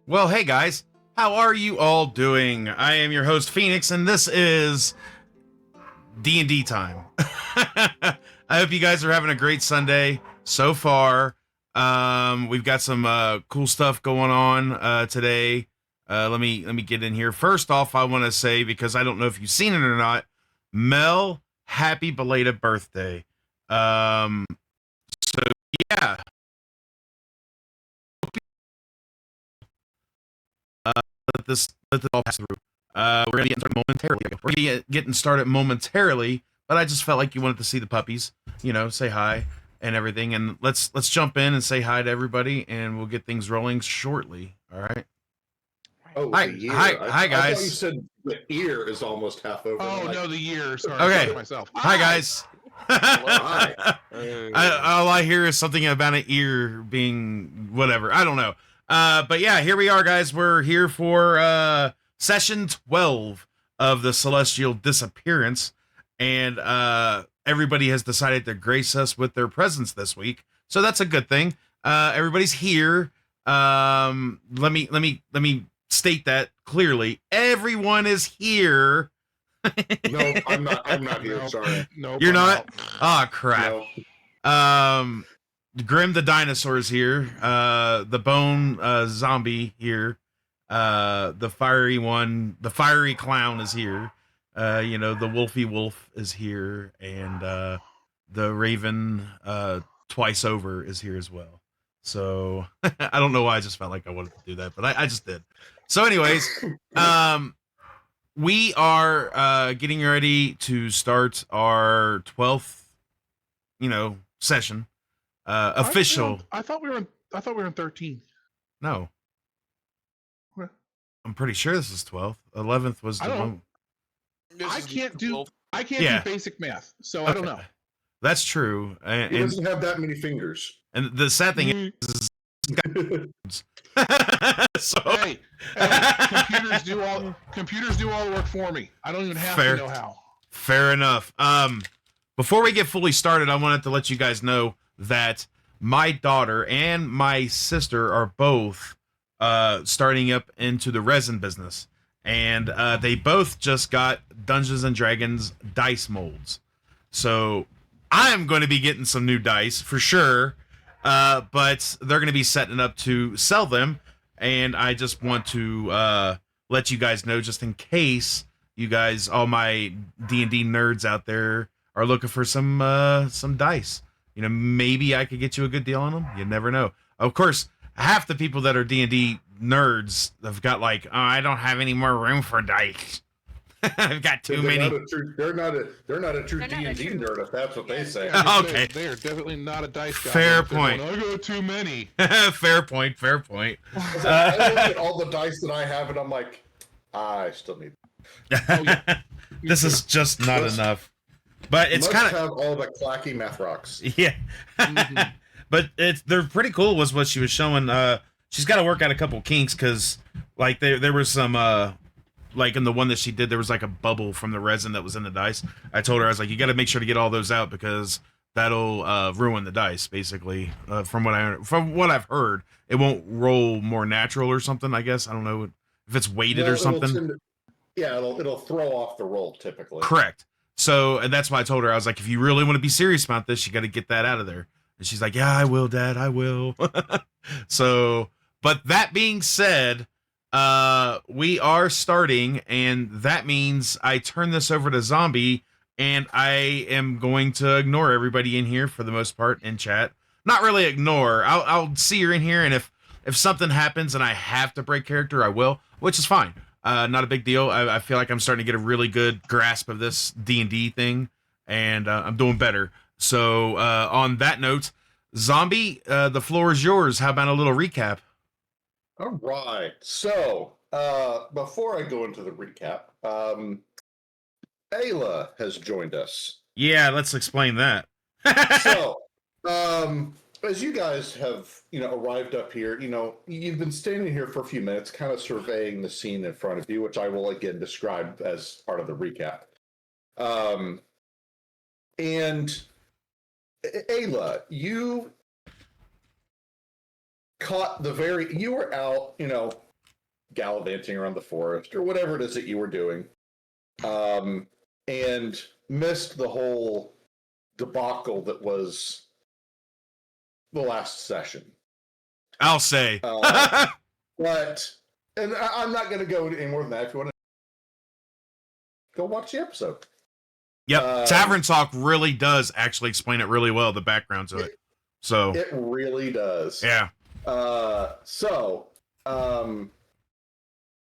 Well, hey guys, how are you all doing? I am your host Phoenix, and this is D&D time. I hope you guys are having a great Sunday so far. We've got some cool stuff going on today. Let me get in here. First off, I want to say, because I don't know if you've seen it or not, Mel, happy belated birthday. Um, so yeah, let this all pass through. We're gonna get started momentarily. We're gonna get getting started momentarily, but I just felt like you wanted to see the puppies, say hi and everything, and let's jump in and say hi to everybody, and we'll get things rolling shortly. All right. Oh, Hi, the year. hi, I thought you guys. said the ear is almost half over. Oh, no, the year. Sorry, Okay. sorry myself. Hi, guys. Hi. All I hear is something about an ear being whatever. I don't know. But yeah, here we are, guys. We're here for session 12 of the Celestial Disappearance, and everybody has decided to grace us with their presence this week, so that's a good thing. Everybody's here. Let me state that clearly. Everyone is here. No, I'm not. I'm not here. Nope. Sorry. Nope, You're I'm not? out. Ah, crap. No. Grim the dinosaur is here. The bone zombie here. The fiery one, the fiery clown is here. The wolfy wolf is here, and the raven twice over is here as well. So I don't know why I just felt like I wanted to do that, but I just did. So, anyways, we are getting ready to start our 12th, session. Official. I thought we were in 13. No, What? I'm pretty sure this is 12th. 11th was the I don't- one. I can't do Yeah. basic math, so I don't know. That's true. He And doesn't have that many fingers. the sad thing Mm, is, so hey, computers do all the work for me. I don't even have Fair. to know how. fair enough. Before we get fully started, I wanted to let you guys know that my daughter and my sister are both starting up into the resin business, and they both just got Dungeons and Dragons dice molds. So I'm going to be getting some new dice for sure, but they're going to be setting up to sell them, and I just want to let you guys know, just in case you guys, all my D&D nerds out there, are looking for some dice. Maybe I could get you a good deal on them. You never know. Of course, half the people that are D&D nerds have got like, oh, I don't have any more room for dice. I've got too They're many. They're not a true They're not a D&D true- nerd, if that's what they say. Okay. They are definitely not a dice guy. Fair If they're going, point. I got too many. Fair point. Fair point. I look at all the dice that I have, and I'm like, I still need. This is just not Must- enough. But it's Must kind of have all the clacky meth rocks. yeah. Mhm. But they're pretty cool. Was what she was showing. She's got to work out a couple kinks because like there was some like in the one that she did, there was like a bubble from the resin that was in the dice. I told her, I was like, you got to make sure to get all those out because that'll ruin the dice. Basically, from what I've heard, it won't roll more natural or something. I guess I don't know if it's weighted Well, or something. it'll throw off the roll typically. Correct. So, and that's why I told her, I was like, if you really want to be serious about this, you got to get that out of there. And she's like, yeah, I will, Dad, I will. So, but that being said, we are starting, and that means I turn this over to Zombie, and I am going to ignore everybody in here for the most part in chat. Not really ignore. I'll see her in here, and if something happens and I have to break character, I will, which is fine. Not a big deal. I feel like I'm starting to get a really good grasp of this D&D thing, and I'm doing better. So on that note, Zombie, the floor is yours. How about a little recap? All right. So before I go into the recap, Ayla has joined us. Yeah, let's explain that. So as you guys have arrived up here, you've been standing here for a few minutes, kind of surveying the scene in front of you, which I will again describe as part of the recap. And Ayla, you caught you were out, gallivanting around the forest or whatever it is that you were doing, and missed the whole debacle that was the last session. I'll say. But, and I'm not going to go any more than that. If you want to go watch the episode. Yep, Tavern Talk really does actually explain it really well, the background to it. So it really does. Yeah.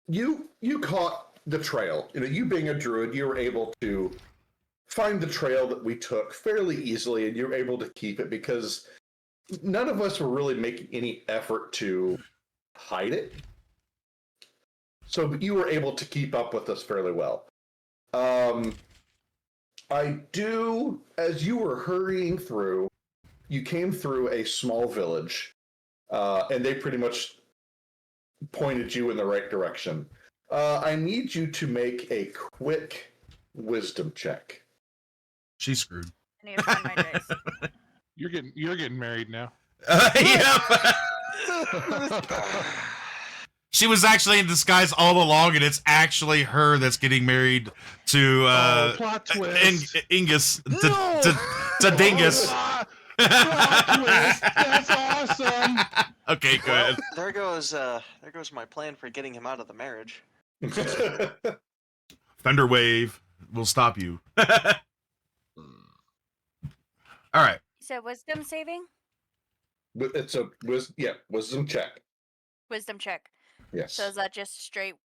You caught the trail. You know, you being a druid, you were able to find the trail that we took fairly easily, and you were able to keep it because none of us were really making any effort to hide it. So you were able to keep up with us fairly well. As you were hurrying through, you came through a small village, and they pretty much pointed you in the right direction. I need you to make a quick wisdom check. She's screwed. I need to find my dice. You're getting married now. Yep. She was actually in disguise all along, and it's actually her that's getting married to plot twist. Ingus No! to Dingus. Plot twist. That's awesome. Okay, good. There goes my plan for getting him out of the marriage. Thunderwave will stop you. All right. So wisdom saving? It's a wisdom check. Wisdom check. Yes. So is that just straight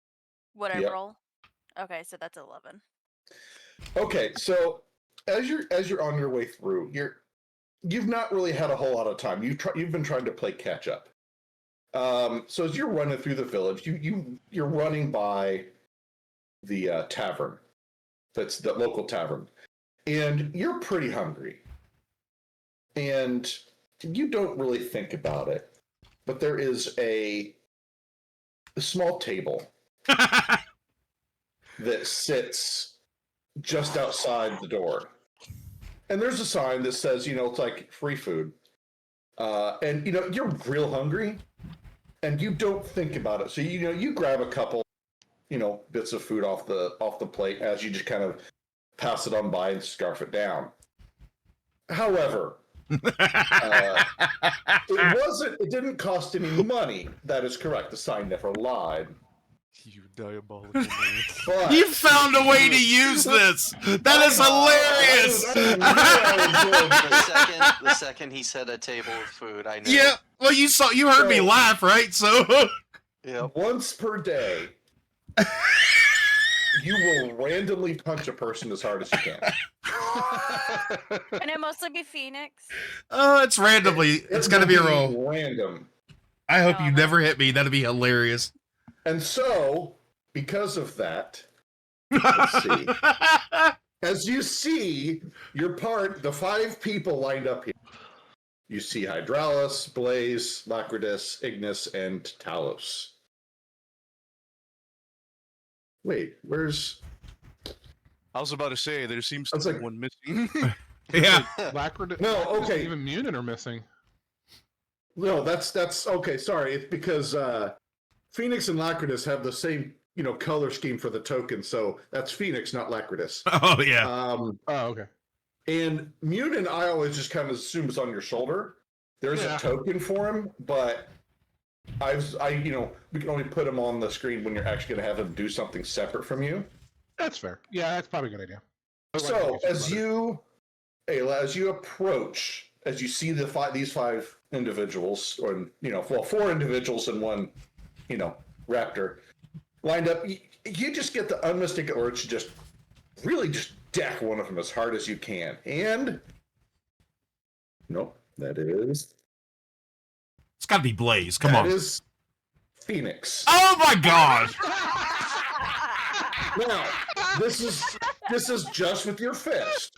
what I Yep. roll? Okay, so that's 11. Okay, so as you're on your way through, you've not really had a whole lot of time. You've been trying to play catch up. So as you're running through the village, you're running by the tavern. That's the local tavern, and you're pretty hungry. And you don't really think about it, but there is a small table that sits just outside the door. And there's a sign that says, it's like free food. And, you're real hungry and you don't think about it. So, you grab a couple, bits of food off the plate as you just kind of pass it on by and scarf it down. However, it didn't cost any money. That is correct. The sign never lied. You diabolical man. But You found a way to use this. That is hilarious. The second he said a table of food, I knew. Yeah. Well, you heard me laugh, right? So. Yep. Once per day, you will randomly punch a person as hard as you can. And it mostly be Phoenix. It's randomly. It's gonna be a roll. Random. I hope Oh, you no. never hit me. That'd be hilarious. And so, because of that, let's see. As you see, the 5 people lined up here. You see Hydralis, Blaze, Lacridus, Ignis, and Talos. Wait, where's... I was about to say there seems to That's be like- one missing. Yeah. Lacrid. No, okay. Even Munin are missing. No, that's okay, sorry. It's because Phoenix and Lacridus have the same, color scheme for the token, so that's Phoenix, not Lacridus. Oh yeah. Oh, okay. And Munin, I always just kind of assume is on your shoulder. There's Yeah. a token for him, but we can only put him on the screen when you're actually going to have him do something separate from you. That's fair. Yeah, that's probably a good idea. So as you approach, as you see these 5 individuals, or 4 individuals and one, raptor lined up, you just get the unmistakable urge to just deck one of them as hard as you can. And nope, that is It's gotta be Blaze. Come on. That is Phoenix. Oh my god. Now, this is just with your fist.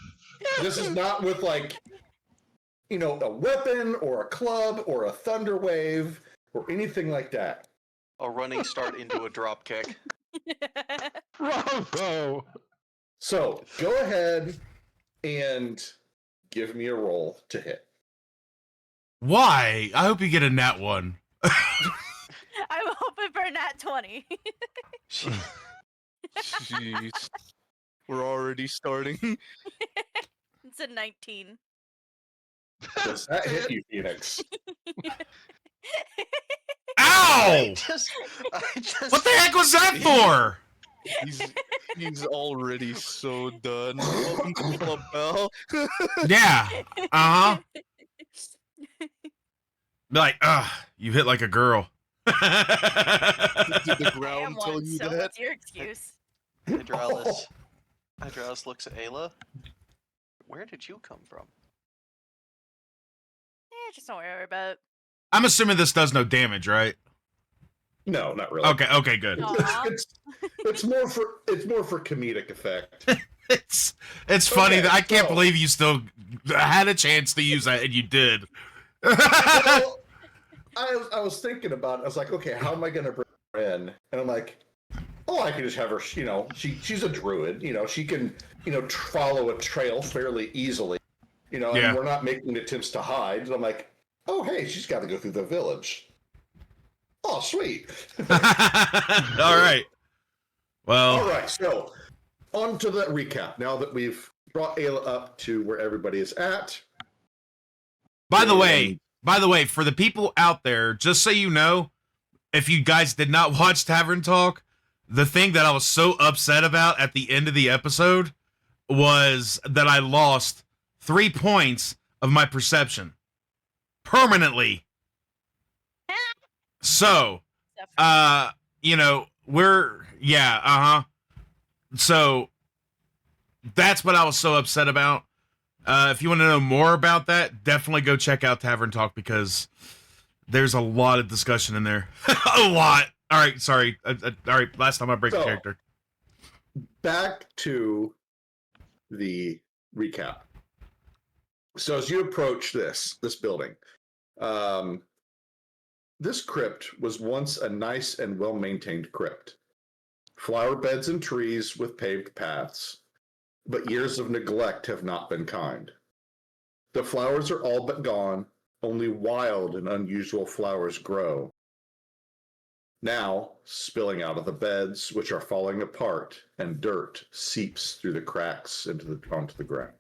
This is not with a weapon or a club or a thunder wave or anything like that. A running start into a drop kick. Bravo! So go ahead and give me a roll to hit. Why? I hope you get a nat 1. I'm hoping for nat 20. Jeez. We're already starting. It's a 19. Does that hit you, Phoenix? Ow! I just. What the heck was that for? He's already so done. Welcome to Club Bell. Yeah. Uh huh. Like, you hit like a girl. Did the I ground am tell one, you so that? what's your excuse? Hydralis looks at Ayla. Where did you come from? Just don't worry about it. I'm assuming this does no damage, right? No, not really. Okay, good. Aw. It's more for comedic effect. It's funny Okay, that I can't so- believe you still had a chance to use that and you did. Well, I was thinking about it. I was like, okay, how am I going to bring her in? And I'm like, oh, I can just have her. She's a druid. She can follow a trail fairly easily. Yeah. And we're not making attempts to hide. And I'm like, oh, hey, she's got to go through the village. Oh, sweet. All right. Well, All right, so on to the recap. Now that we've brought Ayla up to where everybody is at. by the way, for the people out there, just so you know, if you guys did not watch Tavern Talk, the thing that I was so upset about at the end of the episode was that I lost 3 points of my perception permanently. So, so that's what I was so upset about. If you want to know more about that, definitely go check out Tavern Talk because there's a lot of discussion in there. A lot. All right, sorry. All right, last time I break the So- character. Back to the recap. So as you approach this building, this crypt was once a nice and well-maintained crypt. Flower beds and trees with paved paths, but years of neglect have not been kind. The flowers are all but gone, only wild and unusual flowers grow. Now, spilling out of the beds, which are falling apart, and dirt seeps through the cracks onto the ground.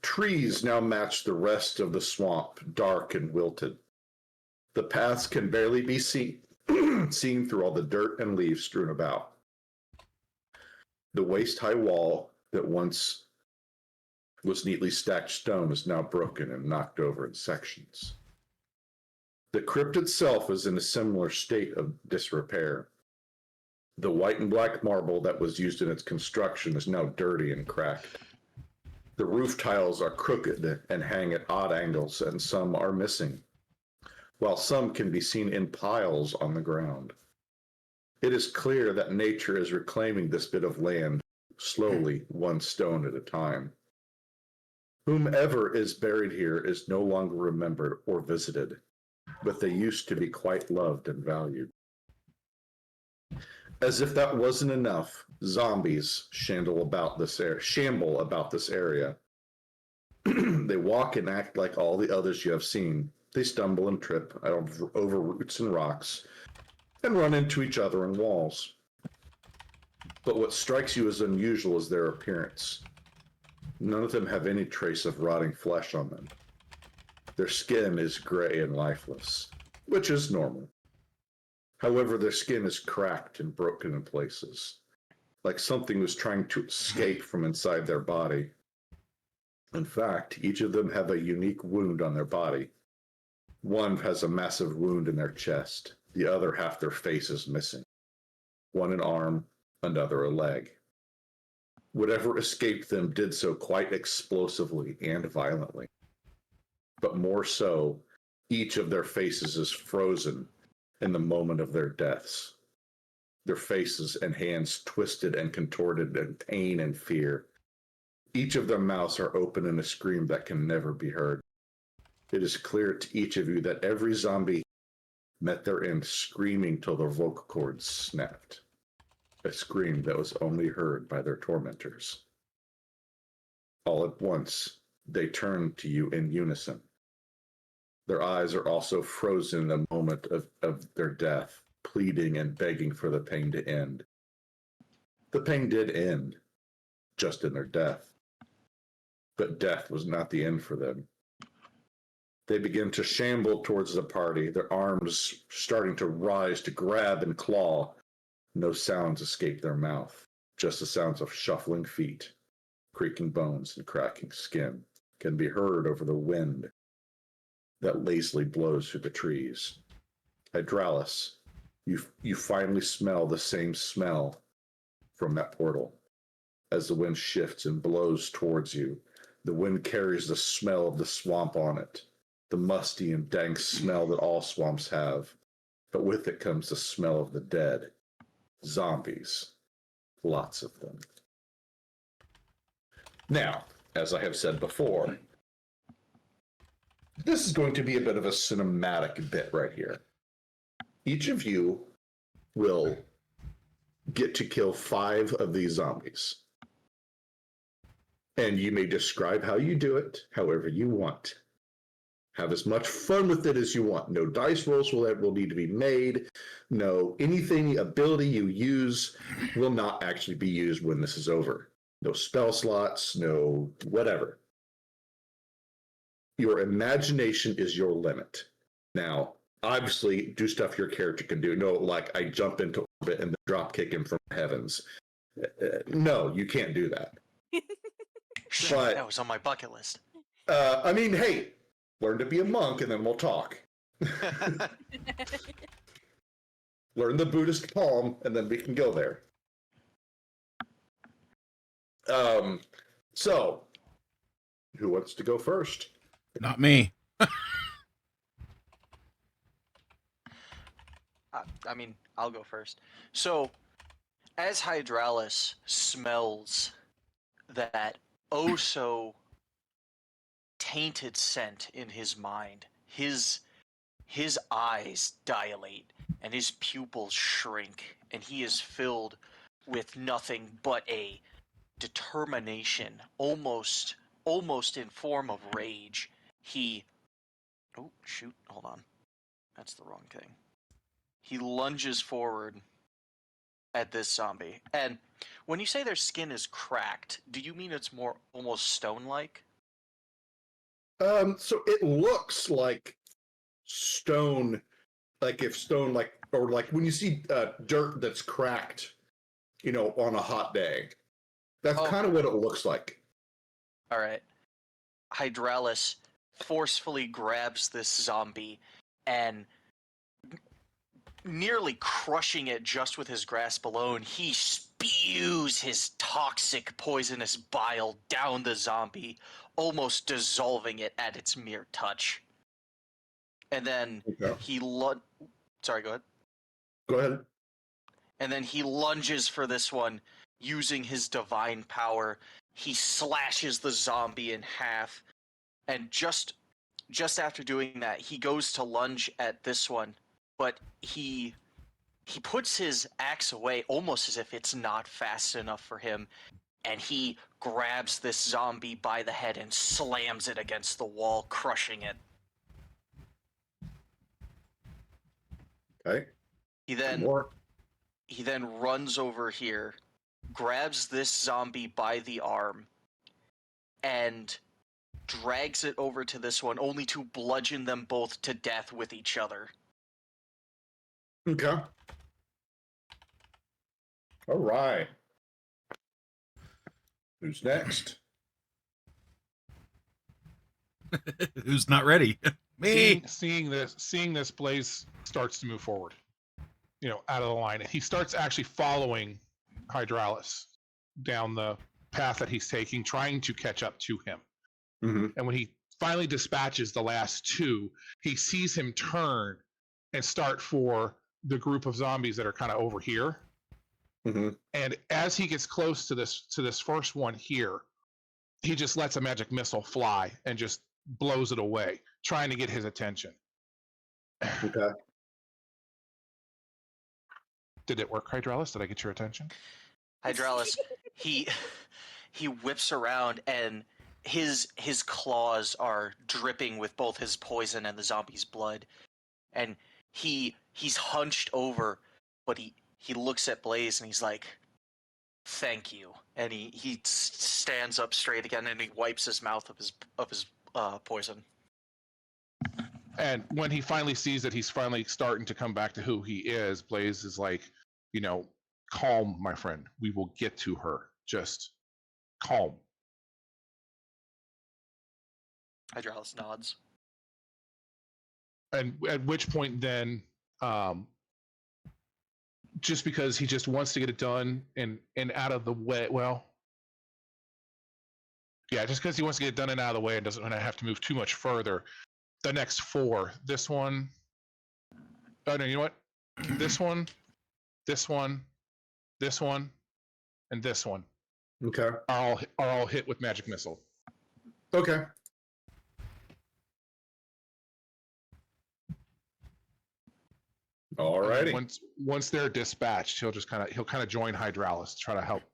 Trees now match the rest of the swamp, dark and wilted. The paths can barely be seen through all the dirt and leaves strewn about. The waist-high wall that once was neatly stacked stone is now broken and knocked over in sections. The crypt itself is in a similar state of disrepair. The white and black marble that was used in its construction is now dirty and cracked. The roof tiles are crooked and hang at odd angles, and some are missing, while some can be seen in piles on the ground. It is clear that nature is reclaiming this bit of land, slowly, one stone at a time. Whomever is buried here is no longer remembered or visited, but they used to be quite loved and valued. As if that wasn't enough, zombies shamble about this area. They walk and act like all the others you have seen. They stumble and trip over roots and rocks and run into each other and walls. But what strikes you as unusual is their appearance. None of them have any trace of rotting flesh on them. Their skin is gray and lifeless, which is normal. However, their skin is cracked and broken in places, like something was trying to escape from inside their body. In fact, each of them have a unique wound on their body. One has a massive wound in their chest. The other half their face is missing. One an arm, another a leg. Whatever escaped them did so quite explosively and violently. But more so, each of their faces is frozen in the moment of their deaths. Their faces and hands twisted and contorted in pain and fear. Each of their mouths are open in a scream that can never be heard. It is clear to each of you that every zombie met their end screaming till their vocal cords snapped. A scream that was only heard by their tormentors. All at once, they turned to you in unison. Their eyes are also frozen in a moment of their death, pleading and begging for the pain to end. The pain did end, just in their death. But death was not the end for them. They begin to shamble towards the party, their arms starting to rise to grab and claw. No sounds escape their mouth, just the sounds of shuffling feet, creaking bones, and cracking skin can be heard over the wind that lazily blows through the trees. Hydralis, you finally smell the same smell from that portal. As the wind shifts and blows towards you, the wind carries the smell of the swamp on it, the musty and dank smell that all swamps have, but with it comes the smell of the dead. Zombies. Lots of them. Now, as I have said before, this is going to be a bit of a cinematic bit right here. Each of you will get to kill 5 of these zombies. And you may describe how you do it however you want. Have as much fun with it as you want. No dice rolls will need to be made. No anything, ability you use will not actually be used when this is over. No spell slots, no whatever. Your imagination is your limit. Now, obviously, do stuff your character can do. No, like I jump into orbit and drop kick him from the heavens. No, you can't do that. But that was on my bucket list. I mean, hey, learn to be a monk and then we'll talk. Learn the Buddhist palm and then we can go there. So, who wants to go first? Not me. I mean, I'll go first. So, as Hydralis smells that oh so tainted scent in his mind, his eyes dilate and his pupils shrink, and he is filled with nothing but a determination, almost in form of rage. Oh shoot, hold on. That's the wrong thing. He lunges forward at this zombie. And when you say their skin is cracked, do you mean it's more almost stone-like? So it looks like stone, like if stone, like, or like when you see dirt that's cracked, on a hot day. That's kind of what it looks like. All right. Hydralis forcefully grabs this zombie and nearly crushing it just with his grasp alone, he spews his toxic, poisonous bile down the zombie, almost dissolving it at its mere touch. And then Sorry, go ahead. Go ahead. And then he lunges for this one, using his divine power. He slashes the zombie in half, and just after doing that, he goes to lunge at this one, but he puts his axe away almost as if it's not fast enough for him, and he grabs this zombie by the head and slams it against the wall, crushing it. Okay. He then runs over here, grabs this zombie by the arm, and drags it over to this one, only to bludgeon them both to death with each other. Okay. All right. Who's next? Who's not ready? Me. Seeing this, Blaze starts to move forward, out of the line. He starts actually following Hydralis down the path that he's taking, trying to catch up to him. Mm-hmm. And when he finally dispatches the last 2, he sees him turn and start for the group of zombies that are kind of over here. Mm-hmm. And as he gets close to this first one here, he just lets a magic missile fly and just blows it away, trying to get his attention. Okay. Did it work, Hydralis? Did I get your attention? Hydralis, he whips around, and his claws are dripping with both his poison and the zombie's blood, and he's hunched over, but he looks at Blaze and he's like, "Thank you," and he stands up straight again and he wipes his mouth of his poison. And when he finally sees that he's finally starting to come back to who he is, Blaze is like, calm, my friend. We will get to her. Just calm. Hydralis nods. And at which point then, just because he just wants to get it done and out of the way, just because he wants to get it done and out of the way and doesn't want to have to move too much further, the next 4, this one, oh no, you know what? This one, this one, this one, and this one Okay. are all hit with magic missile. Okay. Alrighty. Once they're dispatched, he'll kind of join Hydralis to try to help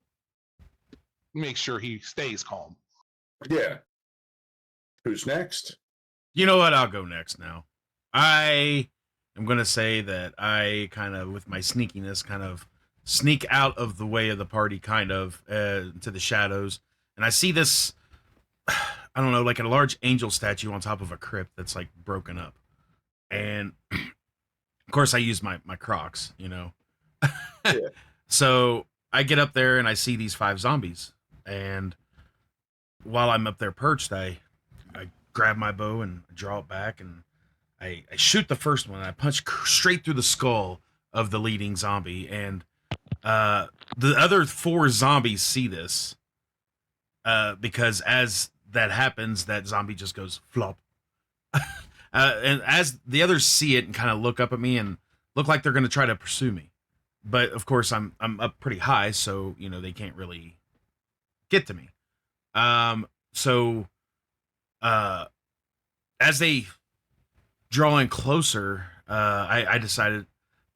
make sure he stays calm. Yeah. Who's next? You know what? I'll go next now. I am going to say that I kind of, with my sneakiness, kind of sneak out of the way of the party, kind of to the shadows. And I see this, I don't know, like a large angel statue on top of a crypt that's like broken up. And of course, I use my Crocs, Yeah. So I get up there and I see these 5 zombies. And while I'm up there perched, I grab my bow and draw it back, and I shoot the first one. And I punch straight through the skull of the leading zombie, and the other 4 zombies see this because as that happens, that zombie just goes flop. And as the others see it and kind of look up at me and look like they're going to try to pursue me, but of course I'm up pretty high, so they can't really get to me. So as they draw in closer, I decided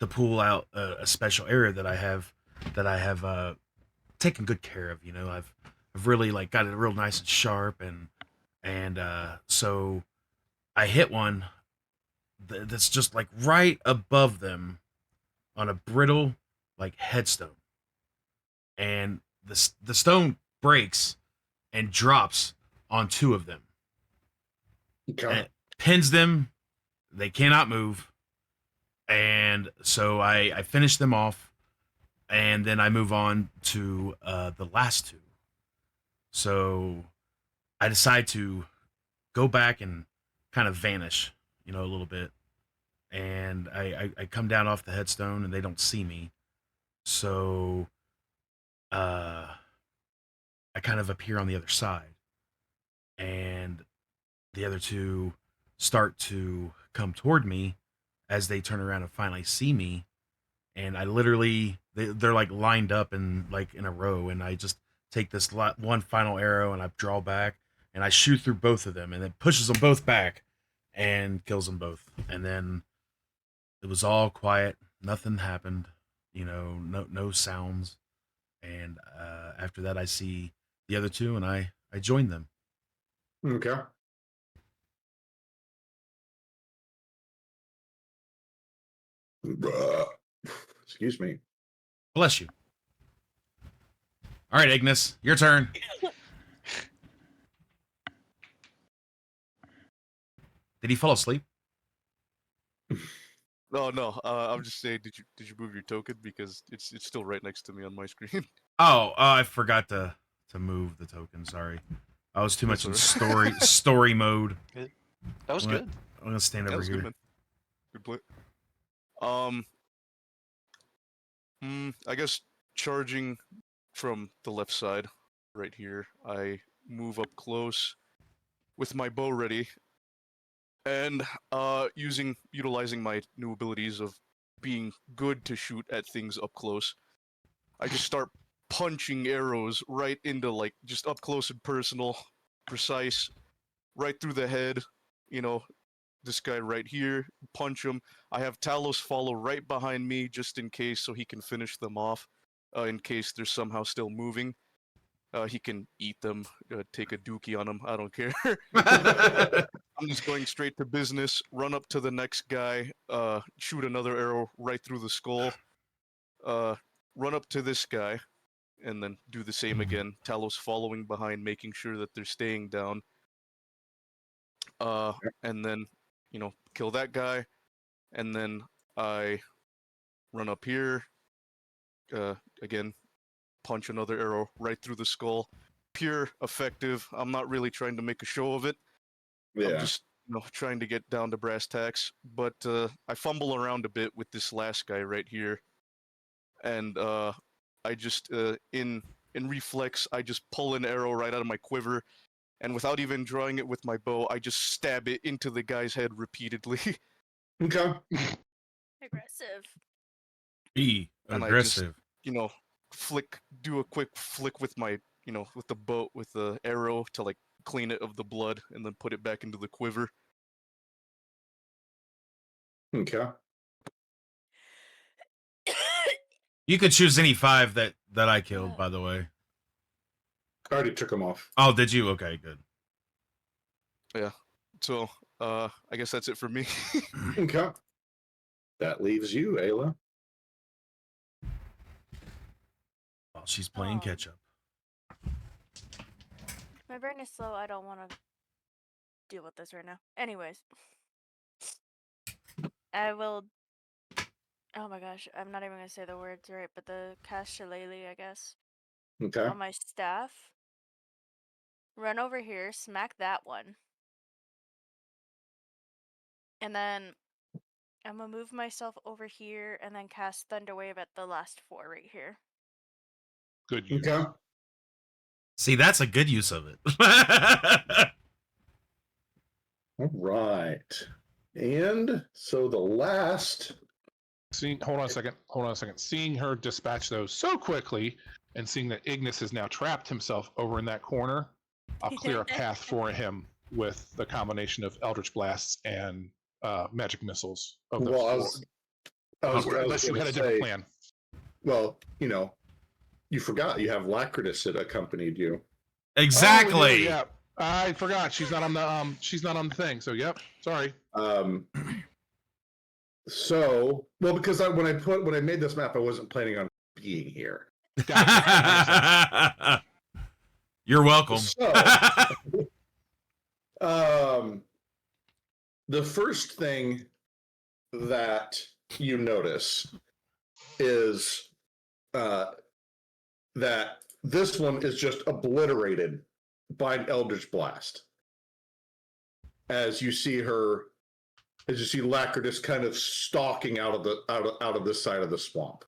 to pull out a special area that I have taken good care of. I've really like got it real nice and sharp, and so I hit one that's just like right above them on a brittle like headstone, and the stone breaks and drops on 2 of them. Okay. And it pins them. They cannot move. And so I finish them off, and then I move on to the last 2. So I decide to go back and kind of vanish, a little bit. And I come down off the headstone, and they don't see me. So I kind of appear on the other side. And the other 2 start to come toward me as they turn around and finally see me. And I literally, they're like lined up in a row, and I just take this one final arrow and I draw back and I shoot through both of them, and it pushes them both back and kills them both. And then it was all quiet, nothing happened, no sounds. And after that, I see the other 2, and I join them. Okay. Excuse me. Bless you. All right, Ignis, your turn. Did he fall asleep? No. I'm just saying, did you move your token, because it's still right next to me on my screen. Oh, I forgot to move the token. Sorry, I was too much in story mode. That was good. I'm gonna stand over here. Good, man. Good play. I guess charging from the left side, right here, I move up close with my bow ready, and utilizing my new abilities of being good to shoot at things up close, I just start punching arrows right into just up close and personal, precise, right through the head. This guy right here, punch him. I have Talos follow right behind me just in case, so he can finish them off, in case they're somehow still moving. he can eat them, take a dookie on them. I don't care. I'm just going straight to business. Run up to the next guy. Shoot another arrow right through the skull. Run up to this guy, and then do the same again. Talos following behind, making sure that they're staying down. And then, kill that guy, and then I run up here. Again, punch another arrow right through the skull. Pure, effective. I'm not really trying to make a show of it. Yeah. I'm just, trying to get down to brass tacks. But I fumble around a bit with this last guy right here, and I just in reflex, I just pull an arrow right out of my quiver, and without even drawing it with my bow, I just stab it into the guy's head repeatedly. Okay. Aggressive. Be And aggressive. I just, do a quick flick with my, with the bow, with the arrow to like clean it of the blood, and then put it back into the quiver. Okay. You could choose any 5 that I killed, by the way. I already took them off. Oh, did you? Okay, good. Yeah. So, I guess that's it for me. Okay. That leaves you, Ayla. Well, she's playing Oh. catch up. My brain is slow. I don't want to deal with this right now. Anyways, I will. Oh my gosh, I'm not even gonna say the words right, but the cast shillelagh, I guess, Okay. on my staff. Run over here, smack that one, and then I'm gonna move myself over here and then cast Thunderwave at the last 4 right here. Good use. Okay. See, that's a good use of it. All right. And so the last. Hold on a second. Seeing her dispatch those so quickly, and seeing that Ignis has now trapped himself over in that corner, I'll clear a path for him with the combination of Eldritch Blasts and magic missiles. Of the Well, I four. was Unless you gonna had a different say, plan. Well, you forgot you have Lacritus that accompanied you. Exactly. Oh, yeah. I forgot. She's not on the She's not on the thing. So yep. Sorry. So, well, because when I made this map, I wasn't planning on being here. You're welcome. So, the first thing that you notice is that this one is just obliterated by an Eldritch Blast. As you see Lacritus kind of stalking out of this side of the swamp.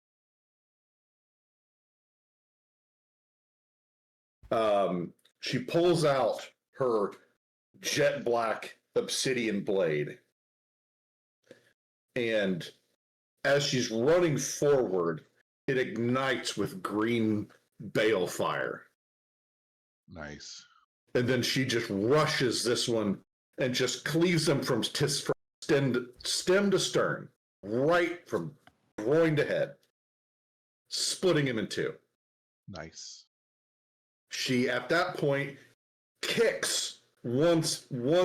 She pulls out her jet black obsidian blade, and as she's running forward, it ignites with green balefire. Nice. And then she just rushes this one and just cleaves them from stem to stern, right from groin to head, splitting him in 2. Nice. She, at that point, kicks one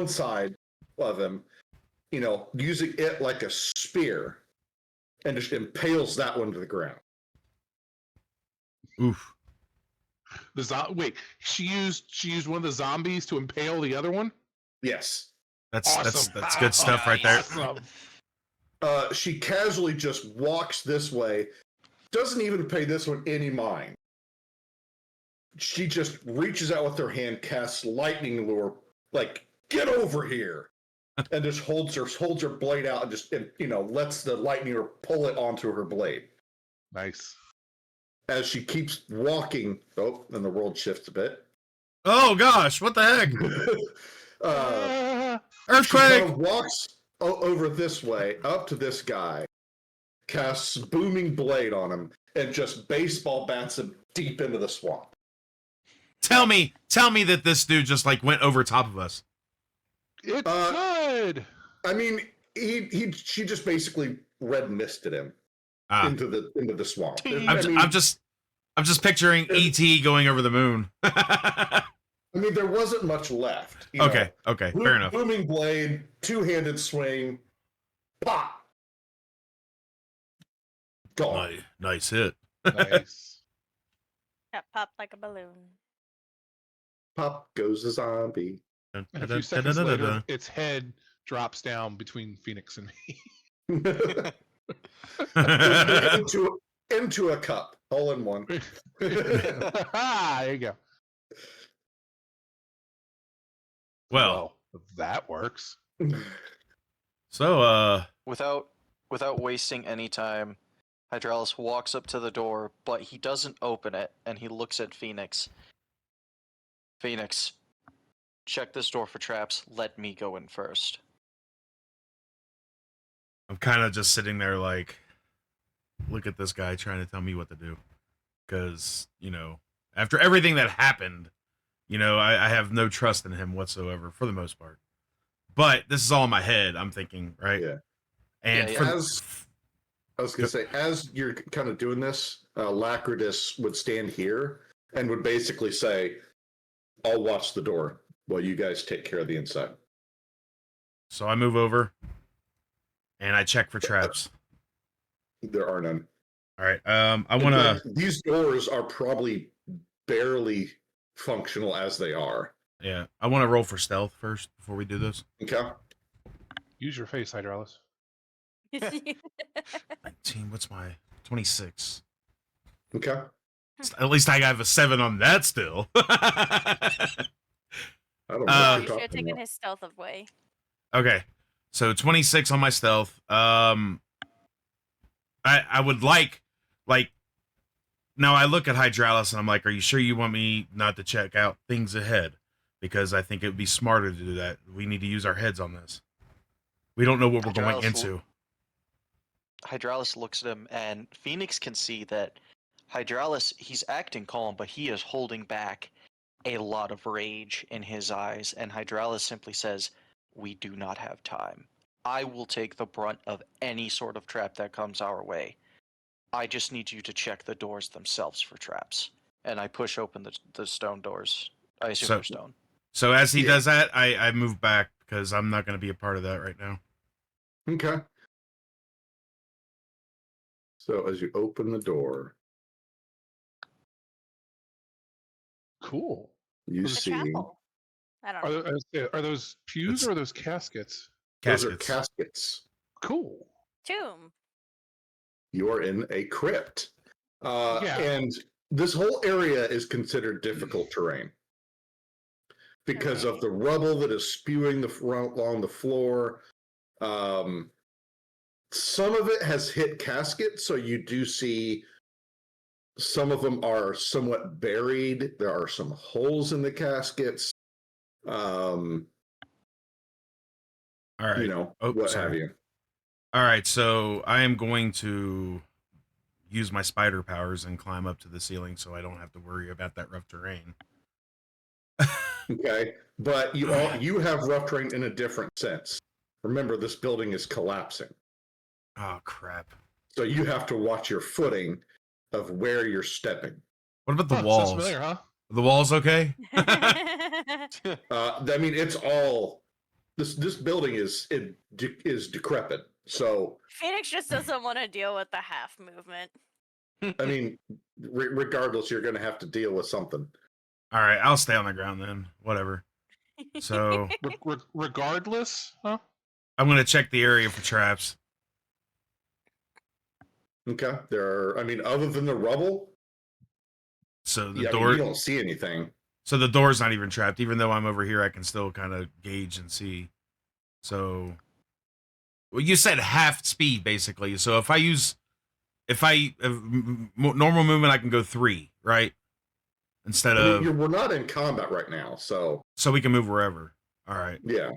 side of him, using it like a spear, and just impales that one to the ground. Oof. Wait, she used one of the zombies to impale the other one? Yes. That's Awesome. good stuff right there. Awesome. She casually just walks this way, doesn't even pay this one any mind. She just reaches out with her hand, casts lightning lure, like, get over here, and just holds her blade out and just lets the lightning lure pull it onto her blade. Nice. As she keeps walking, then the world shifts a bit. Oh gosh, what the heck? She Earthquake! kind of walks over this way, up to this guy, casts booming blade on him, and just baseball bats him deep into the swamp. Tell me that this dude just like went over top of us. It's good. I mean, she just basically red misted him into the swamp. I'm I'm just picturing ET going over the moon. I mean, there wasn't much left. You Okay, know, okay, fair enough. Booming blade, two-handed swing, pop, gone. Nice hit. Nice. Got popped like a balloon. Pop goes the zombie. And a few seconds later, its head drops down between Phoenix and me. into a cup, all in one. There you go. Well, that works. so Without wasting any time, Hydralis walks up to the door, but he doesn't open it, and he looks at Phoenix. Phoenix, check this door for traps. Let me go in first. I'm kind of just sitting there like, look at this guy trying to tell me what to do. Because, you know, after everything that happened, you know, I have no trust in him whatsoever for the most part. But this is all in my head, I'm thinking, right? Yeah. And Yeah, for yeah. I was going to say, as you're kind of doing this, Lacridus would stand here and would basically say, I'll watch the door while you guys take care of the inside. So I move over and I check for traps. There are none. All right. I want to. These doors are probably barely functional as they are. Yeah. I want to roll for stealth first before we do this. Okay. Use your face, Hydralis. 19. What's my 26? Okay. At least I have a 7 on that still. I don't know what You you're should have talking taken about. his stealth away. Okay. So 26 on my stealth. I would like now I look at Hydralis and I'm like, are you sure you want me not to check out things ahead? Because I think it would be smarter to do that. We need to use our heads on this. We don't know what we're going Hydralis into. Hydralis looks at him, and Phoenix can see that Hydralis, he's acting calm, but he is holding back a lot of rage in his eyes, and Hydralis simply says, we do not have time. I will take the brunt of any sort of trap that comes our way. I just need you to check the doors themselves for traps. And I push open the stone doors. I assume they're stone. So as he does that, I move back because I'm not going to be a part of that right now. Okay. So as you open the door, Cool. you It's a see chapel. I don't know. Are those pews or are those caskets? those are Caskets. caskets. Cool. Tomb. You are in a crypt. Yeah. And this whole area is considered difficult terrain because of the rubble that is spewing along the floor. Some of it has hit caskets, so you do see some of them are somewhat buried. There are some holes in the caskets. All right. You know, Oh, what sorry. have you. All right, so I am going to use my spider powers and climb up to the ceiling so I don't have to worry about that rough terrain. Okay, but you have rough terrain in a different sense. Remember, this building is collapsing, Oh, crap. so you have to watch your footing of where you're stepping. What about the Sounds walls? familiar, huh? Are the walls okay? I mean, it's all this building is decrepit. So Phoenix just doesn't want to deal with the half movement. I mean, regardless, you're going to have to deal with something. All right, I'll stay on the ground then. Whatever. So Regardless, huh? I'm going to check the area for traps. Okay, there are. I mean, other than the rubble, So the I mean, door. you don't see anything. So the door's not even trapped. Even though I'm over here, I can still kind of gauge and see. So, well, you said half speed basically. So if normal movement, I can go 3, right? Instead I of mean, we're not in combat right now, so we can move wherever. All right. yeah.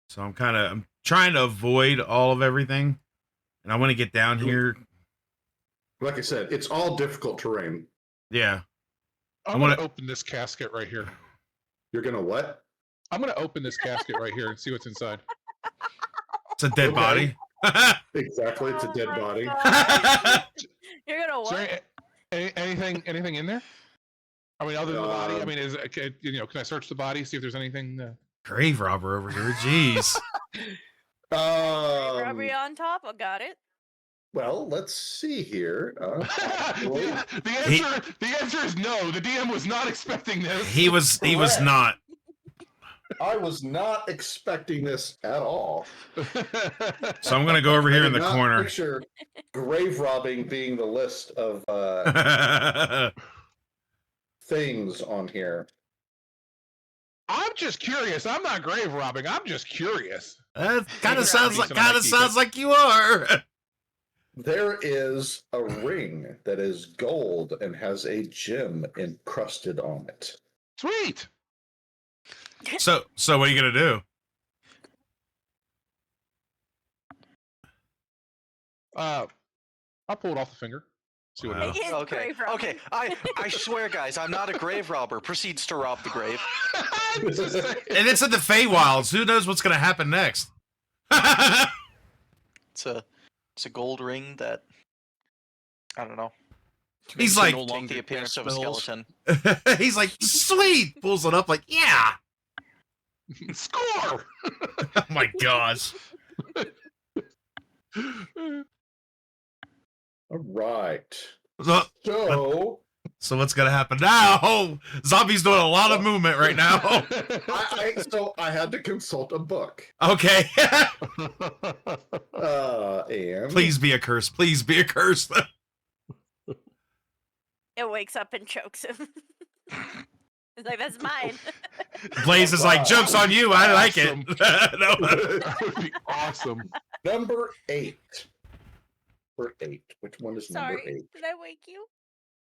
So I'm trying to avoid all of everything, and I want to get down here. Like I said, it's all difficult terrain. Yeah. I'm going to open this casket right here. You're gonna what? I'm going to open this casket right here and see what's inside. It's a dead Okay. body. Exactly, it's a dead Oh my body. God. You're gonna Is there what? Anything in there? I mean, other than the body. I mean, can I search the body, see if there's anything? Grave robber over here. Jeez. Robbery on top. I got it. Well, let's see here. The answer is no. The DM was not expecting this. He was Correct. not. I was not expecting this at all. So I'm gonna go over here in the corner. Picture grave robbing being the list of things on here. I'm just curious. I'm not grave robbing. I'm just curious. That kind of Maybe sounds like you are. There is a ring that is gold and has a gem encrusted on it. Sweet. So what are you gonna do? I'll pull it off the finger. See what Wow. it is. Okay. Okay. I swear, guys, I'm not a grave robber. Proceeds to rob the grave. And it's in the Feywilds. Who knows what's gonna happen next? It's a gold ring that I don't know. He's Makes like, it no Take longer the appearance cast of a spells. skeleton. he's like, sweet. Pulls it up like, yeah. Score. Oh my gosh. All right. So, So what's gonna happen now? Oh, Zombie's doing a lot of movement right now. I had to consult a book. Okay. And Please be a curse. Please be a curse. It wakes up and chokes him. It's like, that's mine. Blaze is like, joke's on you. I like it. Awesome. No. That would be awesome. number 8. Number 8. Which one is Sorry. number 8? Did I wake you?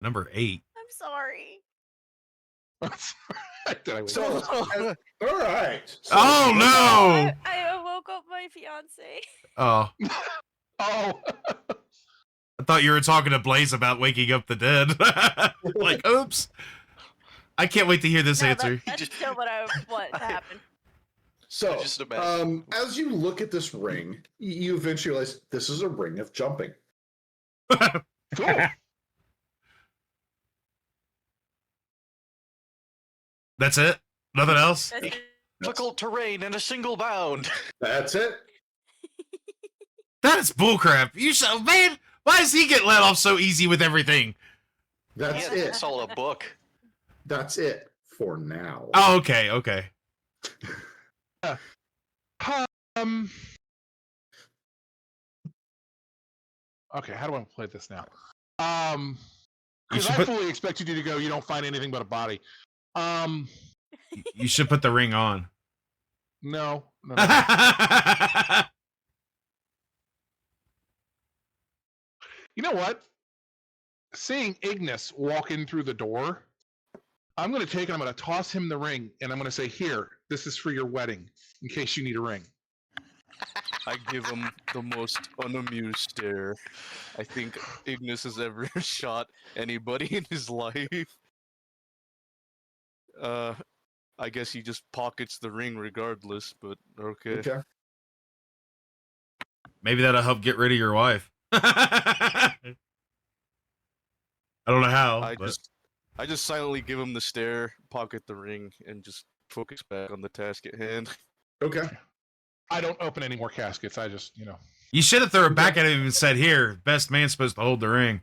Number 8. I'm sorry. Did I win? So, all right. So, Oh no. I woke up my fiance. Oh, Oh. I thought you were talking to Blaze about waking up the dead. Like, oops. I can't wait to hear this No, answer. that's still what I want to happen. So, Just imagine. as you look at this ring, you eventually realize this is a ring of jumping. Cool. That's it? Nothing else? That's- Difficult terrain in a single bound. That's it. That is bullcrap. Man, why does he get let off so easy with everything? That's Yeah, it. it's all a book. That's it for now. Oh, okay. Okay, how do I play this now? You Because should I put fully expected you to go, you don't find anything but a body. you should put the ring on. No. You know what? Seeing Ignis walk in through the door, I'm going to take it, I'm going to toss him the ring, and I'm going to say, here, this is for your wedding, in case you need a ring. I give him the most unamused stare I think Ignis has ever shot anybody in his life. I guess he just pockets the ring regardless, but okay. Okay. Maybe that'll help get rid of your wife. I don't know how. But... I just silently give him the stare, pocket the ring, and just focus back on the task at hand. Okay. I don't open any more caskets, I just, You should have thrown it back at him and said, here, best man's supposed to hold the ring.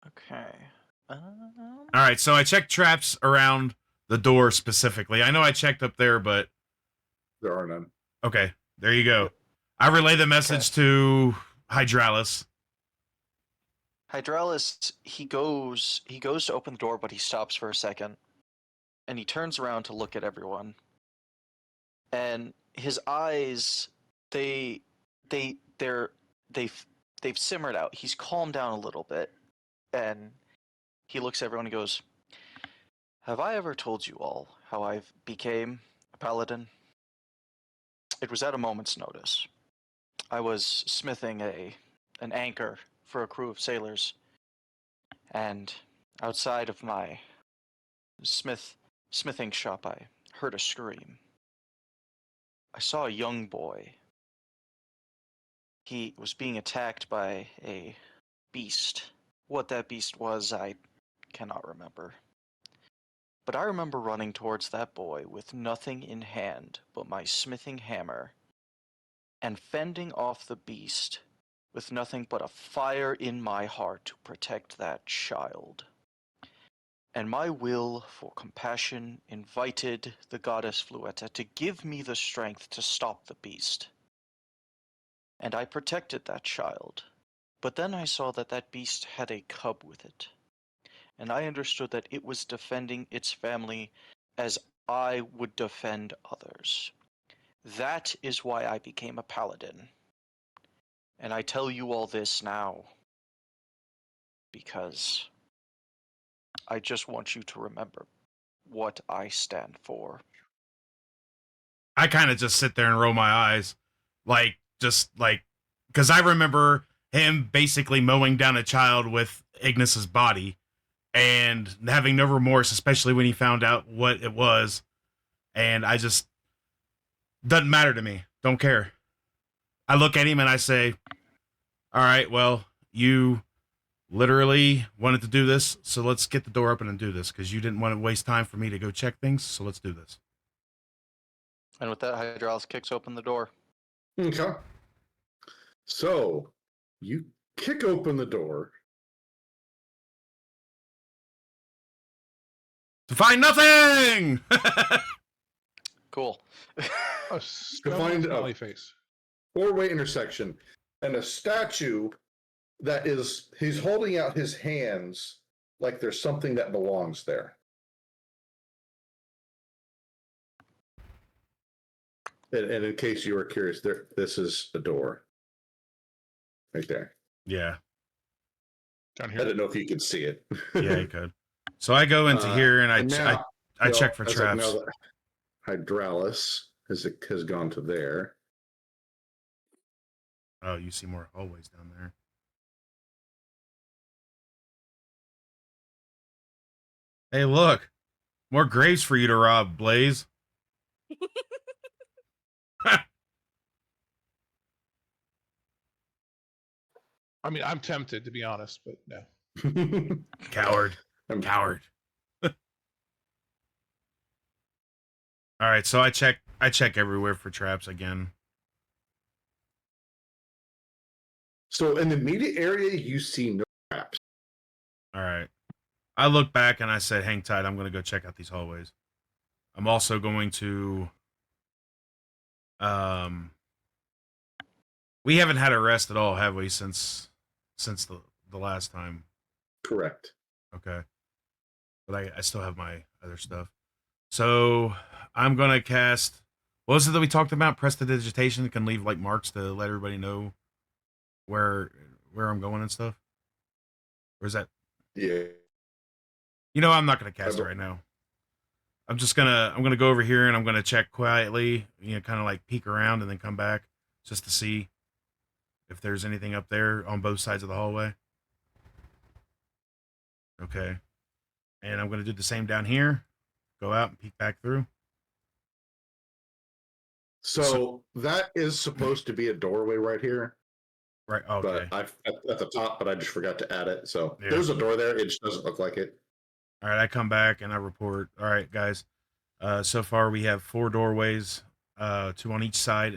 Okay. All right, so I checked traps around the door specifically. I know I checked up there, but There are none. okay, there you go. I relay the message to Hydralis. Hydralis, he goes to open the door, but he stops for a second, and he turns around to look at everyone. And his eyes, they've simmered out. He's calmed down a little bit, and he looks at everyone and goes, "Have I ever told you all how I became a paladin? It was at a moment's notice. I was smithing an anchor for a crew of sailors, and outside of my smithing shop I heard a scream. I saw a young boy he was being attacked by a beast. What that beast was, I cannot remember. But I remember running towards that boy with nothing in hand but my smithing hammer and fending off the beast with nothing but a fire in my heart to protect that child. And my will for compassion invited the goddess Fluetta to give me the strength to stop the beast. And I protected that child. But then I saw that that beast had a cub with it. And I understood that it was defending its family as I would defend others. That is why I became a paladin. And I tell you all this now because I just want you to remember what I stand for. I kind of just sit there and roll my eyes, because I remember him basically mowing down a child with Ignis's body and having no remorse, especially when he found out what it was. And I just, doesn't matter to me. Don't care. I look at him and I say, all right, well, you literally wanted to do this, so let's get the door open and do this, because you didn't want to waste time for me to go check things, so let's do this. And with that, Hydralis kicks open the door. Okay. So you kick open the door. To find nothing! Cool. A find smiley face. Four-way intersection, and a statue that he's holding out his hands like there's something that belongs there. And in case you were curious, this is a door right there. Yeah. Down I here. didn't know if you could see it. Yeah, you could. So I go into here and I check for I was traps. Like, now that Hydralis has gone to there. Oh, you see more hallways down there. Hey, look. More graves for you to rob, Blaze. I mean, I'm tempted to be honest, but no. Coward. Coward. All right, so I check everywhere for traps again. So in the immediate area, you see no traps. All right. I look back and I said, hang tight, I'm going to go check out these hallways. I'm also going to... We haven't had a rest at all, have we, since the last time? Correct. Okay. But I still have my other stuff. So I'm going to cast... What was it that we talked about? Prestidigitation can leave like marks to let everybody know where I'm going and stuff. Or is that... Yeah. You know, I'm not going to cast it right now. I'm gonna go over here and I'm gonna check quietly, you know, kind of like peek around and then come back just to see if there's anything up there on both sides of the hallway. Okay. And I'm gonna do the same down here. Go out and peek back through. So that is supposed to be a doorway right here. Right. Okay. But at the top, but I just forgot to add it. So Yeah. There's a door there. It just doesn't look like it. All right. I come back and I report. All right, guys. So far we have 4 doorways, 2 on each side,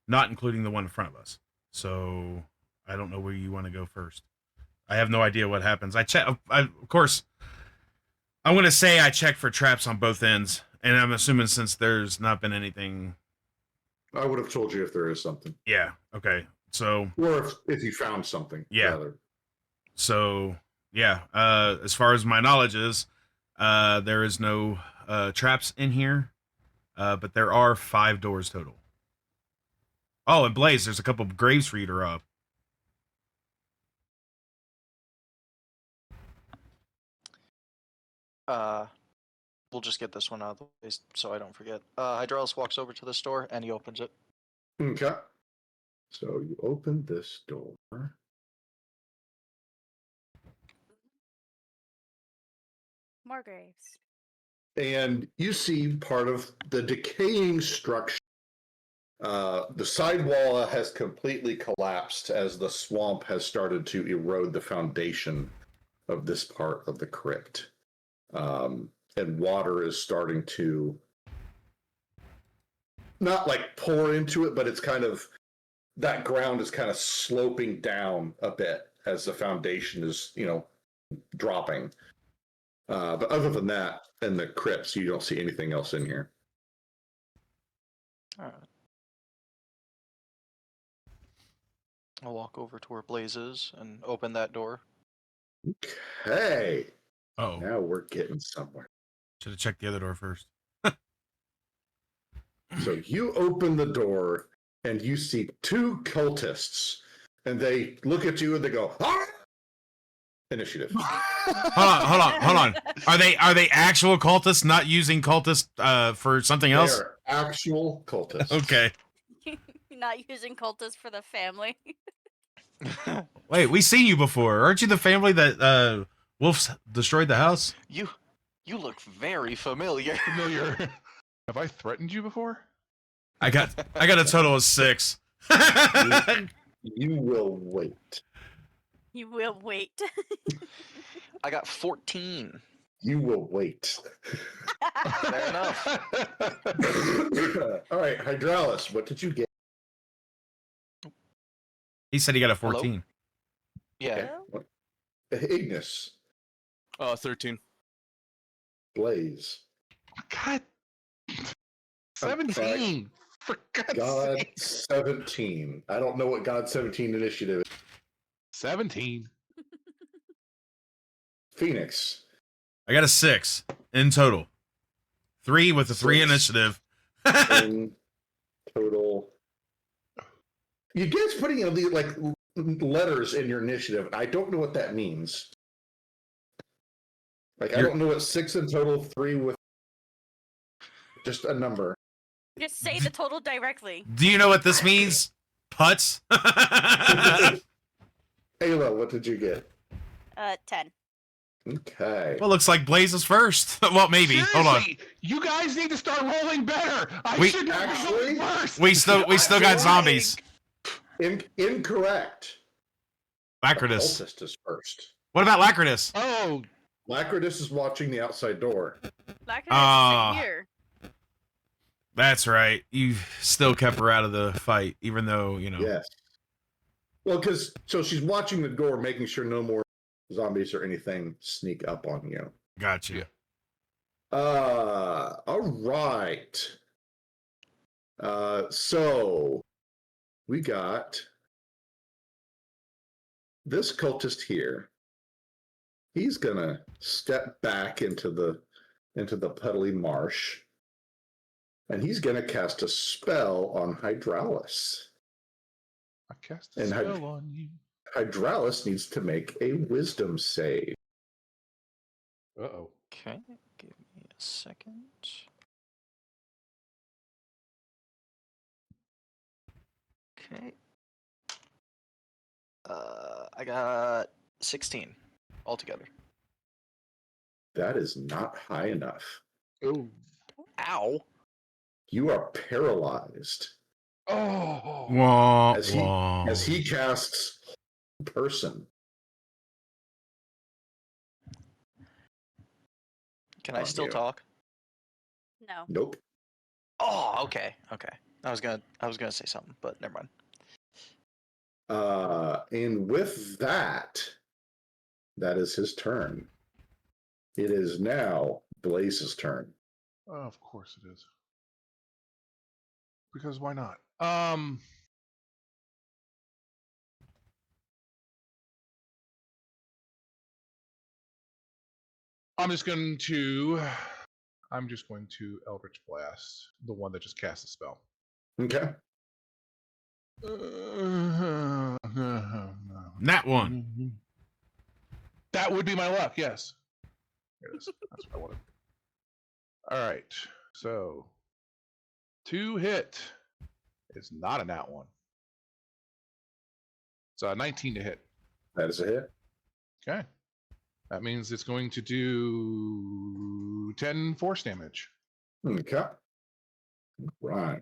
not including the one in front of us. So I don't know where you want to go first. I have no idea what happens. Of course, I'm going to say I check for traps on both ends, and I'm assuming since there's not been anything. I would have told you if there is something. Yeah. Okay. So. Or if you found something. Yeah. Rather. So yeah. As far as my knowledge is, there is no traps in here, but there are 5 doors total. Oh, and Blaze, there's a couple of graves for you to rob. We'll just get this one out of the way so I don't forget. Hydralis walks over to this door and he opens it. Okay. So you open this door. More graves. And you see part of the decaying structure The sidewall has completely collapsed as the swamp has started to erode the foundation of this part of the crypt. And water is starting to not like pour into it, but it's kind of that ground is kind of sloping down a bit as the foundation is, dropping. But other than that, in the crypts, you don't see anything else in here. All right. I'll walk over to where Blaze is and open that door. Okay. Oh, Now we're getting somewhere. should have checked the other door first. So you open the door and you see two cultists, and they look at you and they go, "Ah!" Initiative. Hold on. Are they actual cultists, not using cultists for something They else? are actual cultists. Okay. Not using cultists for the family. Wait, we've seen you before. Aren't you the family that wolves destroyed the house? You look very familiar. Familiar. Have I threatened you before? I got a total of 6. You will wait. You will wait. I got 14. You will wait. Fair enough. All right, Hydraulis, what did you get? He said he got a 14. Yeah. Ignis, 13. Blaze, God. 17. For God's God sake. 17. I don't know what God 17 initiative is. 17. Phoenix, I got a 6 in total. 3 with the 3 6. initiative. in total. You guys putting in the like letters in your initiative. I don't know what that means. Like I don't know what 6 in total, 3 with just a number. Just say the total directly. Do you know what this means? Putts? Ayla, what did you get? 10. Okay. Well, looks like Blaze is first. Well, maybe. Hold on. Seriously, you guys need to start rolling better. I We- should Actually- roll first. We still got zombies. Incorrect. Lacridus. Cultist is first. What about Lacridus? Oh, Lacridus is watching the outside door. Ah. Lacridus is here. That's right. You still kept her out of the fight, even though, Yes. Well, so she's watching the door, making sure no more zombies or anything sneak up on you. Gotcha. All right. So we got this cultist here. He's gonna step back into the puddly marsh, and he's gonna cast a spell on Hydraulis. I cast a And spell on you. Hydraulis needs to make a wisdom save. Uh-oh. Okay, give me a second. Okay. I got 16 altogether. That is not high enough. Oh. Ow. You are paralyzed Oh. Wah, as wah. he casts person. Can I On still you. talk? No. Nope. Oh, okay. I was gonna say something, but never mind. And with that, that is his turn. It is now Blaze's turn. Oh, of course it is. Because why not? I'm just going to Eldritch Blast, the one that just cast a spell. Okay. That one. That would be my luck, yes. Here it is. That's what I wanted. All right. So, 2 hit is not a nat 1. It's a 19 to hit. That is a hit. Okay. That means it's going to do 10 force damage. Okay. Right.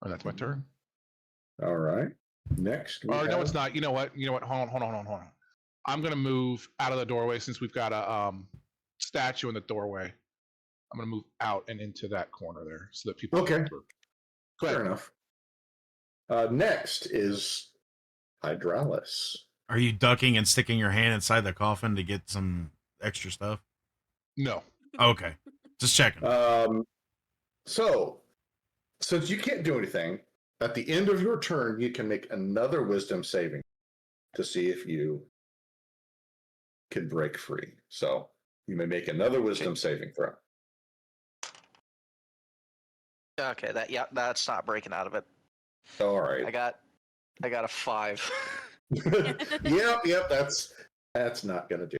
And that's my turn. All right. Next, we Or no, have- it's not. You know what? Hold on. I'm gonna move out of the doorway since we've got a statue in the doorway. I'm gonna move out and into that corner there so that people. Okay. Can go Fair ahead. enough. Next is Hydralis. Are you ducking and sticking your hand inside the coffin to get some extra stuff? No. Okay, just checking. So, since you can't do anything, at the end of your turn, you can make another wisdom saving to see if you can break free. So, you may make another wisdom saving throw. Okay, that's not breaking out of it. All right. I got a 5. Yep, that's not gonna do.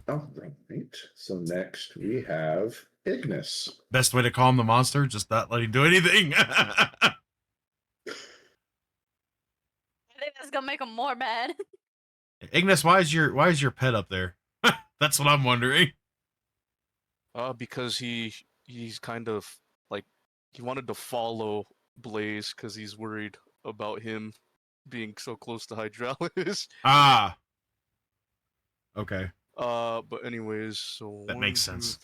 All right. So next we have Ignis. Best way to calm the monster, just not let him do anything. I think that's gonna make him more mad. Ignis, why is your pet up there? That's what I'm wondering. Because he's kind of like he wanted to follow Blaze because he's worried about him being so close to Hydralis. Ah. Okay. But anyways, so That makes sense.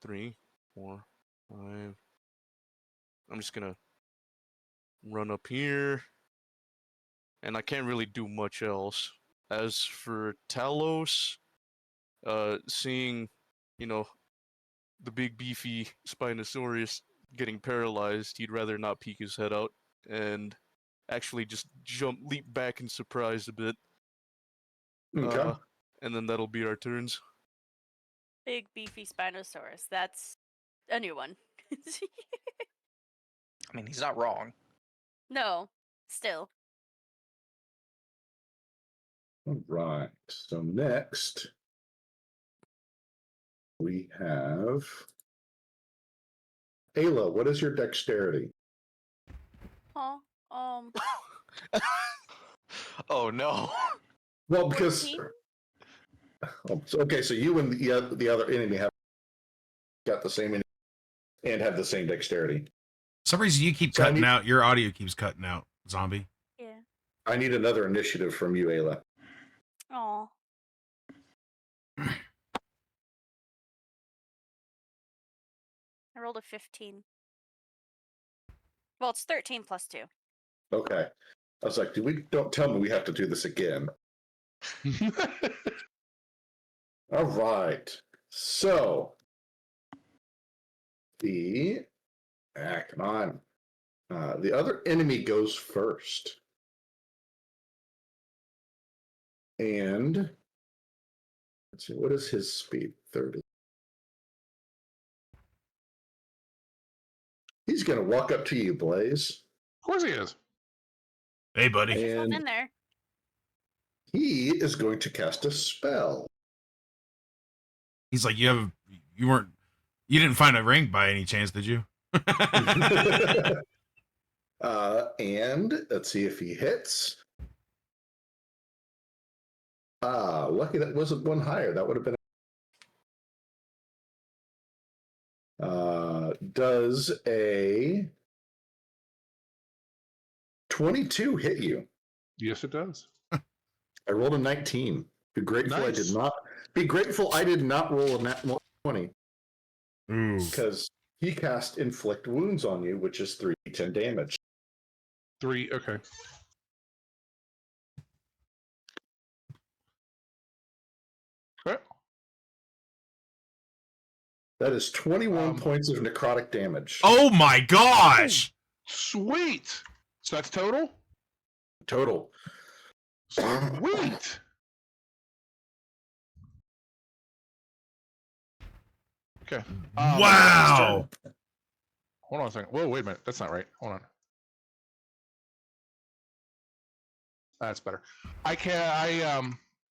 3, 4, 5. I'm just gonna run up here, and I can't really do much else. As for Talos, seeing, the big beefy Spinosaurus getting paralyzed, he'd rather not peek his head out and actually just leap back in surprise a bit. Okay. And then that'll be our turns. Big beefy Spinosaurus. That's a new one. I mean, he's not wrong. No, still. All right. So next we have Ayla. What is your dexterity? Huh? Oh no. Well, because 14? okay, so you and the other enemy have got the same and have the same dexterity. For some reason you keep So I cutting need- out. Your audio keeps cutting out, zombie. Yeah. I need another initiative from you, Ayla. Aw. I rolled a 15. Well, it's 13 plus 2. Okay. I was like, don't tell me we have to do this again. All right. So come on. The other enemy goes first. And let's see, what is his speed? 30. He's gonna walk up to you, Blaze. Of course he is. Hey, buddy. He's And in there. he is going to cast a spell. He's like, you didn't find a ring by any chance, did you? And let's see if he hits. Lucky that wasn't one higher. That would have been. Does a 22 hit you? Yes, it does. I rolled a 19. Be grateful I Nice. did not. Be grateful I did not roll a nat 20 Ooh. because he cast inflict wounds on you, which is 3d10 damage. 3. Okay. Okay. That is 21 points of necrotic damage. Oh my gosh! Sweet. So that's total. Total. Sweet. Okay. Wow! Hold on a second. Whoa, wait a minute. That's not right. Hold on. That's better.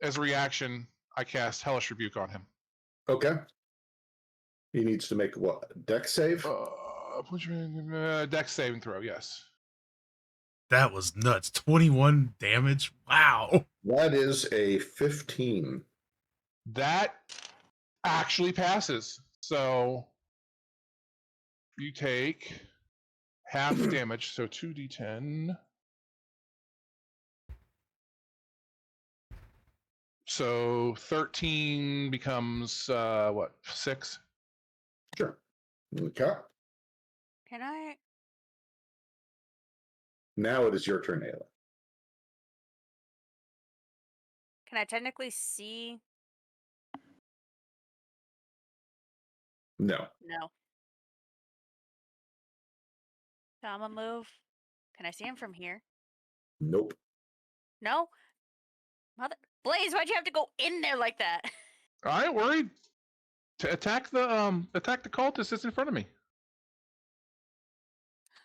As a reaction, I cast Hellish Rebuke on him. Okay. He needs to make what? Dex save? Dex saving throw, yes. That was nuts. 21 damage. Wow. That is a 15. That actually passes. So you take half damage, so 2d10. So 13 becomes what? 6. Sure. Okay. Can I? Now it is your turn, Ayla. Can I technically see? No. No. So I'm gonna move. Can I see him from here? Nope. No. Mother Blaze, why'd you have to go in there like that? I ain't worried. To attack the cultist that's in front of me.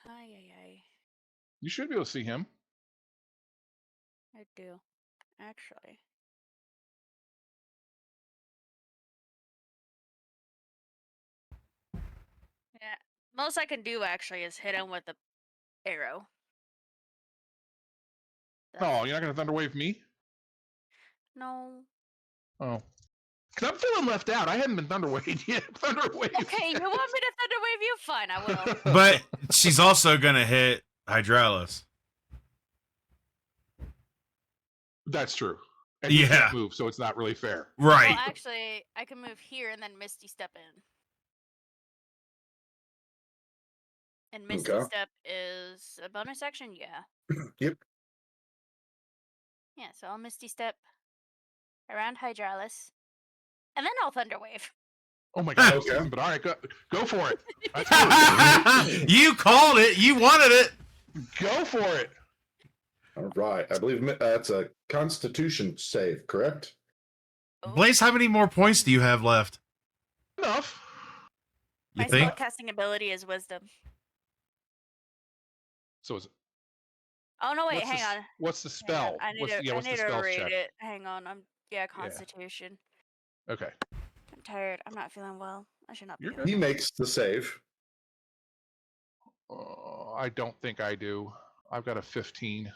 Ay. You should be able to see him. I do, actually. Yeah. Most I can do actually is hit him with the arrow. Oh, you're not gonna thunderwave me? No. Oh. Cause I'm feeling left out. I hadn't been thunderwaved yet. Thunderwave. Okay, you want me to thunderwave you? Fine, I will. But she's also gonna hit Hydralis. That's true. And you Yeah. can't move, so it's not really fair. Right. Well, actually, I can move here and then Misty Step in. And Misty Okay. Step is a bonus action? Yeah. Yep. Yeah, so I'll Misty Step around Hydralis. And then I'll Thunderwave. Oh my god, Okay. but all right, go for it. That's You called it. You wanted it. Go for it. All right. I believe that's a Constitution save, correct? Blaze, how many more points do you have left? Enough. You My think? spellcasting ability is Wisdom. So is it? Oh no! Wait, What's hang the, on. What's the Hang on. spell? I need What's, to. yeah, I what's need the to spells read check? it. Hang on. Constitution. Okay. I'm tired. I'm not feeling well. I should not be You're doing He this. makes the save. I don't think I do. I've got a 15.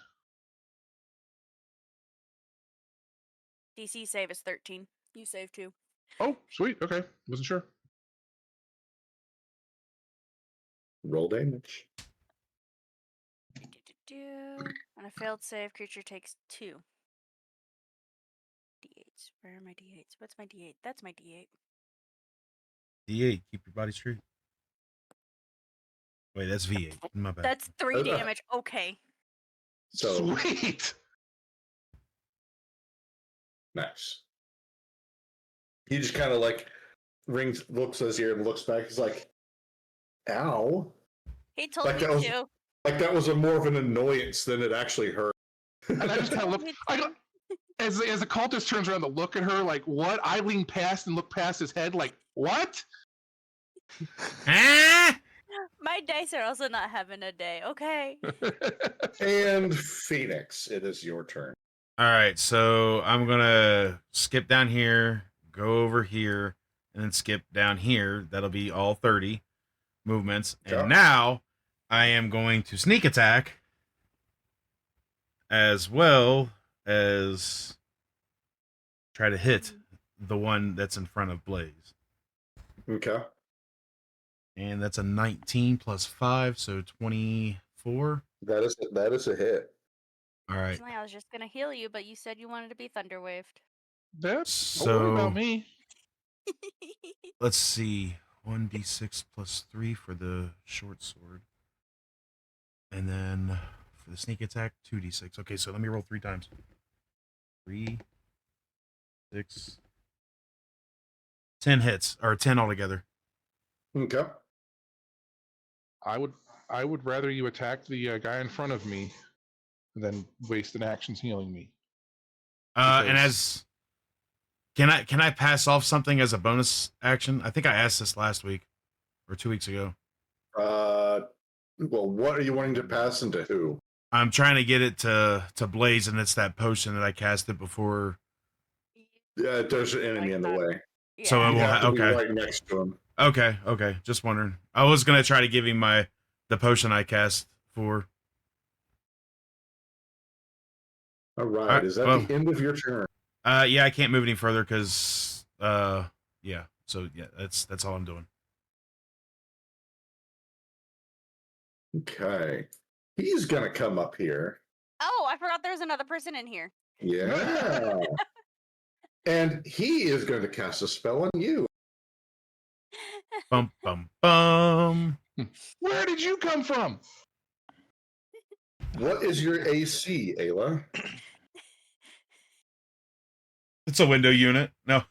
DC save is 13. You save too. Oh, sweet. Okay. Wasn't sure. Roll damage. On a failed save, creature takes 2 d8s. Where are my d8s? What's my d8? That's my d8. D8. Keep your body straight. Wait, that's V8. My bad. That's 3 Okay. damage. Okay. So Sweet. nice. He just kind of like looks at his ear and looks back. He's like, ow. He told Like me that was- to. Like that was a more of an annoyance than it actually hurt. And I just kind of look. I go, as the cultist turns around to look at her, like, what? I lean past and look past his head, like, what? Ah! My dice are also not having a day. Okay. And Phoenix, it is your turn. All right, so I'm gonna skip down here, go over here, and then skip down here. That'll be all 30 movements. Okay. And now I am going to sneak attack as well as try to hit the one that's in front of Blaze. Okay. And that's a 19 plus 5, so 24. That is a hit. All right. Originally, I was just gonna heal you, but you said you wanted to be thunderwaved. That's don't worry So about me. let's see. 1d6 plus 3 for the short sword. And then for the sneak attack, 2d6. Okay, so let me roll 3 times. 3, 6, 10 hits, or 10 altogether. Okay. I would rather you attack the guy in front of me than waste an action's healing me. And Because- as can I pass off something as a bonus action? I think I asked this last week or 2 weeks ago. Well, what are you wanting to pass into who? I'm trying to get it to Blaze, and it's that potion that I casted before. Yeah, there's an enemy Like in the that. way. Yeah. So it You won't have to be okay. right next to him. Okay. Just wondering. I was gonna try to give him the potion I cast for. All right. Alright, Is that well- the end of your turn? Yeah, I can't move any further because yeah. So yeah, that's all I'm doing. Okay. He's going to come up here. Oh, I forgot there's another person in here. Yeah. And he is going to cast a spell on you. Bum bum bum. Where did you come from? What is your AC, Ayla? It's a window unit. No.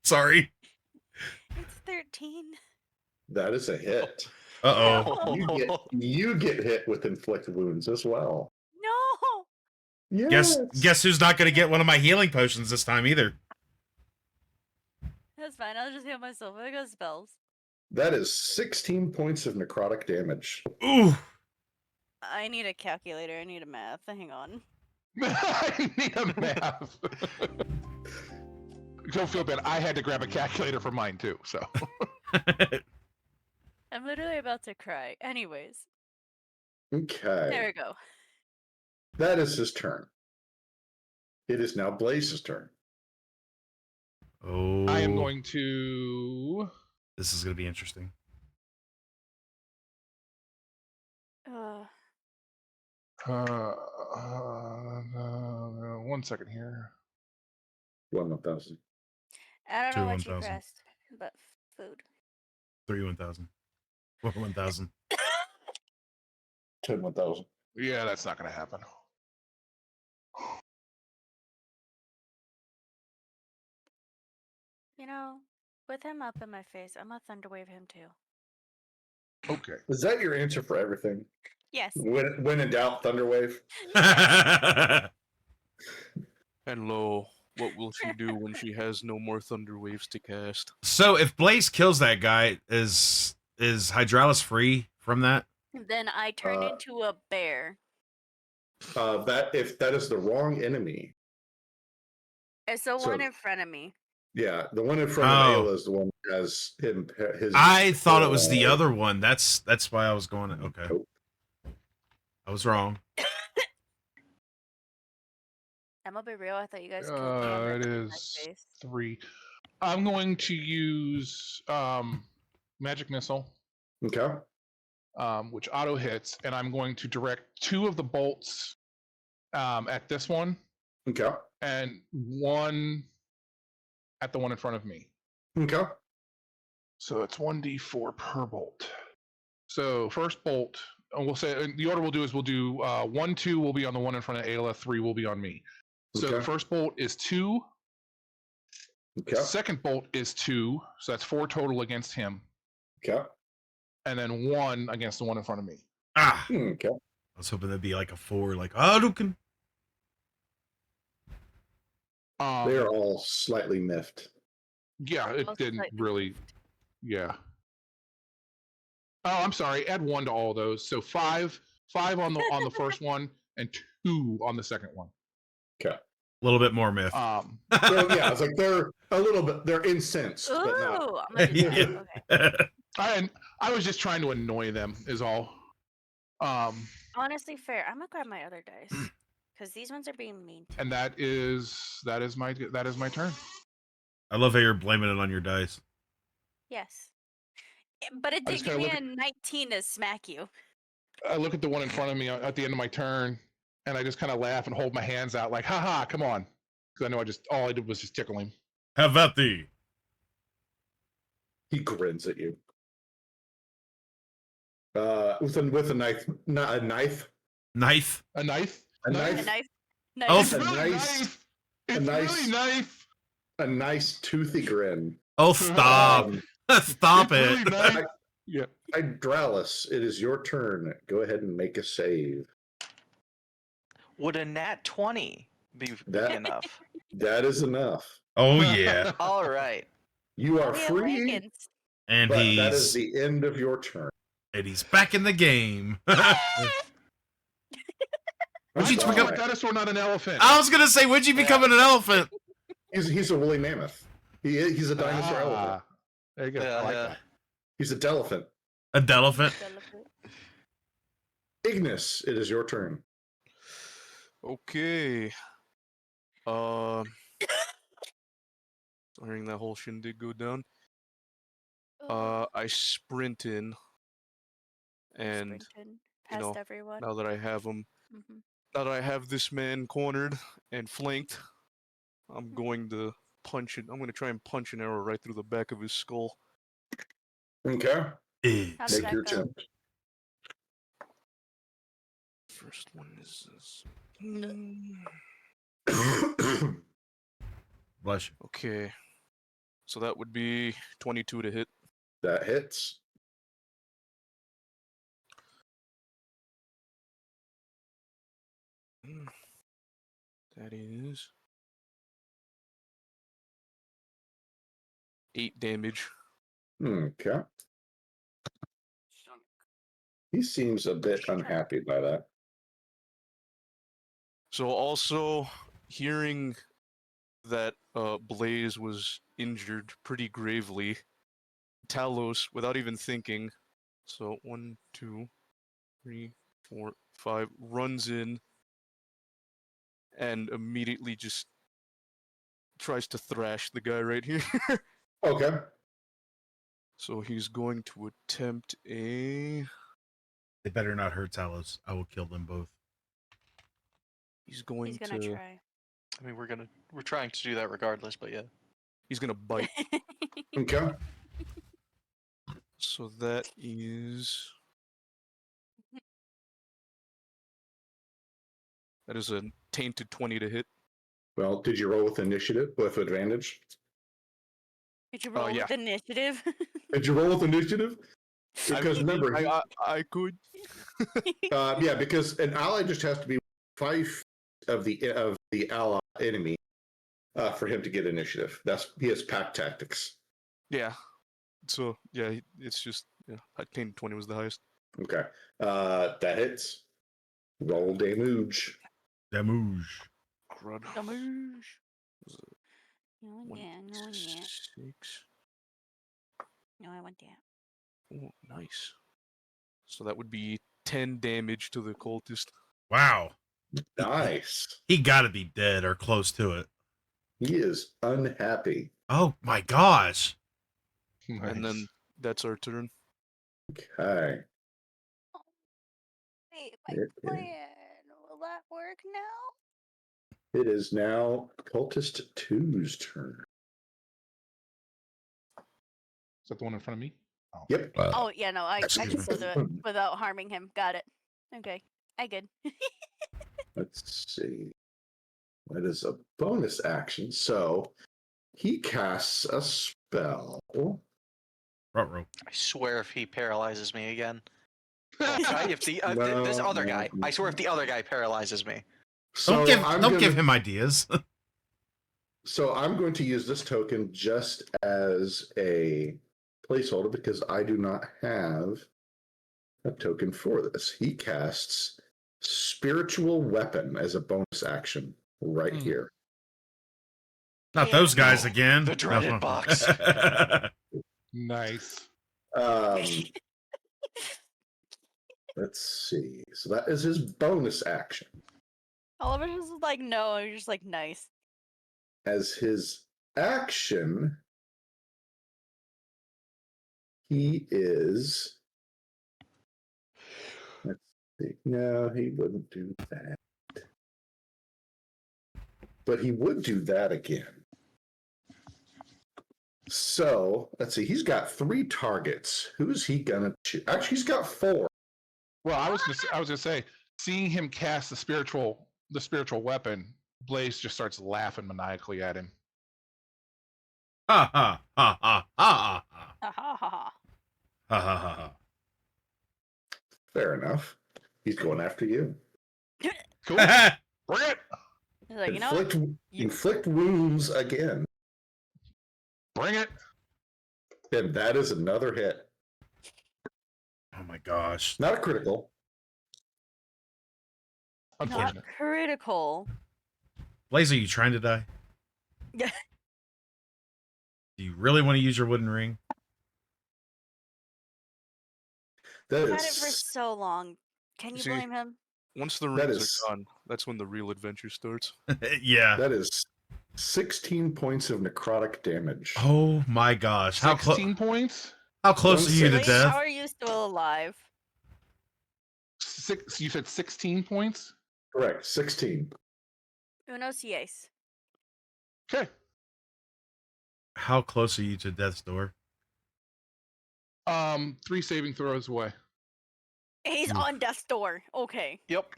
Sorry. It's 13. That is a hit. Uh oh. You get hit with inflict wounds as well. No. Yes. Guess who's not gonna get one of my healing potions this time either? That's fine. I'll just heal myself. I got spells. That is 16 points of necrotic damage. Ooh. I need a calculator. I need a math. Hang on. I need a math. Don't feel bad. I had to grab a calculator for mine too. So I'm literally about to cry. Anyways, Okay. there we go. That is his turn. It is now Blaze's turn. Oh. I am going to. This is gonna be interesting. Uh, 1 second here. 1,000. I don't Two know what you 1,000. pressed, but food. 3 1,000. 4 1,000. 10 1,000. Yeah, that's not going to happen. You know, with him up in my face, I'm gonna thunderwave him too. Okay. Is that your answer for everything? Yes. When in doubt, Thunderwave? And lo, what will she do when she has no more thunder waves to cast? So if Blaze kills that guy, is Hydralis free from that? Then I turn into a bear. That if that is the wrong enemy. It's the So- one in front of me. Yeah, the one in front of Ayla is the one that has his. I thought it was the other one. That's why I was going. Okay, Nope. I was wrong. I'm gonna be real. I thought you guys killed me. on It in my is face. 3. I'm going to use magic missile, Okay. which auto hits, and I'm going to direct 2 of the bolts at this one, Okay. and 1 at the one in front of me. Okay. So it's 1d4 per bolt. So first bolt, and we'll say the order we'll do is we'll do 1, 2 will be on the one in front of Ayla, 3 will be on me. So the Okay. first bolt is 2. Okay. The second bolt is 2, so that's 4 total against him, Okay. and then 1 against the one in front of me. Ah, Okay. I was hoping that'd be like a 4, like Hadouken. They are all slightly miffed. Yeah, it Most didn't likely really. Yeah. Oh, I'm sorry. Add 1 to all those. So 5 on the first one, and 2 on the second one. Okay. A little bit more myth. So, yeah, it's like they're a little bit. They're incensed, Ooh, but not. I'm gonna do that. Okay. I was just trying to annoy them, is all. Honestly, fair. I'm gonna grab my other dice because these ones are being mean. To And me. that is my turn. I love how you're blaming it on your dice. Yes. But it I did just give gotta me look a 19 to smack you. I look at the one in front of me at the end of my turn, and I just kind of laugh and hold my hands out like, haha, come on. Because I know all I did was just tickle him. Have at thee. He grins at you. With a knife, not a knife. Knife. A knife? A A knife. knife. Oh, It's a really nice- knife. It's a nice- really knife. A nice toothy grin. Oh, stop. Stop It's it. really knife. Yeah. Hydralis, it is your turn. Go ahead and make a save. Would a nat 20 be That- enough? That is enough. Oh, yeah. All right. You are The free, Awakens. And but that is he's the end of your turn. back in the game. What'd you Why become? is a dinosaur, not an elephant? I was gonna say, when'd you become an elephant? He's a woolly mammoth. He's a dinosaur elephant. There you go. Yeah, I like yeah. that. He's a delephant. A elephant. Ignis, it is your turn. Okay. Hearing that whole shindig go down. I sprint in And Sprinted you past know, everyone. now that I have him, Hmm. now that I have this man cornered and flanked, I'm going to punch it. I'm going to try and punch an arrow right through the back of his skull. Okay. How does Make that your go? attempt. First one is this. Bless you. Okay. So that would be 22 to hit. That hits. That is 8 damage. Okay. He seems a bit unhappy by that. So also hearing that Blaze was injured pretty gravely, Talos, without even thinking, so 1, 2, 3, 4, 5, runs in and immediately just tries to thrash the guy right here. Okay. So he's going to attempt a. They better not hurt Talos. I will kill them both. He's going He's gonna to. try. I mean, we're trying to do that regardless, but yeah. He's gonna bite. Okay. So that is. That is a tainted 20 to hit. Well, did you roll with initiative with advantage? Did you roll yeah. with initiative? Did you roll with initiative? Because I mean, remember, I could. yeah, because an ally just has to be 5 feet of the ally enemy for him to get initiative. He has pack tactics. Yeah. So yeah, it's just tainted 20 was the highest. Okay. That hits. Roll damage. Damage. Crud. Damage. No, One, yeah, no, yeah. 6. No, I want that. Oh, nice. So that would be 10 damage to the cultist. Wow. Nice. He got to be dead or close to it. He is unhappy. Oh my gosh. And then that's our turn. Okay. Wait, It my is. plan. Will that work now? It is now Cultist 2's turn. Is that the one in front of me? Oh. Yep. Oh yeah, no, I Excuse can me. still do it without harming him. Got it. Okay, I good. Let's see. That is a bonus action. So he casts a spell. Ruh-roh. I swear if he paralyzes me again. Well, try if the this No, other no, guy. no. I swear if the other guy paralyzes me. So Don't give him ideas. So I'm going to use this token just as a placeholder because I do not have a token for this. He casts Spiritual Weapon as a bonus action right here. Not those guys No, again. the dreaded box. Nice. Let's see. So that is his bonus action. Oliver just was like, no, you're just like, nice. As his action, he is. Let's see. No, he wouldn't do that. But he would do that again. So let's see. He's got 3 targets. Who's he gonna choose? Actually, he's got 4. Well, I was gonna say, seeing him cast the spiritual weapon, Blaze just starts laughing maniacally at him. Ha ha ha ha ha ha Ha ha ha ha. ha ha ha ha. Fair enough. He's going after you. Cool. Bring it. He's like, you know what? Inflict wounds again. Bring it. And that is another hit. Oh my gosh. Not a critical. Not Unfortunate. critical. Blaze, are you trying to die? Yeah. Do you really want to use your wooden ring? That I've had it for is so long. Can you See, blame him? Once the That rings is- are gone, that's when the real adventure starts. Yeah. that is 16 points of necrotic damage. Oh my gosh. How 16 points. How close are you to Don't say- Blaze, how death? are you still alive? six. You said 16 points. Correct. 16. Uno CAs. Okay. How close are you to death's door? 3 saving throws away. He's Oof. on death's door. Okay. Yep.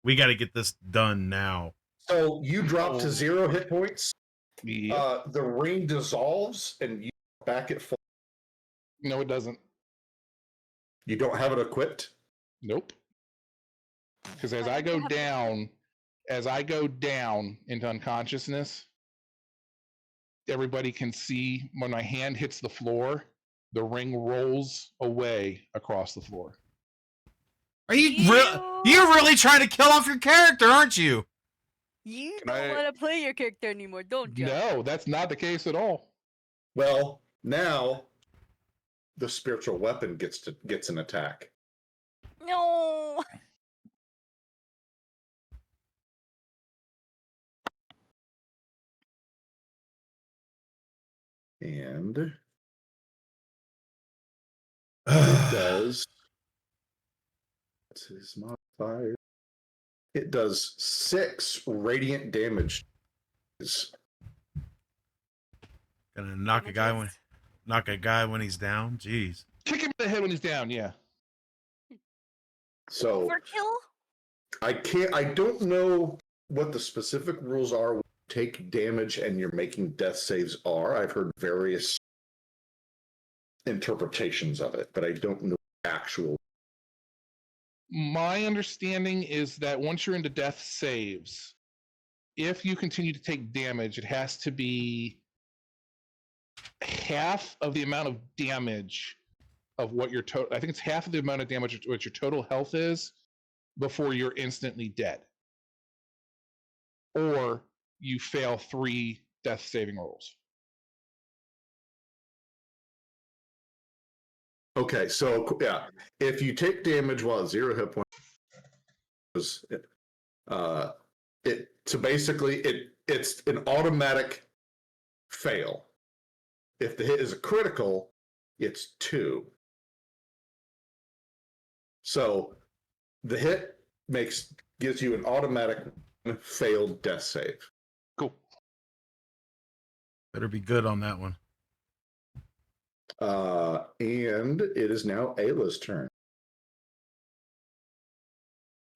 We got to get this done now. So you drop Oh. to 0 hit points. Yep. The ring dissolves and you are back at full. No, it doesn't. You don't have it equipped. Nope. Because as Why I don't you go have down into unconsciousness, everybody can see when my hand hits the floor, the ring rolls away across the floor. Are you you're really trying to kill off your character, aren't you? You Can don't I- want to play your character anymore, don't you? No, that's not the case at all. Well, now the spiritual weapon gets an attack. No. And it does. What's his modifier? It does 6 radiant damage. Gonna knock a guy when he's down. Jeez. Kick him in the head when he's down. Yeah. So Overkill? I don't know what the specific rules are when you take damage and you're making death saves are. I've heard various interpretations of it, but I don't know the actual. My understanding is that once you're into death saves, if you continue to take damage, it has to be half of the amount of damage of what your total. I think it's half of the amount of damage what your total health is before you're instantly dead, or you fail 3 death saving rolls. Okay, so yeah, if you take damage while at 0 hit points, so basically it's an automatic fail. If the hit is a critical, it's 2. So the hit gives you an automatic failed death save. Cool. Better be good on that one. And it is now Ayla's turn.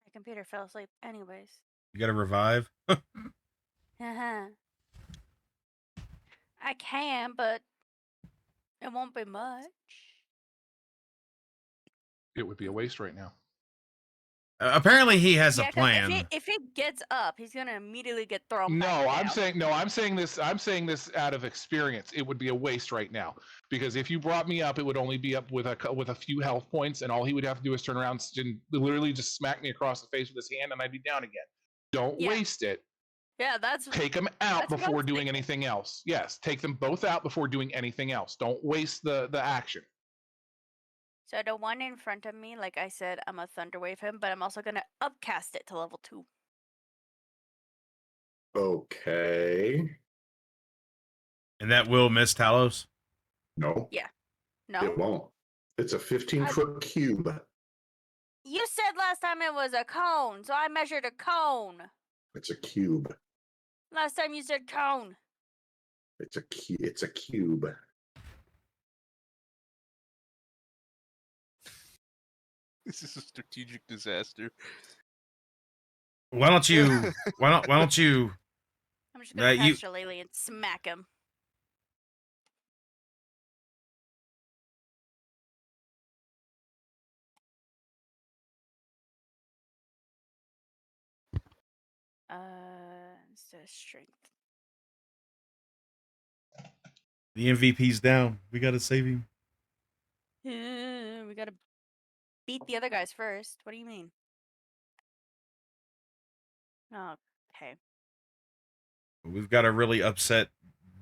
My computer fell asleep anyways. You gotta revive. Uh-huh. I can, but it won't be much. It would be a waste right now. Apparently he has a 'cause plan. If he gets up, he's gonna immediately get thrown. No, back down. I'm saying this out of experience. It would be a waste right now because if you brought me up, it would only be up with a few health points, and all he would have to do is turn around and literally just smack me across the face with his hand, and I'd be down again. Don't waste it. Yeah, that's Take them out that's what I before was doing thinking. anything else. Yes, take them both out before doing anything else. Don't waste the action. So the one in front of me, like I said, I'm a Thunderwave him, but I'm also gonna upcast it to level 2. Okay. And that will miss Talos. No. No, It won't. It's a 15-foot cube. you said last time it was a cone, so I measured a cone. It's a cube. Last time you said cone. It's a cube. This is a strategic disaster. Why don't you? Why don't you? I'm just gonna you- cast Shillelagh and smack him. Instead of strength. The MVP's down. We gotta save him. We gotta beat the other guys first. What do you mean? Oh, okay. We've got a really upset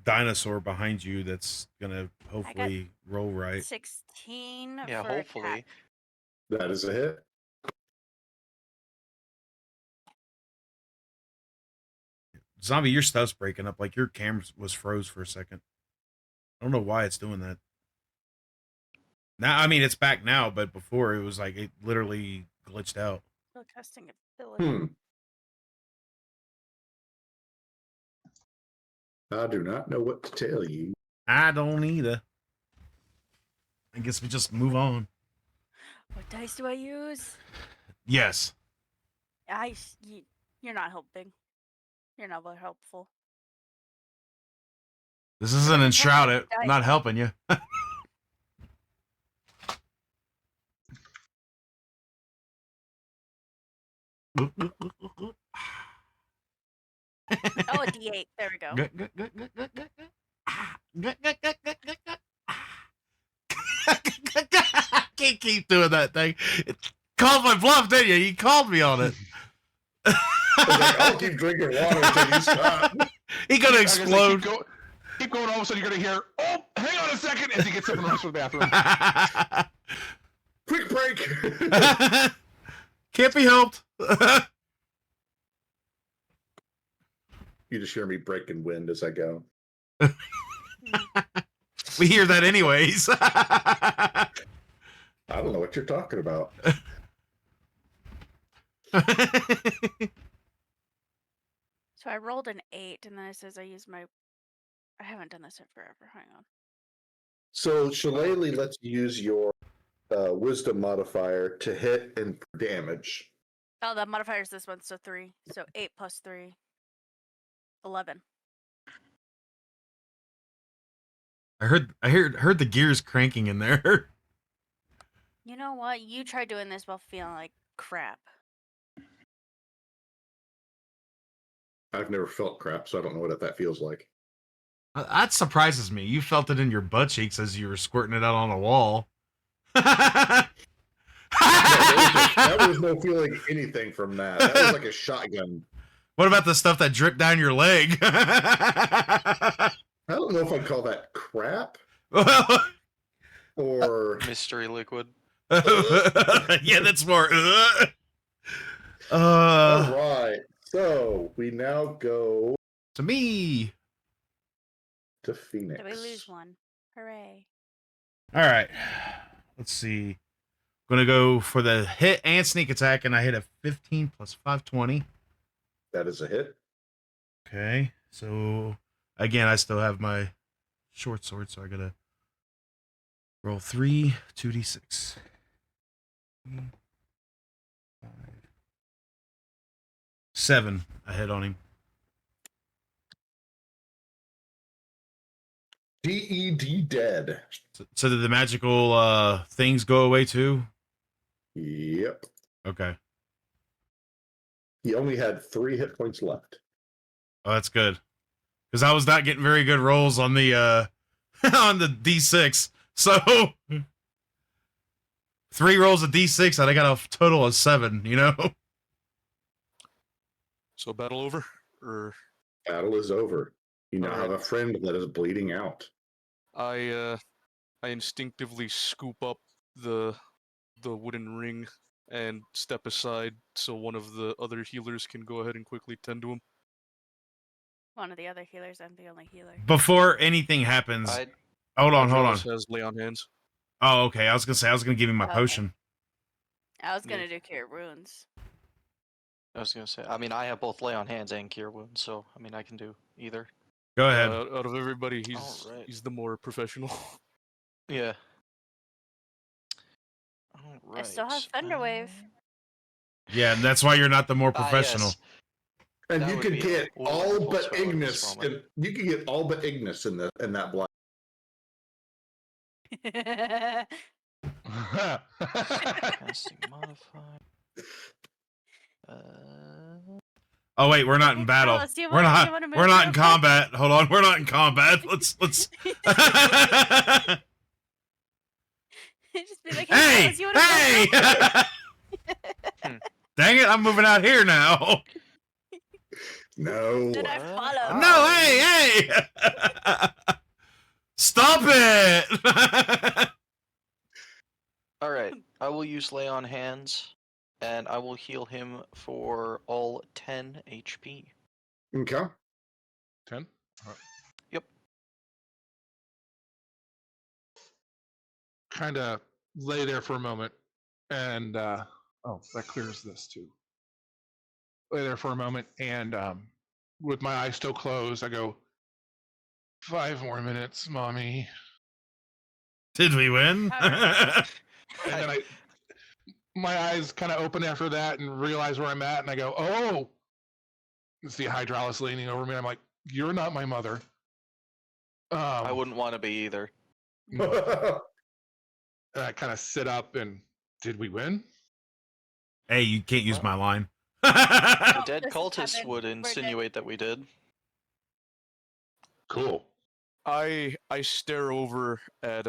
dinosaur behind you that's gonna hopefully roll right. 16 Yeah, for hopefully. attack. That is a hit. Zombie, your stuff's breaking up. Like your camera was froze for a second. I don't know why it's doing that. Now, I mean, it's back now, but before it was like it literally glitched out. Still casting ability. Hmm. I do not know what to tell you. I don't either. I guess we just move on. What dice do I use? Yes. You're not helping. You're not very helpful. This isn't enshrouded. dice. Not helping you. Oh, a D8. There we go. I can't keep doing that thing. It called my bluff, didn't you? You called me on it. I was like, I'll keep drinking water until you stop. He gonna I was gonna say, explode. keep going. All of a sudden, you're gonna hear, "Oh, hang on a second," as he gets up and runs to the bathroom. Quick break. Can't be helped. You just hear me breaking wind as I go. We hear that anyways. I don't know what you're talking about. So I rolled an 8, and then it says I used my. I haven't done this in forever. Hang on. So Shillelagh lets you use your wisdom modifier to hit and damage. Oh, the modifier is this one, so 3. So 8 plus 3. 11. I heard the gears cranking in there. You know what? You try doing this while feeling like crap. I've never felt crap, so I don't know what that feels like. That surprises me. You felt it in your butt cheeks as you were squirting it out on a wall. There was no feeling anything from that. That was like a shotgun. What about the stuff that dripped down your leg? I don't know if I'd call that crap or Mystery liquid. Yeah, that's more. all right. So we now go To me. to Phoenix. Did we lose one? Hooray. All right. Let's see. Gonna go for the hit and sneak attack, and I hit a 15 plus 520. That is a hit. Okay. So again, I still have my short sword, so I gotta roll 3 2d6. 5, 7. I hit on him. DED dead. So did the magical things go away too? Yep. Okay. He only had 3 hit points left. Oh, that's good. Because I was not getting very good rolls on the on the D6. So 3 rolls of D6 and I got a total of 7, you know? So battle over? Or Battle is over. You now All have right. a friend that is bleeding out. I instinctively scoop up the wooden ring and step aside so one of the other healers can go ahead and quickly tend to him. One of the other healers. I'm the only healer. Before anything happens. I Hold on. Hydraulis has lay on hands. Oh, okay. I was gonna give him my Okay. potion. I was gonna do cure wounds. was gonna say. I mean, I have both lay on hands and cure wounds, so I mean, I can do either. Go ahead. Out of everybody, Alright. he's the more professional. Yeah. All right. I still have Thunderwave. Yeah, and that's why you're not the more professional. Yes. And That you would can be a get all wonderful but spell in this Ignis. moment. And you can get all but Ignis in that block. Casting modifier. Oh wait, we're not in Hey, battle. Alice, do you We're wanna- not. do you wanna We're move not real in quick? combat. Hold on. We're not in combat. Let's. Just be like, Hey! Alice, you wanna move Hey! real quick? Dang it! I'm moving out here now. No. Then I follow. No, hey! Stop it! All right. I will use lay on hands, and I will heal him for all 10 HP. Okay. 10? Yep. Kind of lay there for a moment, and Oh, that clears this too. Lay there for a moment, and with my eyes still closed, I go, 5 more minutes, mommy. Did we win? Alright. And then my eyes kind of open after that and realize where I'm at, and I go, oh, it's the Hydraulis leaning over me. I'm like, you're not my mother. I wouldn't want to be either. And I kind of sit up and, did we win? Hey, you can't use my line. The Oh, dead this is cultist heaven. would We're dead. insinuate that we did. Cool. I stare over at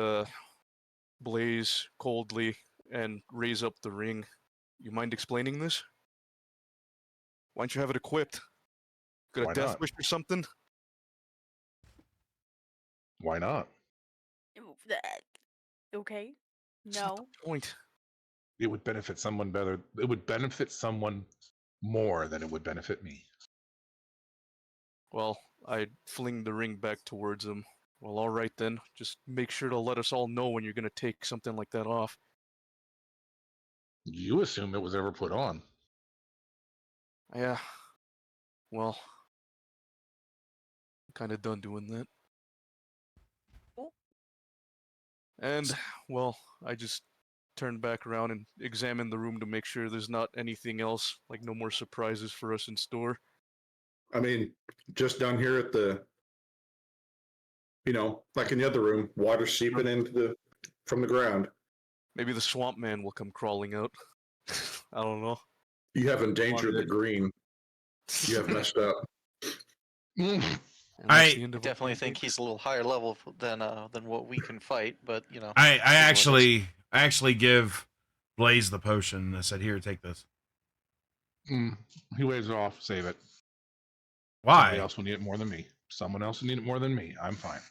Blaze coldly and raise up the ring. You mind explaining this? Why don't you have it equipped? Got Why a death not? wish or something? Why not? Okay. That's not No. the point. It would benefit someone better. It would benefit someone more than it would benefit me. Well, I fling the ring back towards him. Well, all right then. Just make sure to let us all know when you're gonna take something like that off. You assume it was ever put on. Yeah. Well, I'm kind of done doing that. Oh. And, well, I just turn back around and examine the room to make sure there's not anything else, like no more surprises for us in store. I mean, just down here at the, like in the other room, water seeping into from the ground. Maybe the swamp man will come crawling out. I don't know. You have endangered the Wanted it. green. You have messed up. Mm. And that's I- the end I of definitely think he's a little higher level than what we can fight, but you know. I is what it is. actually give Blaze the potion. I said, "Here, take this." He waves it off. Save it. Somebody Why? else will need it more than me. Someone else will need it more than me. I'm fine.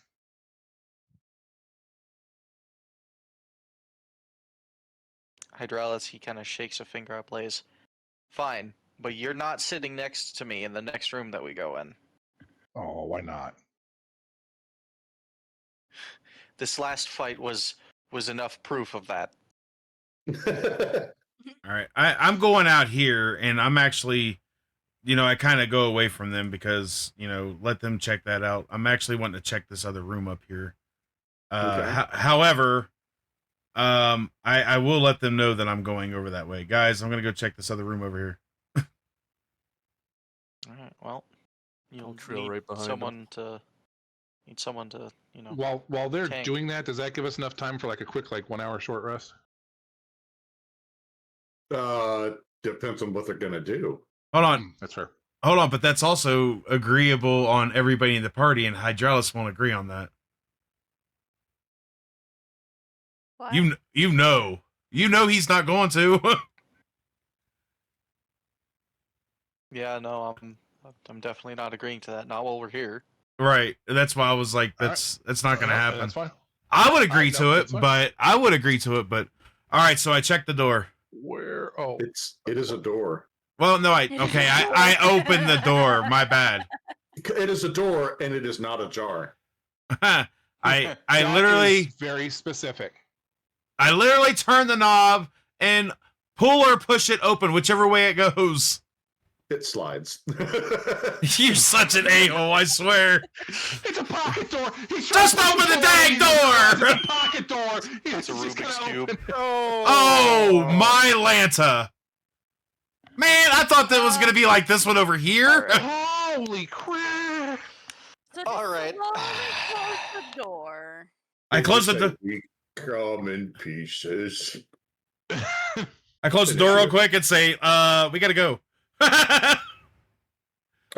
Hydraulis, he kind of shakes a finger at Blaze. Fine, but you're not sitting next to me in the next room that we go in. Oh, why not? This last fight was enough proof of that. All right, I'm going out here, and I'm actually, I kind of go away from them because let them check that out. I'm actually wanting to check this other room up here. Okay. However, I will let them know that I'm going over that way, guys. I'm gonna go check this other room over here. All right. Well, you'll trail need right behind him. someone to While they're tank. doing that, does that give us enough time for like a quick 1 hour short rest? Depends on what they're gonna do. Hold on, That's fair. but that's also agreeable on everybody in the party, and Hydraulis won't agree on that. What? You know he's not going to. Yeah, no, I'm definitely not agreeing to that. Not while we're here. Right. That's why I was like, All that's not gonna happen. That's fine. I would agree no, to it, that's fine. but all right. So I checked the door. Where? Oh, It is a door. Well, no, I opened the door. My bad. It is a door, and it is not ajar. I that literally is very specific. turn the knob and pull or push it open, whichever way it goes. It slides. You're such an a-hole, I swear. It's a pocket door. He's Just trying to open the push dang it door! It's a pocket door. It's a Rubik's Cube. Oh, my Lanta. Man, I thought that was gonna be like this one over here. All right. Holy crap! So All right. slowly close the door. I closed the We come in pieces. I closed the door real quick and say, we gotta go. Are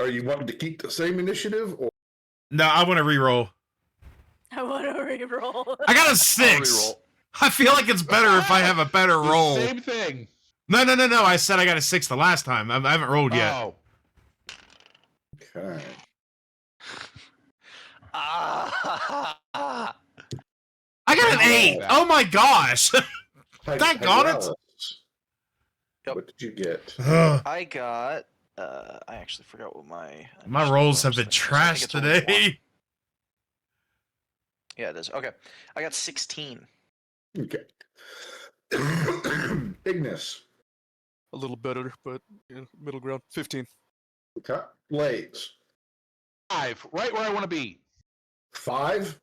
you wanting to keep the same initiative, or No, I want to re-roll. I want to reroll. I got a I'll 6. reroll. I feel like it's better if I have a better The roll. Same thing. No. I said I got a 6 the last time. I haven't rolled yet. Oh, okay. Ah! I got an 8. Oh my gosh. Thank God it's- Hydraulis. Yep. What did you get? I got. I actually forgot what my. My initial rolls have was. been I think trashed it's only one. today. Yeah, it is. Okay, I got 16. Okay. Ignis, a little better, but middle ground. 15. Okay. Blaze. 5, right where I want to be. 5.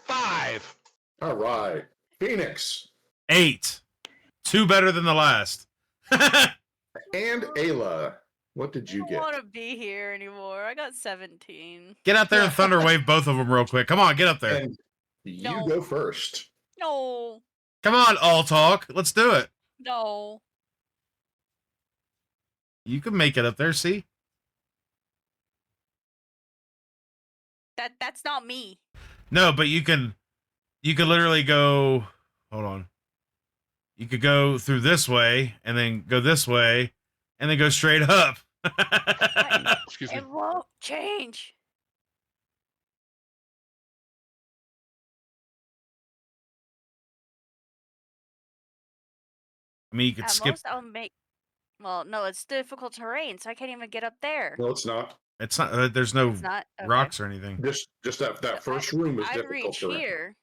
5. All right. Phoenix 8. 2 better than the last. and Ayla. What did I you don't get? want to be here anymore. I got 17. Get out there and thunder wave both of them real quick. Come on, get up there. And you No. go first. No. Come on, all talk. Let's do it. No. You can make it up there. See? That's not me. No, but you could literally go. Hold on. You could go through this way and then go this way and then go straight up. Excuse me. It won't change. I mean, you could At skip. most, I'll make. Well, no, it's difficult terrain, so I can't even get up there. No, it's not. It's not. There's no It's not okay. rocks or anything. Just that So first room is I'd difficult reach to run. here.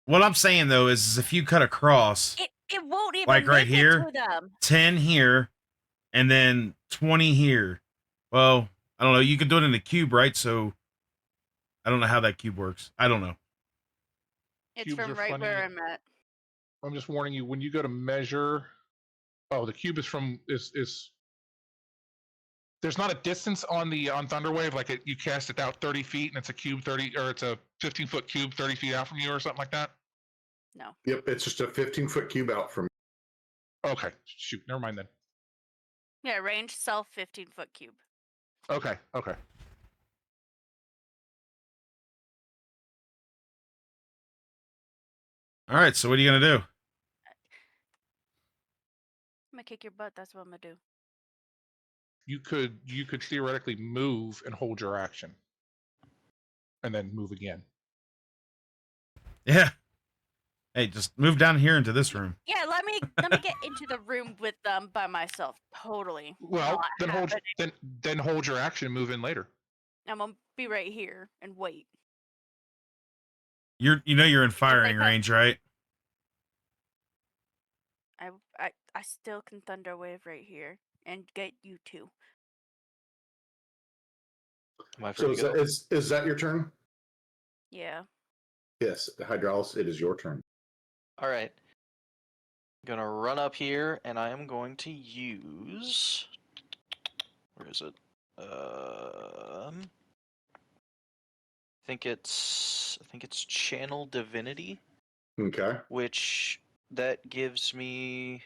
What I'm saying though is if you cut across It won't even Like right make here? it to them. 10 here and then 20 here. Well, I don't know. You can do it in a cube, right? So I don't know how that cube works. I don't know. It's Cubes from are right funny. where I'm at. I'm just warning you when you go to measure. Oh, the cube is from is. There's not a distance on Thunderwave like you cast it out 30 feet and it's a cube 30 or it's a 15-foot cube 30 feet out from you or something like that. No. Yep, it's just a 15-foot cube out from. Okay, shoot, never mind then. Yeah, range self 15-foot cube. Okay. All right. So what are you going to do? I'm gonna kick your butt. That's what I'm gonna do. You could theoretically move and hold your action, and then move again. Yeah. Hey, just move down here into this room. Yeah, let me get into the room with them by myself. Totally. Well, not then hold happening. then hold your action and move in later. I'm gonna be right here and wait. You're in firing cut- range, right? I still can thunder wave right here and get you two. Am I So free to go? is that your turn? Yeah. Yes, Hydraulis, it is your turn. All right. I'm gonna run up here, and I am going to use. Where is it? I think it's Channel Divinity, Okay. which that gives me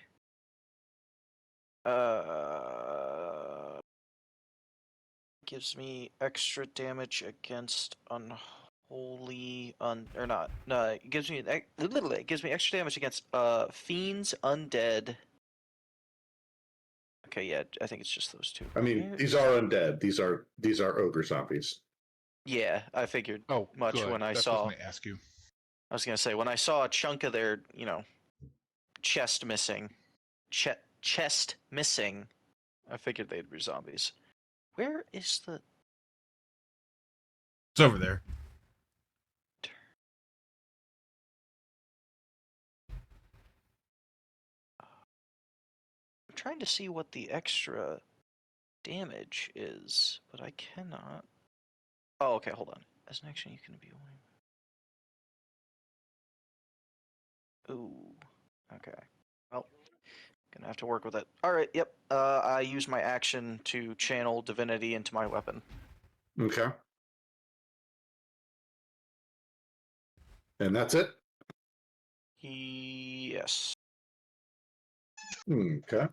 extra damage against unholy or not. No, it gives me extra damage against fiends, undead. Okay, yeah, I think it's just those two. I mean, these are undead. These are ogre zombies. Yeah, I figured much good. when I That's saw. what I was gonna ask you. I was gonna say when I saw a chunk of their, chest missing, I figured they'd be zombies. Where is the? It's over there. I'm trying to see what the extra damage is, but I cannot. Oh, okay, hold on. As an action, you can be only. Ooh. Okay. Well, gonna have to work with it. All right. Yep. I use my action to channel divinity into my weapon. Okay. And that's it? Yes. Okay.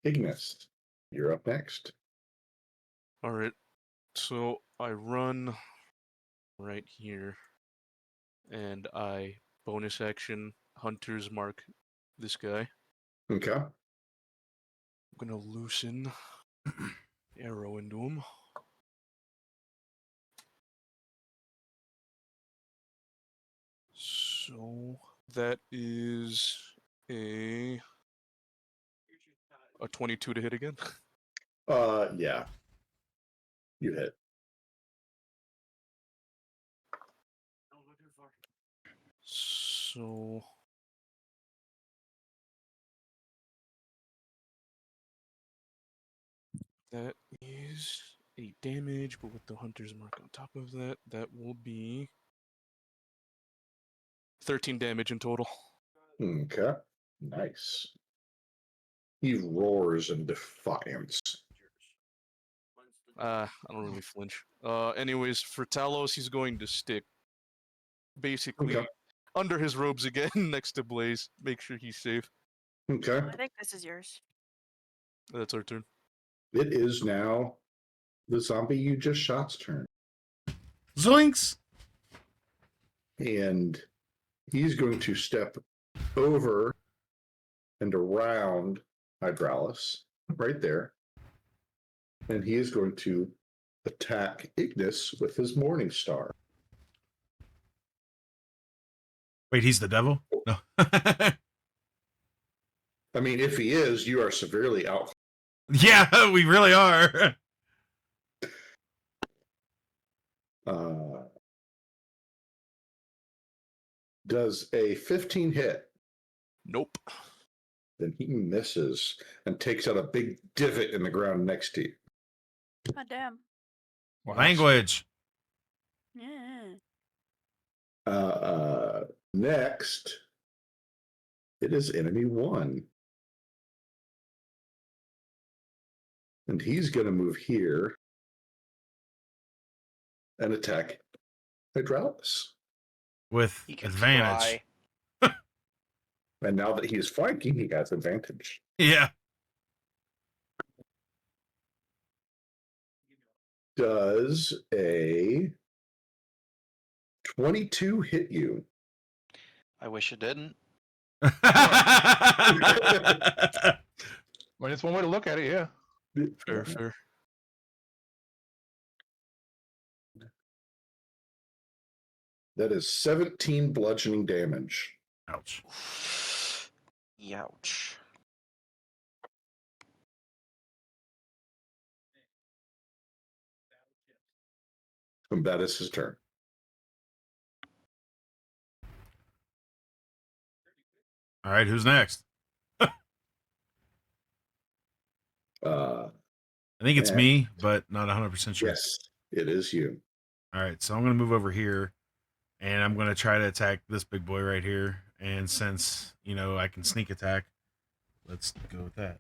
Ignis, you're up next. All right. So I run right here, and I bonus action Hunter's Mark this guy. Okay. I'm gonna loosen arrow into him. So that is a 22 to hit again. Yeah. You hit. So that is 8 damage, but with the hunter's mark on top of that, that will be 13 damage in total. Okay. Nice. He roars in defiance. I don't really flinch. Anyways, for Talos, he's going to stick basically Okay. under his robes again next to Blaze. Make sure he's safe. Okay. I think this is yours. That's our turn. It is now the zombie you just shot's turn. Zoinks! And he's going to step over and around Hydralis right there. And he is going to attack Ignis with his Morning Star. Wait, he's the devil? No. I mean, if he is, you are severely out. Yeah, we really are. Does a 15 hit? Nope. Then he misses and takes out a big divot in the ground next to you. Oh, damn. Wow. Language. Yeah. Next, it is enemy 1. And he's going to move here and attack Hydralis. With He can advantage. try. And now that he is flanking, he has advantage. Yeah. Does a 22 hit you? I wish it didn't. Well, it's one way to look at it, yeah. Fair. That is 17 bludgeoning damage. Ouch. Youch. And that is his turn. All right, who's next? I think it's and- me, but not 100% sure. Yes, it is you. All right, so I'm going to move over here, and I'm going to try to attack this big boy right here. And since, I can sneak attack, let's go with that.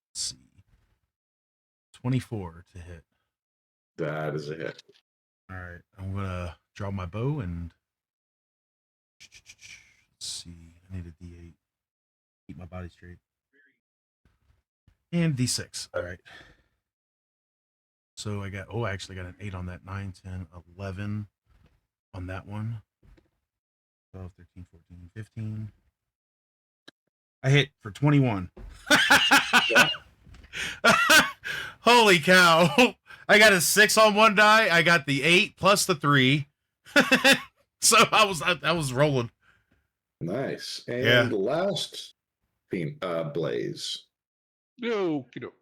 Let's see. 24 to hit. That is a hit. All right, I'm going to draw my bow and... Let's see. I need a D8. Keep my body straight. And D6. All right. So I actually got an 8 on that. 9, 10, 11 on that one. 12, 13, 14, 15. I hit for 21. Holy cow. I got a 6 on one die. I got the 8 plus the 3. So I was rolling. Nice. And Yeah. last Blaze. Okie doke.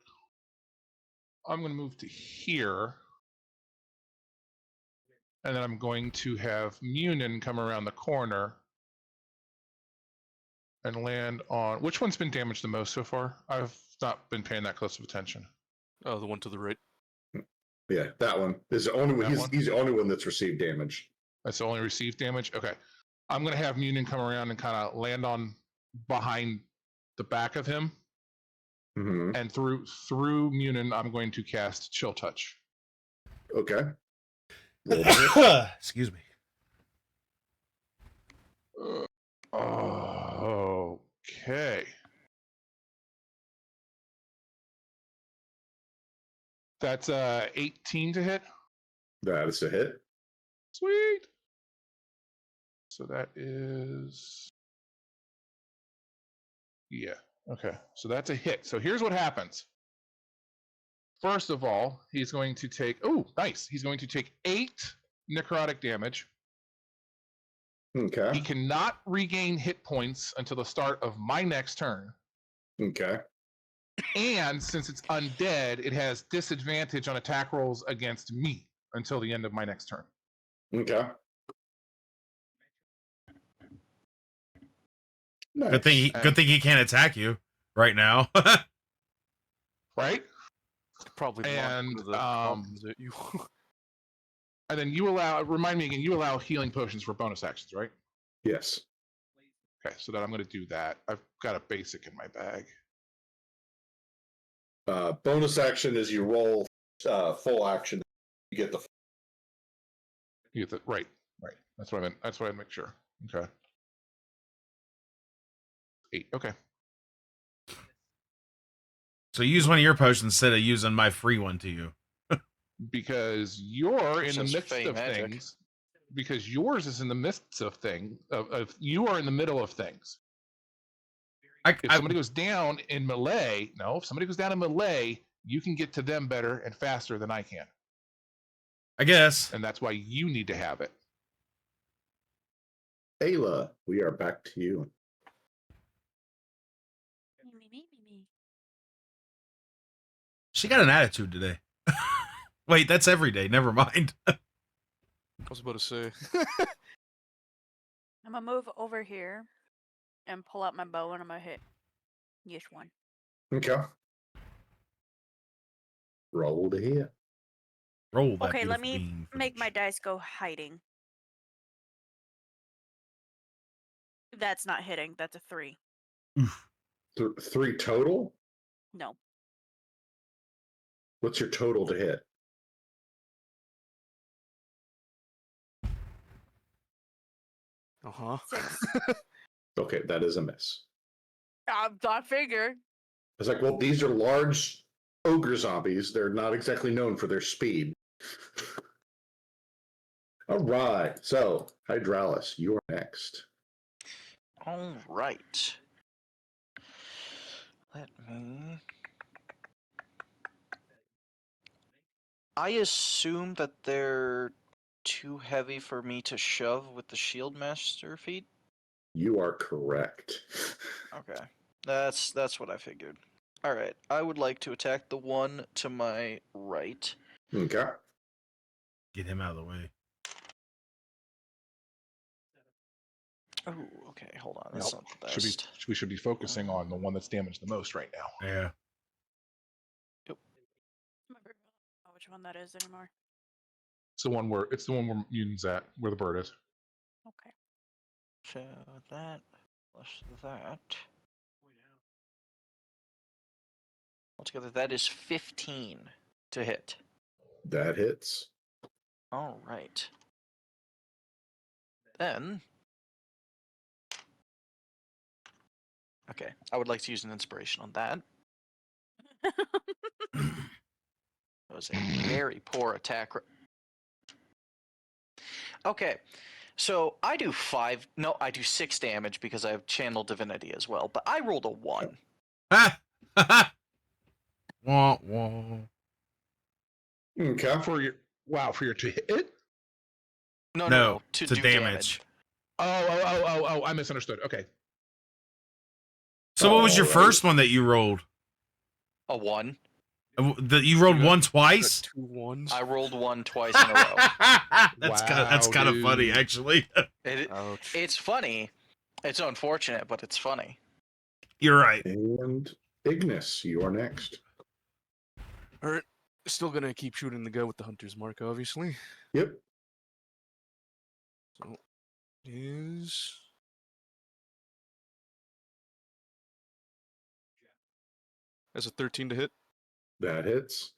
I'm going to move to here. And then I'm going to have Munin come around the corner and land on... Which one's been damaged the most so far? I've not been paying that close of attention. Oh, the one to the right. Yeah, that one is the only one. That one? He's the only one that's received damage. That's the only received damage? Okay. I'm going to have Munin come around and kind of land on behind the back of him. Mm-hmm. And through Munin, I'm going to cast Chill Touch. Okay. Excuse me. Okay. That's 18 to hit. That is a hit. Sweet. So that is... Yeah. Okay. So that's a hit. So here's what happens. First of all, he's going to take... Oh, nice. He's going to take 8 necrotic damage. Okay. He cannot regain hit points until the start of my next turn. Okay. And since it's undead, it has disadvantage on attack rolls against me until the end of my next turn. Okay. Nice. Good thing he can't attack you right now. Right? Probably And, launch one of the bombs at you. And then you allow, remind me again, you allow healing potions for bonus actions, right? Yes. Okay, so then I'm going to do that. I've got a basic in my bag. Bonus action is you roll full action. You get the. You get the, right. That's what I meant. That's what I make sure. Okay. 8. Okay. So use one of your potions instead of using my free one to you. Because you're in the Says midst Fey of magic. things. Because yours is in the midst of you are in the middle of things. If somebody goes down in melee, if somebody goes down in melee, you can get to them better and faster than I can. I guess. And that's why you need to have it. Ayla, we are back to you. Me. She got an attitude today. Wait, that's every day. Never mind. I was about to say. I'm gonna move over here and pull out my bow and I'm gonna hit each one. Okay. Roll to hit. Roll that Okay, let beautiful me bean make my footage. dice go hiding. That's not hitting. That's a 3. Oof. 3 total? No. What's your total to hit? Uh-huh. 6. Okay, that is a miss. I figured. It's like, well, these are large ogre zombies. They're not exactly known for their speed. All right. So, Hydralis, you're next. All right. Let me. I assume that they're too heavy for me to shove with the shield master feat. You are correct. Okay, that's what I figured. All right, I would like to attack the one to my right. Okay. Get him out of the way. Oh, okay. Hold on. That's not the We best. should be focusing on the one that's damaged the most right now. Yeah. I don't know which one that is anymore. It's the one where Mutant's at, where the bird is. Okay. So that plus that. Altogether, that is 15 to hit. That hits. All right. Then. Okay, I would like to use an inspiration on that. That was a very poor attack. Okay, so I do 6 damage because I have Channel Divinity as well, but I rolled a 1. Ah! Wah, wah. Okay. For your to hit? No, to do damage. Oh, I misunderstood. Okay. So what was your Alright. first one that you rolled? A 1. You rolled one twice? 2 1s. I rolled 1 twice in a row. That's Wow, kind of funny, dude. actually. Ouch. It's funny. It's unfortunate, but it's funny. You're right. And Ignis, you are next. Alright. Still gonna keep shooting the guy with the hunter's mark, obviously. Yep. So is as a 13 to hit. That hits.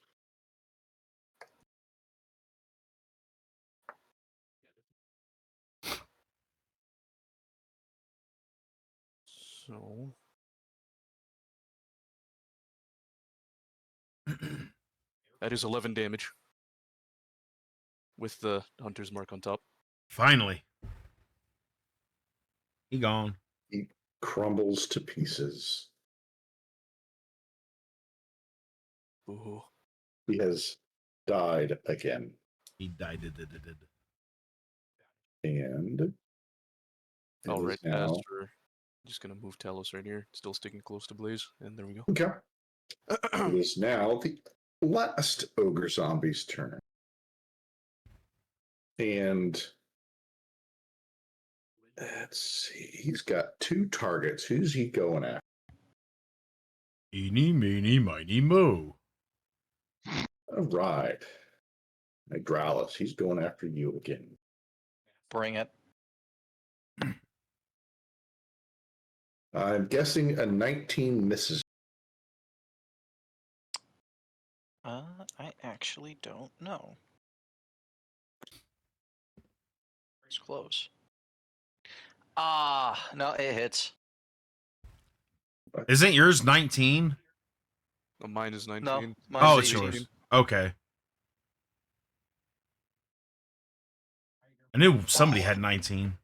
So that is 11 damage. With the hunter's mark on top. Finally. He gone. He crumbles to pieces. Ooh. He has died again. He died. And it Alright, is now... as for just gonna move Talos right here, still sticking close to Blaze, and there we go. Okay. It is now the last ogre zombie's turn. And Let's see. He's got 2 targets. Who's he going at? Eeny, meeny, miny, mo. All right. Hydraulis, he's going after you again. Bring it. I'm guessing a 19 misses. I actually don't know. It's close. No, it hits. Isn't yours 19? Mine is 19. No, Oh, mine's it's 18. yours. Okay. I knew somebody had 19.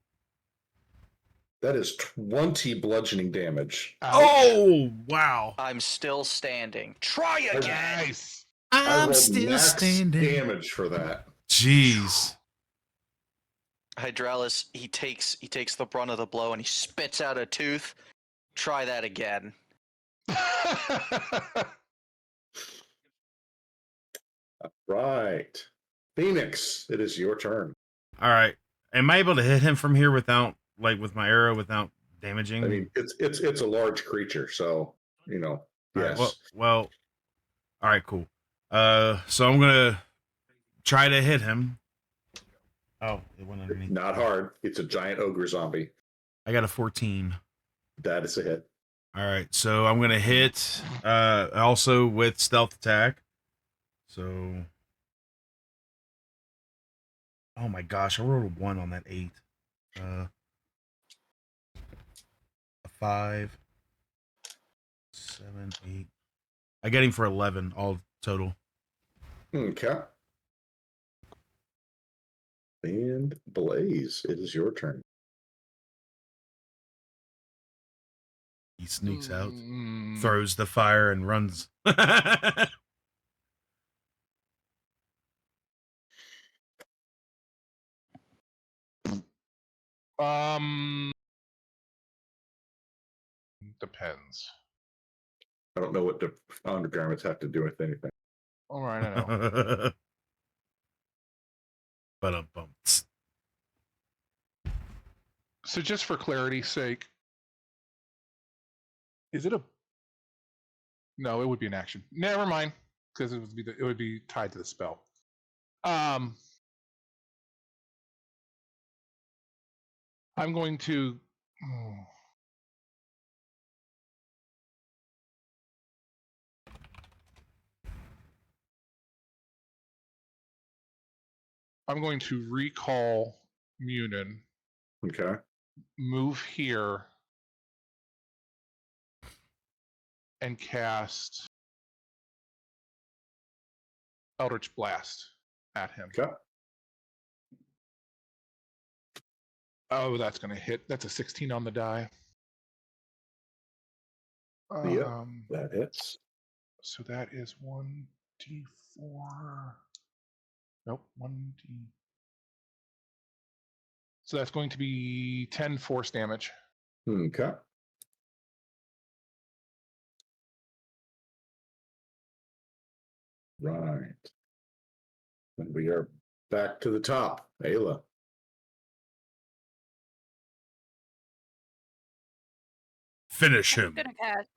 That is 20 bludgeoning damage. Ouch. Oh, wow. I'm still standing. Try again. Nice. I I'm rolled still max standing. damage for that. Jeez. Hydralis, he takes the brunt of the blow and he spits out a tooth. Try that again. Right. Phoenix, it is your turn. All right. Am I able to hit him from here without, like, with my arrow without damaging? I mean, it's a large creature, so you know. All right, Yes. well. All right, cool. So I'm gonna try to hit him. Oh, it went underneath. Not hard. It's a giant ogre zombie. I got a 14. That is a hit. All right, so I'm gonna hit also with stealth attack. So, oh my gosh, I rolled a 1 on that 8. A 5, 7, 8. I get him for 11 all total. Okay. And Blaze, it is your turn. He sneaks out, Mm. throws the fire, and runs. Depends. I don't know what the undergarments have to do with anything. All right, I know. But So just for clarity's sake, is it a? No, it would be an action. Never mind, because it would be tied to the spell. I'm going to. I'm going to recall Munin, Okay. move here, and cast Eldritch Blast at him. Okay. Oh, that's going to hit. That's a 16 on the die. Yep. That hits. So that is 1d4. Nope, 1d. So that's going to be 10 force damage. Okay. Right. And we are back to the top. Ayla. finish I'm him. gonna cast.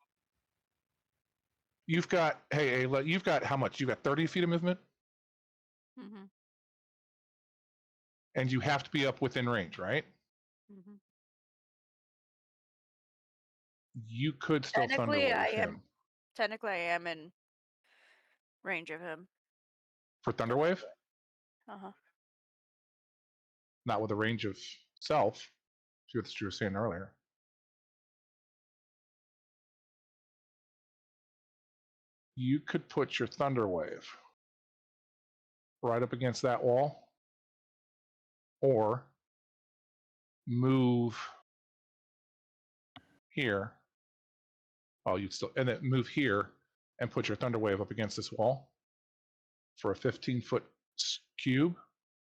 You've got, hey, Ayla, you've got how much? You've got 30 feet of movement? Mm-hmm. And you have to be up within range, right? Mm-hmm. You could still Technically, Thunderwave I am. him. Technically, I am in range of him. For Thunderwave? Uh huh. Not with the range of self. See what you were saying earlier. You could put your Thunderwave right up against that wall, or move here. Oh, you'd still, and then move here and put your Thunderwave up against this wall for a 15-foot cube.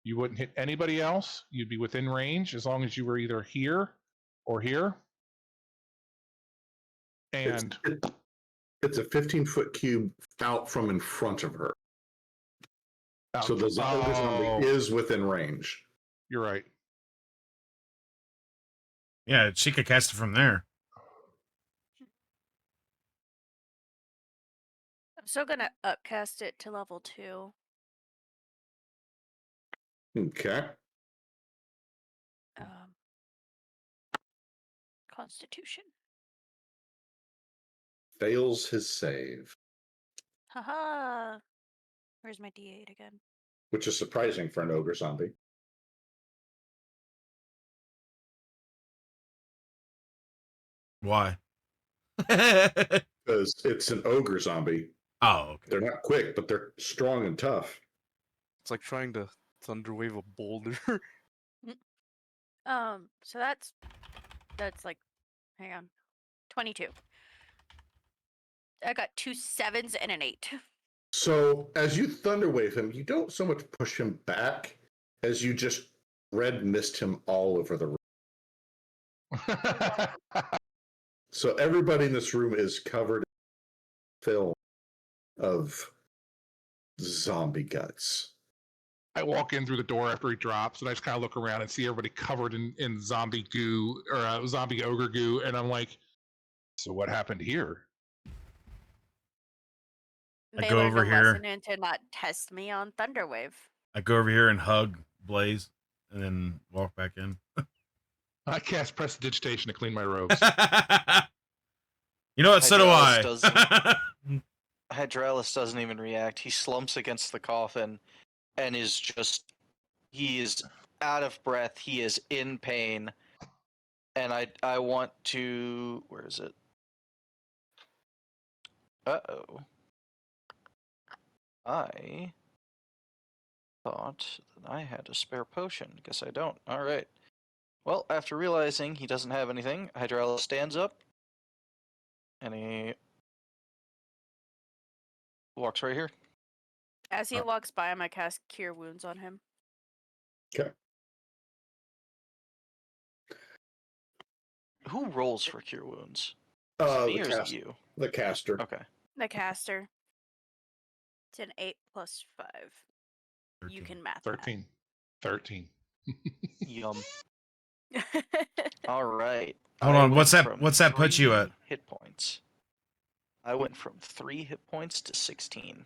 You wouldn't hit anybody else. You'd be within range as long as you were either here or here. And It's a 15-foot cube out from in front of her. So the zombie is within range. You're right. Yeah, she could cast it from there. I'm still gonna upcast it to level 2. Okay. Constitution. Fails his save, Haha. Where's my D8 again? which is surprising for an ogre zombie. Why? Because it's an ogre zombie. Oh, okay. They're not quick, but they're strong and tough. It's like trying to thunderwave a boulder. So that's like, hang on, 22. I got 2 7s and an 8. So as you thunderwave him, you don't so much push him back as you just red mist him all over the room. So everybody in this room is covered in film of zombie guts. I walk in through the door after he drops, and I just kind of look around and see everybody covered in zombie goo or zombie ogre goo, and I'm like, "So what happened here?" They go learned over a here. lesson and to not test me on Thunderwave. I go over here and hug Blaze, and then walk back in. I cast prestidigitation to clean my robes. You know what? So do I. Hydraulis Hydraulis doesn't even react. He slumps against the coffin and is just, he is out of breath. He is in pain. And I want to, where is it? Uh-oh. I thought that I had a spare potion. Guess I don't. All right. Well, after realizing he doesn't have anything, Hydraulis stands up and he walks right here. As he walks by, I'm gonna cast Cure Wounds on him. Okay. Who rolls for Cure Wounds? Is it me or is it you? The caster. Okay. The caster. It's an 8 plus 5. 13. You can math 13. 13. Yum. that. All right. Hold I on. went What's that? from What's that put you 3 at? Hit points. I went from 3 hit points to 16.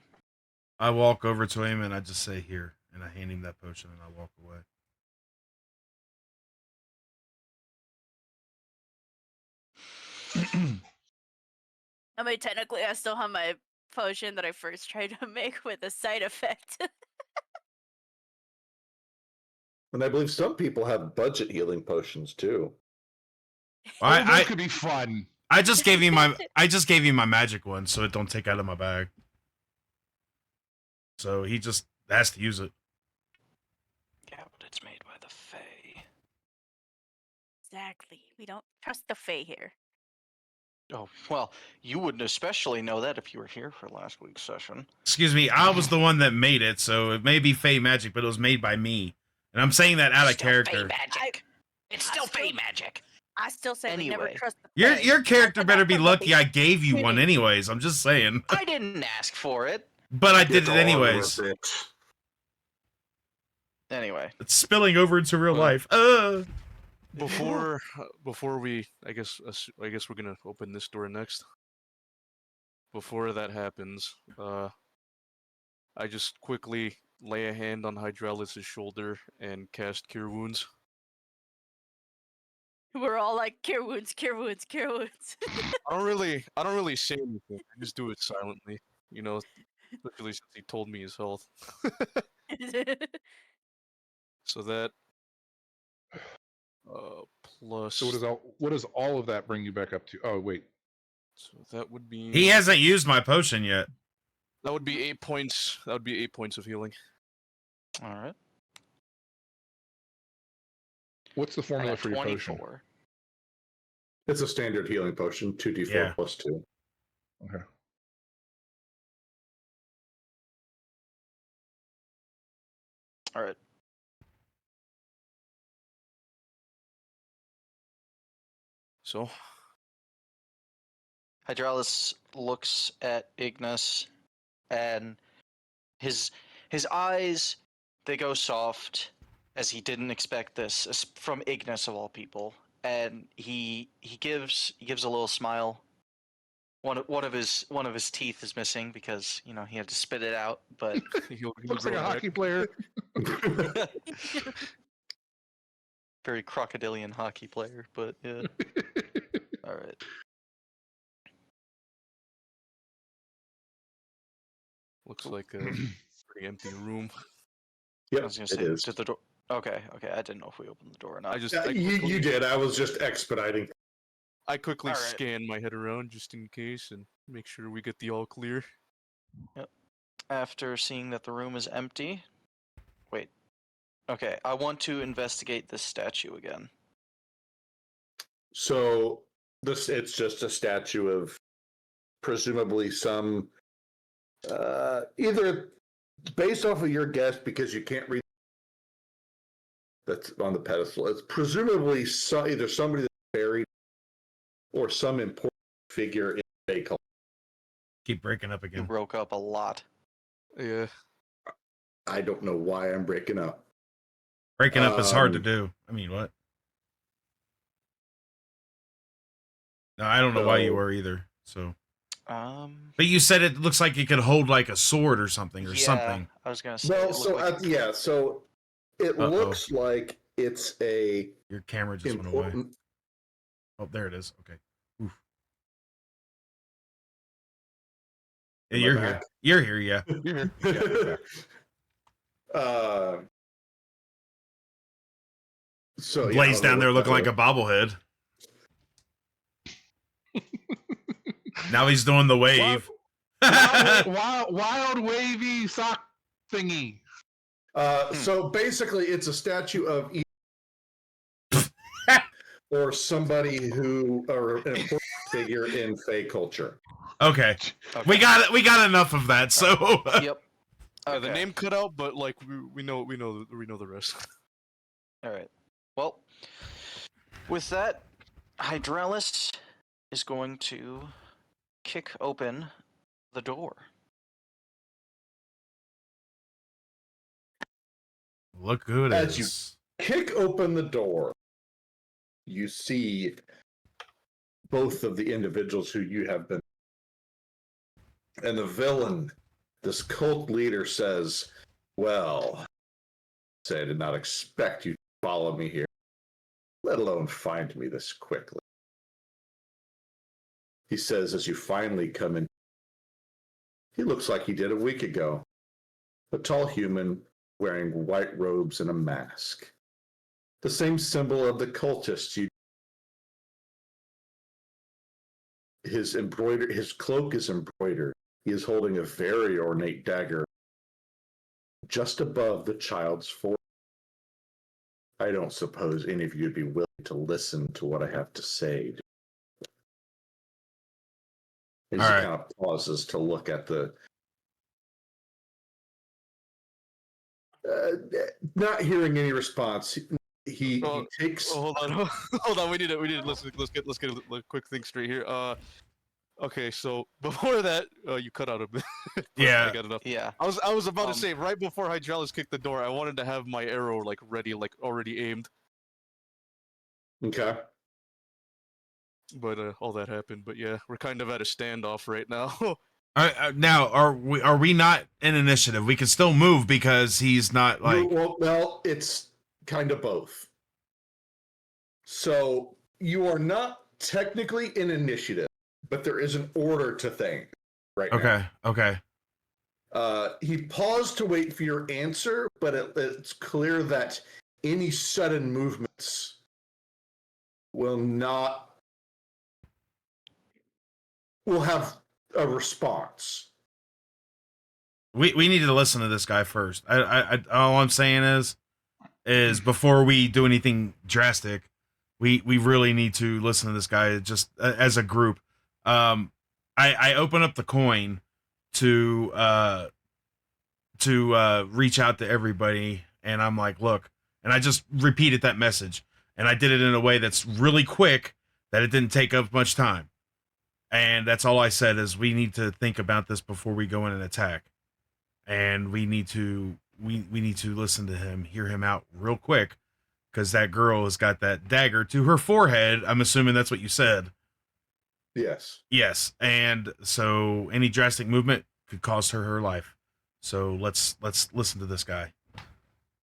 I walk over to him and I just say, "Here," and I hand him that potion and I walk away. I mean, technically, I still have my potion that I first tried to make with a side effect. And I believe some people have budget healing potions too. I, Those I could be fun. I just gave him my magic one, so it don't take out of my bag. So he just has to use it. Yeah, but it's made by the Fae. Exactly. We don't trust the Fae here. Oh, well, you wouldn't especially know that if you were here for last week's session. Excuse me, I was the one that made it, so it may be Fey magic, but it was made by me. And I'm saying that out of Still character. Fae magic. It's still Fae still- magic. I still say we never Anyway. trust the Your Fae. your character I said better that be from the lucky I gave you one beginning. anyways. I'm just saying. I didn't ask for it. But I did It's it all anyways. worth it. Anyway. It's spilling over into real Well. life. Before we, I guess we're gonna open this door next. Before that happens, I just quickly lay a hand on Hydraulis' shoulder and cast Cure Wounds. We're all like, Cure Wounds, Cure Wounds, Cure Wounds. I don't really say anything. I just do it silently, you know, especially since he told me his health. So that plus. So what does all of that bring you back up to? Oh wait. So that would be. He hasn't used my potion yet. That would be 8 points. That would be 8 points of healing. All right. What's the I formula got for your potion? 24. It's a standard healing potion, 2d4 Yeah. plus 2. Okay. All right. So Hydraulis looks at Ignis, and his eyes, they go soft, as he didn't expect this from Ignis of all people. and he gives a little smile. One of his teeth is missing because he had to spit it out, but He'll Looks like grow a back. hockey player. very crocodilian hockey player. But yeah, all right. Looks like a pretty empty room. I Yep, was gonna it say, is. did the door? Okay. I didn't know if we opened the door or not. You did. I was just expediting. I quickly Alright. scan my head around just in case and make sure we get the all clear. After seeing that the room is empty, wait. Okay, I want to investigate this statue again. So it's just a statue of presumably some either based off of your guess because you can't read that's on the pedestal. It's presumably either somebody that's buried or some important figure in a culture. Keep breaking up You again. broke up a lot. Yeah. I don't know why I'm breaking up. Breaking up is hard to Um, do. I mean, what? No, I don't know why you So- were either. So, Um. but you said it looks like it could hold like a sword or something or yeah, something. I was gonna say. Well, it so looked like, so it Uh-oh. looks like it's a Your camera just went away. important. Oh, there it is. Okay. Oof. Yeah, Am I you're back? here. You're here. Yeah. You're here. So yeah, Blaze down there looking like a bobblehead. Now he's doing the wave. wild wavy sock thingy. So basically, it's a statue of or somebody who or an important figure in Fey culture. Okay. okay. We got enough of that. So Yep. Yeah, Okay. the name cut out, but like we know the rest. All right. Well, with that, Hydralis is going to kick open the door. look who it As is. Kick open the door. You see both of the individuals who you have been. And the villain, this cult leader says, well, I did not expect you to follow me here, let alone find me this quickly. He says, as you finally come in, he looks like he did a week ago. A tall human wearing white robes and a mask. The same symbol of the cultists you his cloak is embroidered. He is holding a very ornate dagger just above the child's forehead. I don't suppose any of you would be willing to listen to what I have to say. As All he right. kind of pauses to look at the not hearing any response. He takes Oh, hold on, hold on. We need to let's get a quick thing straight here. Okay, so before that, you cut out a bit. But Yeah. I got enough. Yeah. I was about Um, to say right before Hydralis kicked the door, I wanted to have my arrow like ready, like already aimed, okay. but all that happened. But yeah, we're kind of at a standoff right now. Now are we not in initiative? We can still move because he's not like Well, it's kind of both. So you are not technically in initiative, but there is an order to things right now. okay. He paused to wait for your answer, but it's clear that any sudden movements will have a response. We need to listen to this guy first. I all I'm saying is before we do anything drastic, we really need to listen to this guy just as a group. I open up the coin to reach out to everybody, and I'm like, look, and I just repeated that message, and I did it in a way that's really quick, that it didn't take up much time, and that's all I said is we need to think about this before we go in and attack, and we need to listen to him, hear him out real quick, because that girl has got that dagger to her forehead. I'm assuming that's what you said. Yes. Yes, and so any drastic movement could cost her life. So let's listen to this guy.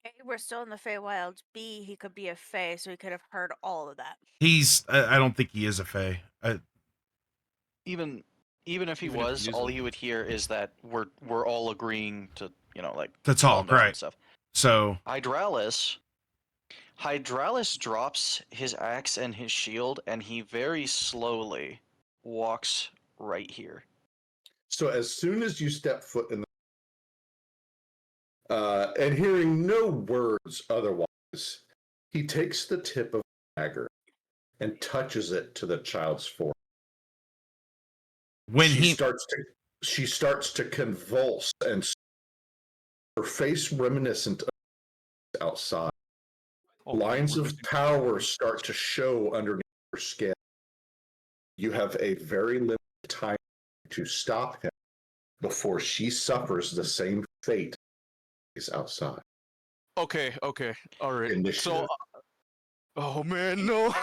A, we're still in the Feywilds. B, he could be a Fey, so he could have heard all of that. He's I don't think he is a Fae. Even if he Even if he was, all isn't. he would hear is that we're all agreeing to like To calm talk, down right. and stuff. So Hydralis drops his axe and his shield, and he very slowly walks right here. So as soon as you step foot in the and hearing no words otherwise, he takes the tip of the dagger and touches it to the child's forehead. when she he starts to convulse, and her face reminiscent of outside. Oh, Lines we're of losing- power start to show underneath her skin. You have a very limited time to stop him before she suffers the same fate as outside. Okay, all right. Initiative. So, oh man, no.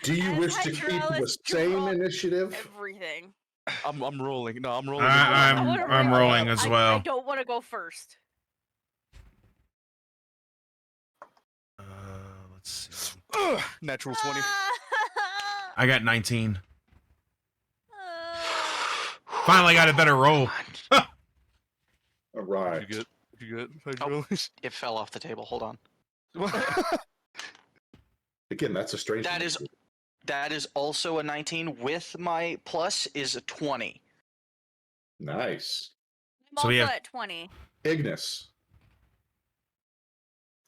Do you As wish to keep the Hydralis same drop initiative? Everything. I'm rolling. No, I'm rolling. I'm rolling as well. I don't want to go first. Let's see. Natural 20. I got 19. Finally got a better roll. All right. You good? Hydralis? It fell off the table. Hold on. Again, that's a strange. That is also a 19. With my plus is a 20. Nice. I'm So we also have- at 20. Ignis.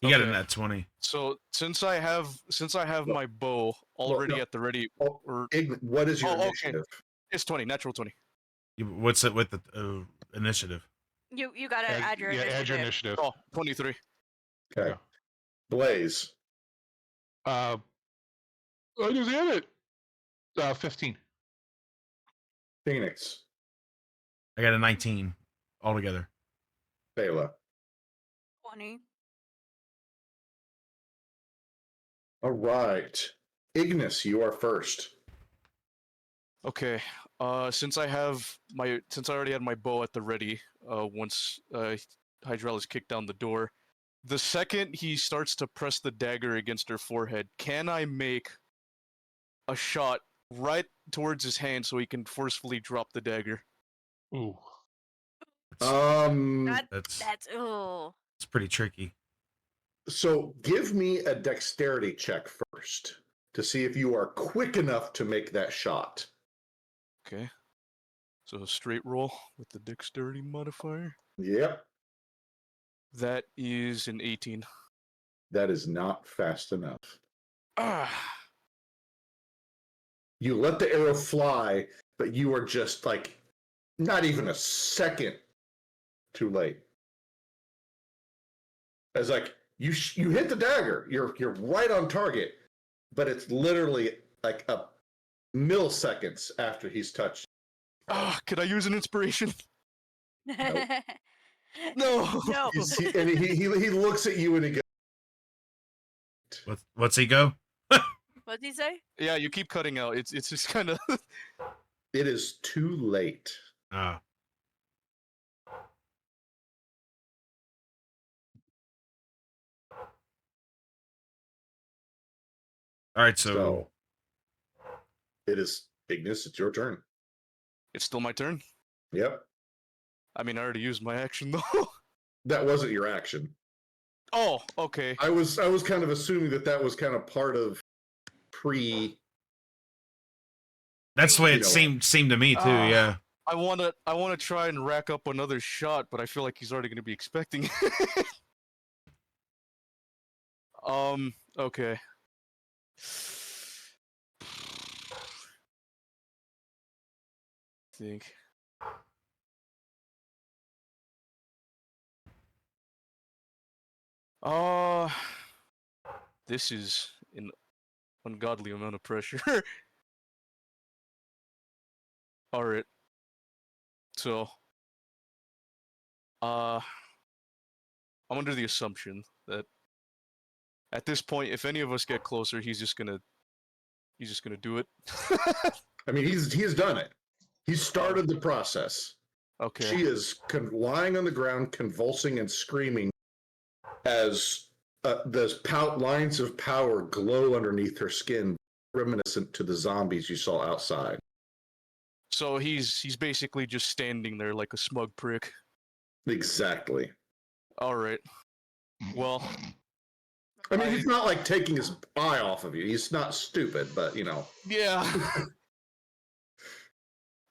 You got a Okay. net 20. So since I have my bow already no. at the ready, Oh, or What is your Oh, okay. initiative? it's 20, natural 20. What's it with the initiative? You gotta add your initiative. add your initiative. Oh, 23. Okay. Yeah. Blaze. I just had it. 15. Phoenix. I got a 19 altogether. Bela. 20. All right. Ignis, you are first. Okay. Since I already had my bow at the ready, once Hydralis kicked down the door, the second he starts to press the dagger against her forehead, can I make a shot right towards his hand so he can forcefully drop the dagger? Ooh. That's Oh. it's pretty tricky. So give me a dexterity check first to see if you are quick enough to make that shot. Okay. So a straight roll with the dexterity modifier. Yep. That is an 18. That is not fast enough. Ah. You let the arrow fly, but you are just like not even a second too late. It's like you hit the dagger. You're right on target, but it's literally like a milliseconds after he's touched. Ah, could I use an inspiration? Nope. No. No. And he looks at you and he goes, What's he go? What'd he say? Yeah, you keep cutting out. It's just kind of. "It is too late." Oh. All right, so It is Ignis. It's your turn. It's still my turn. Yep. I mean, I already used my action though. That wasn't your action. Oh, okay. I was kind of assuming that was kind of part of pre. that's the way You it know. seemed to me too. Ah. Yeah. I wanna try and rack up another shot, but I feel like he's already gonna be expecting it. Okay. Think. This is an ungodly amount of pressure. Alright. So, I'm under the assumption that At this point, if any of us get closer, he's just gonna do it. I mean, he has done it. He started the process. Okay. She is lying on the ground, convulsing and screaming as the lines of power glow underneath her skin, reminiscent to the zombies you saw outside. So he's basically just standing there like a smug prick. Exactly. All right. Well, I mean, he's not like taking his eye off of you. He's not stupid, but you know. yeah.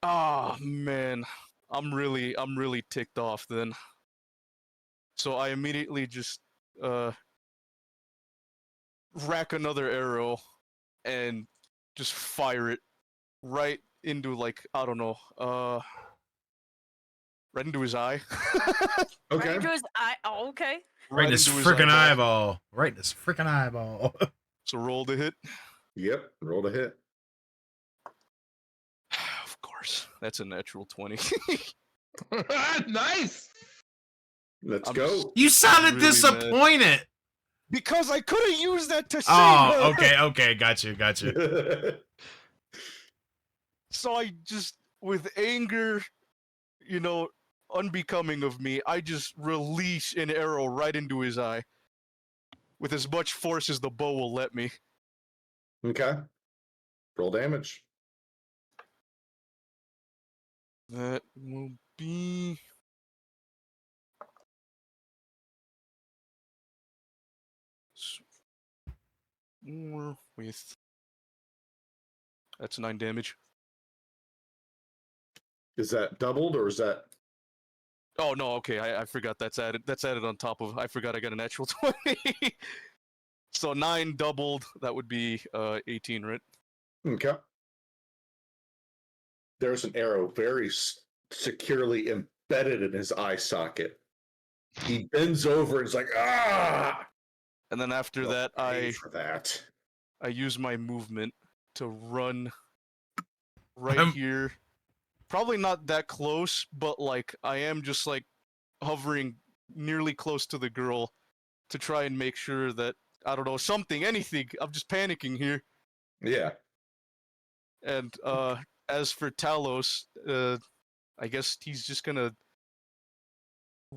Ah, man. I'm really ticked off then. So I immediately just rack another arrow and just fire it right into, like, I don't know, right into his eye. Okay. Right into his eye. Oh, okay. Right in his into freaking eyeball. Right in his freaking eyeball. So roll to hit. Yep. Roll to hit. Of course. That's a natural 20. Nice. Let's I'm go. You sounded Really disappointed. Because I could have used that to save Oh, her. okay. Gotcha. So I just, with anger, you know, unbecoming of me, I just release an arrow right into his eye. With as much force as the bow will let me. Okay. Roll damage. That will be... with... That's 9 damage. Is that doubled or is that? Oh no, okay, I forgot that's added. That's added on top of. I forgot I got a natural 20. So 9 doubled. That would be 18, right? Okay. There's an arrow very securely embedded in his eye socket. He bends over and is like, ah! And then after You'll that, pay for that. I use my movement to run right here. Probably not that close, but like I am just like hovering nearly close to the girl to try and make sure that, I don't know, something, anything. I'm just panicking here. Yeah. And as for Talos, I guess he's just gonna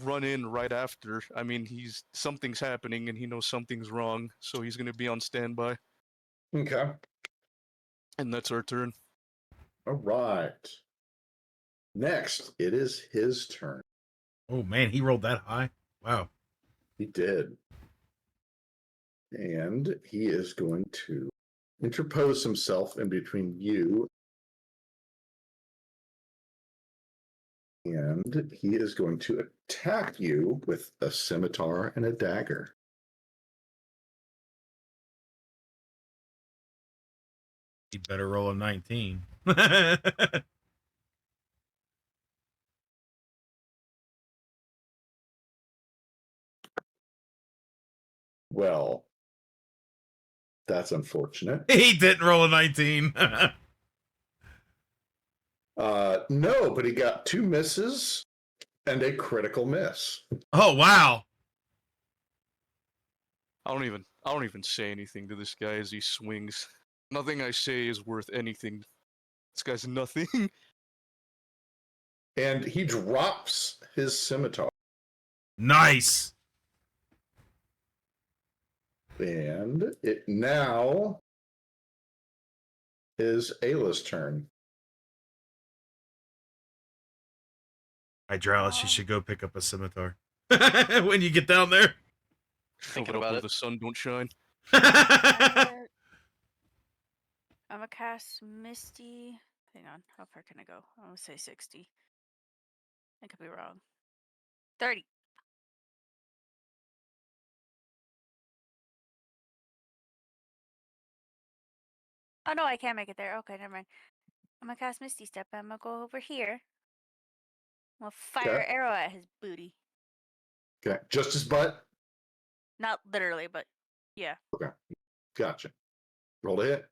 run in right after. I mean, something's happening and he knows something's wrong, so he's gonna be on standby. Okay. And that's our turn. All right. Next, it is his turn. Oh man, he rolled that high. Wow. He did. And he is going to interpose himself in between you. And he is going to attack you with a scimitar and a dagger. He better roll a 19. Well, that's unfortunate. He didn't roll a 19. No, but he got 2 misses and a critical miss. Oh wow. I don't even say anything to this guy as he swings. Nothing I say is worth anything. This guy's nothing. And he drops his scimitar. Nice. And it now is Ayla's turn. Hydraulis, you should go pick up a scimitar. When you get down there. Thinking Fill it up about where it. the sun don't shine. I'm gonna cast Misty. Hang on, how far can I go? I want to say 60. I could be wrong. 30. Oh no, I can't make it there. Okay, never mind. I'm gonna cast Misty Step. I'm gonna go over here. I'm gonna fire Okay. an arrow at his booty. Okay. Just his butt? Not literally, but yeah. Okay. Gotcha. Roll to hit.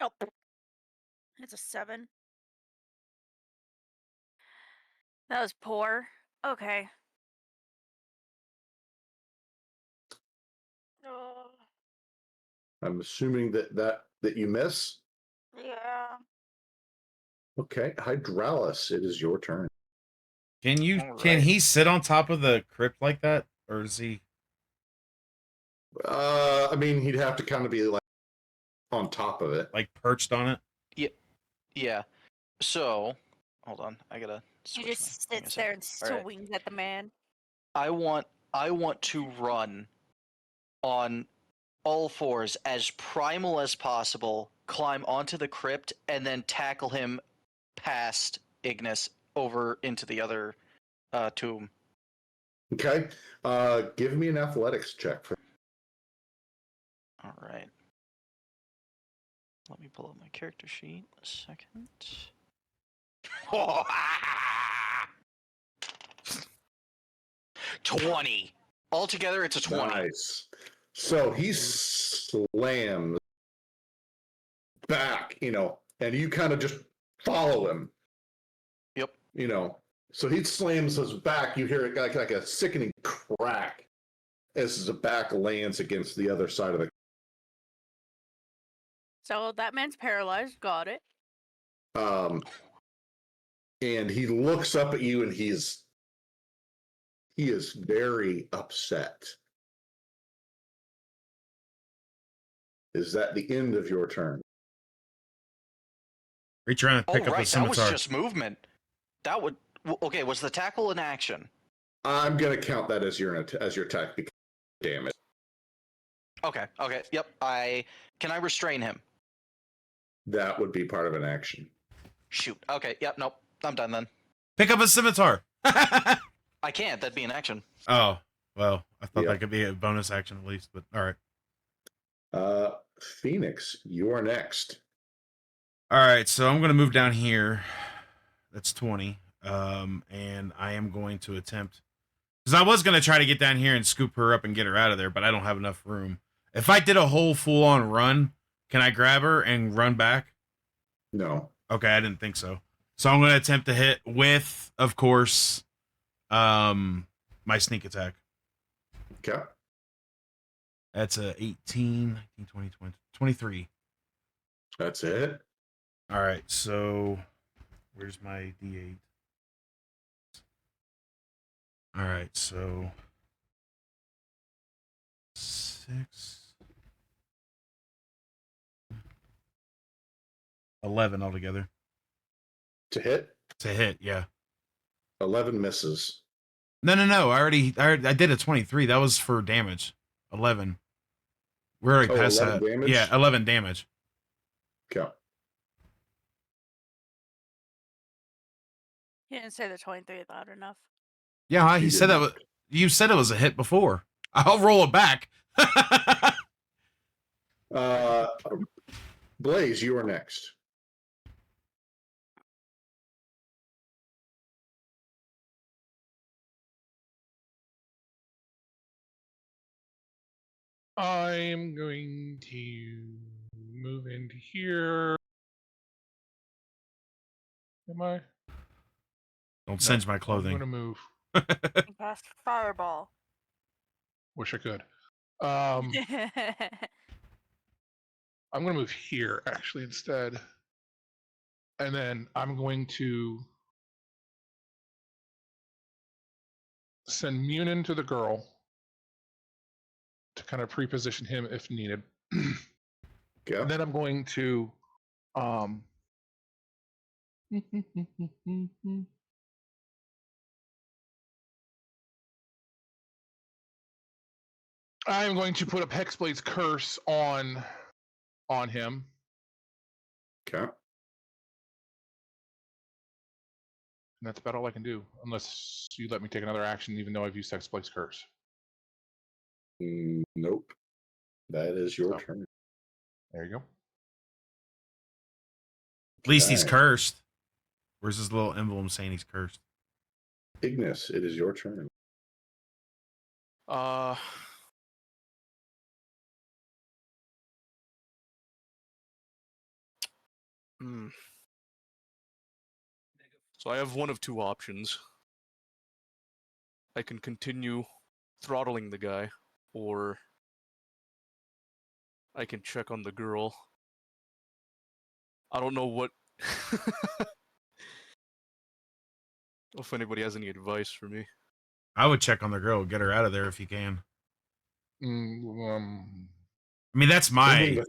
Oh, it's a 7. That was poor. Okay. Oh, I'm assuming that you miss. yeah. Okay, Hydralis, it is your turn. Can Alright. he sit on top of the crypt like that, or is he? I mean, he'd have to kind of be like on top of it. Like perched on it? Yeah. So, hold on. I gotta He switch my just thing a sits there sec. and Alright. swings at the man. I want to run on all fours as primal as possible, climb onto the crypt, and then tackle him past Ignis over into the other tomb. Okay, give me an athletics check. All right. Let me pull up my character sheet a second. 20. Altogether, it's a 20. Nice. So he slams back, and you kind of just follow him. Yep. So he slams his back. You hear it like a sickening crack as his back lands against the other side of the. So that man's paralyzed. Got it. And he looks up at you, and he is very upset. Is that the end of your turn? Reach around and Oh, pick up the right. That was scimitar. just movement. That would. Okay, was the tackle an action? I'm gonna count that as your attack because of damage. Okay. Yep. Can I restrain him? That would be part of an action. Shoot. Okay. Yep. Nope. I'm done then. Pick up a scimitar. I can't. That'd be an action. Oh, well, I thought Yeah. that could be a bonus action at least, but all right. Phoenix, you are next. All right, so I'm going to move down here. That's 20. And I am going to attempt, because I was going to try to get down here and scoop her up and get her out of there, but I don't have enough room. If I did a whole full-on run, can I grab her and run back? No. Okay, I didn't think so. So I'm going to attempt to hit with, of course, my sneak attack. Okay. That's a 18, 19, 20, 20, 23. That's it. All right, so where's my D8? All right, so 6, 11 altogether. To hit, To hit, yeah. 11 misses. No. I did a 23. That was for damage. 11. We're already past 11 that. damage? Yeah, 11 damage. Okay. He didn't say the 23 loud enough. Yeah, He he did said that not. was, you said it was a hit before. I'll roll it back. Blaze, you are next. I'm going to move into here. Am I? Don't singe my I'm clothing. going to move. He cast fireball. Wish I could. I'm going to move here actually instead. And then I'm going to send Munin to the girl to kind of pre-position him if needed. Okay. And then I'm going to I'm going to put up Hexblade's curse on him. Okay. And that's about all I can do, unless you let me take another action, even though I've used Hexblade's curse. Nope. That is your So. turn. There you go. At least he's Okay. cursed. Where's his little emblem saying he's cursed? Ignis, it is your turn. So I have one of two options. I can continue throttling the guy, or I can check on the girl. I don't know what. If anybody has any advice for me. I would check on the girl, get her out of there if you can. Mm, I mean, that's Ending my.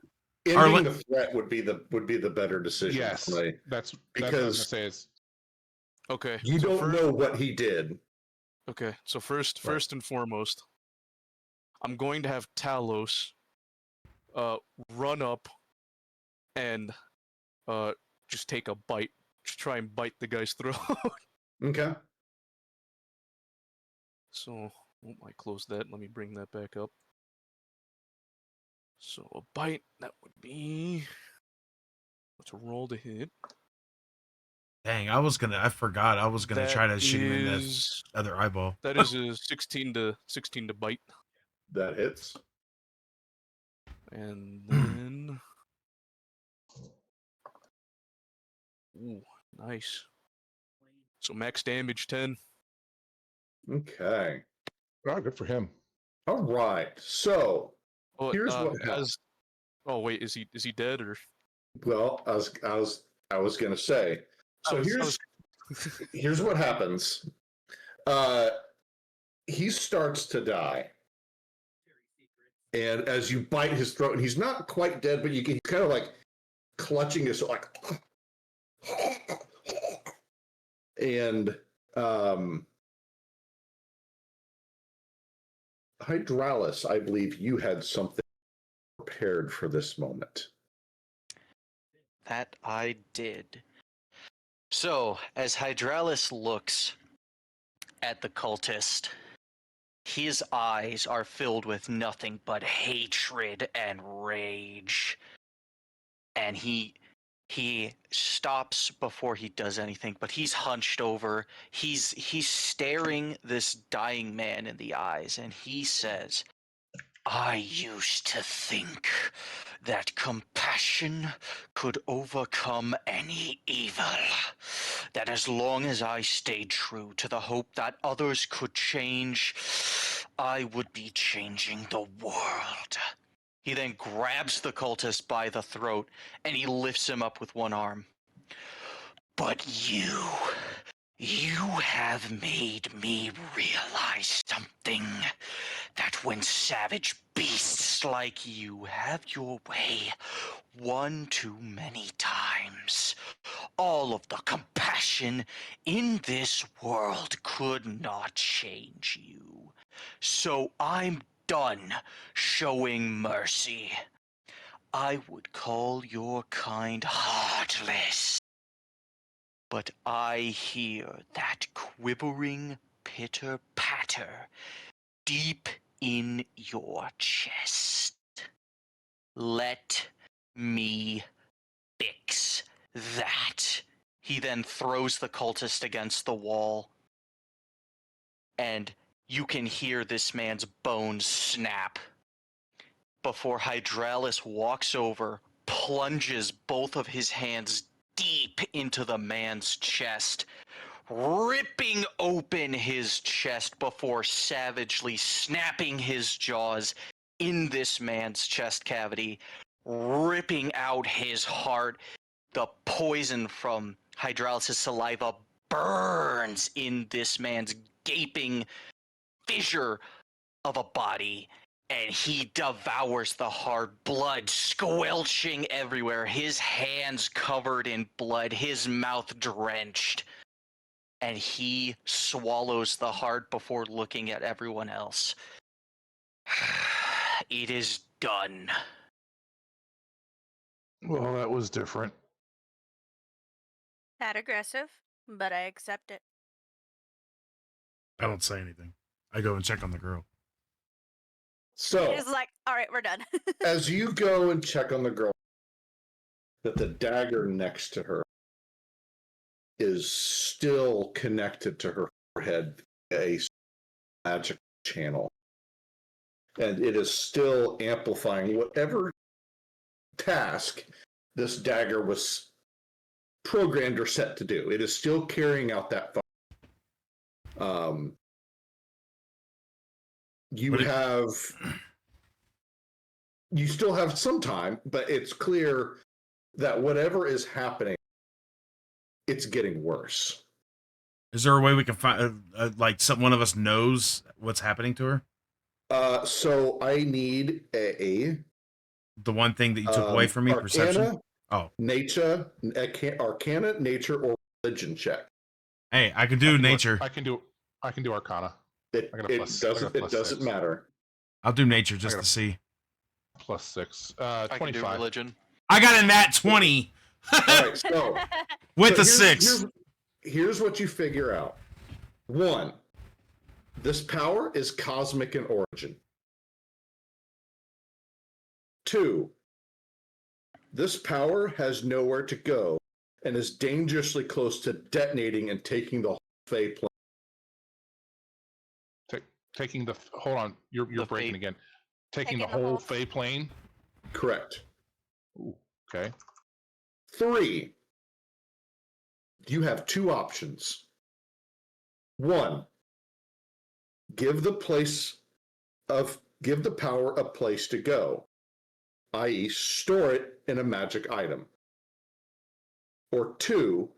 the, Our ending li- the threat would be the better decision. yes, for me, that's what I was because gonna say. Is Okay. you so don't first, know what he did. Okay, so Right. first and foremost, I'm going to have Talos run up and just take a bite. Just try and bite the guy's throat. Okay. So, I close that. Let me bring that back up. So a bite, that would be. Let's roll to hit. Dang, I forgot. I was gonna That try to shoot him in the is other eyeball. that is a 16 to bite, That hits. and then. Ooh, nice. So max damage 10. Okay. oh, good for him. All right. So Oh, here's what happened. Oh wait, is he dead or? Well, I was gonna say. So here's what happens. He starts to die. And as you bite his throat, and he's not quite dead, but he's kind of like clutching his like, and Hydralis, I believe you had something prepared for this moment. That I did. So, as Hydralis looks at the cultist, his eyes are filled with nothing but hatred and rage. And he stops before he does anything, but he's hunched over. He's staring this dying man in the eyes, and he says, I used to think that compassion could overcome any evil. That as long as I stayed true to the hope that others could change, I would be changing the world. He then grabs the cultist by the throat and he lifts him up with one arm. But you have made me realize something. That when savage beasts like you have your way one too many times, all of the compassion in this world could not change you. So I'm done showing mercy. I would call your kind heartless. But I hear that quivering pitter-patter deep in your chest. Let me fix that. He then throws the cultist against the wall, and you can hear this man's bones snap before Hydralis walks over, plunges both of his hands deep into the man's chest, ripping open his chest before savagely snapping his jaws in this man's chest cavity, ripping out his heart. The poison from Hydralis' saliva burns in this man's gaping fissure of a body, and he devours the hard blood, squelching everywhere, his hands covered in blood, his mouth drenched. And he swallows the heart before looking at everyone else. It is done. Well, that was different. That aggressive, but I accept it. I don't say anything. I go and check on the girl. So It's like, all right, we're done. as you go and check on the girl, that the dagger next to her is still connected to her forehead, a magic channel. And it is still amplifying whatever task this dagger was programmed or set to do. It is still carrying out that function. You have you still have some time, but it's clear that whatever is happening, it's getting worse. Is there a way we can find, like, one of us knows what's happening to her? So I need a The one thing that you took away from me, perception. Arcana, Oh, Arcana, nature, or religion check. hey, I can do nature. I can do Arcana. It I got a plus- I got a doesn't plus 6. matter. I'll do nature just got to see. +6. I can do 25. religion. I got a nat 20 All right, so with the here's- 6. Here's what you figure out. 1, this power is cosmic in origin. 2, this power has nowhere to go and is dangerously close to detonating and taking the whole Fey plane. Taking the hold on, you're The breaking Fey- again. Taking the Taking the whole whole- Fey plane. Correct. Ooh, okay. 3, you have 2 options. 1, give the power a place to go, i.e., store it in a magic item. Or 2,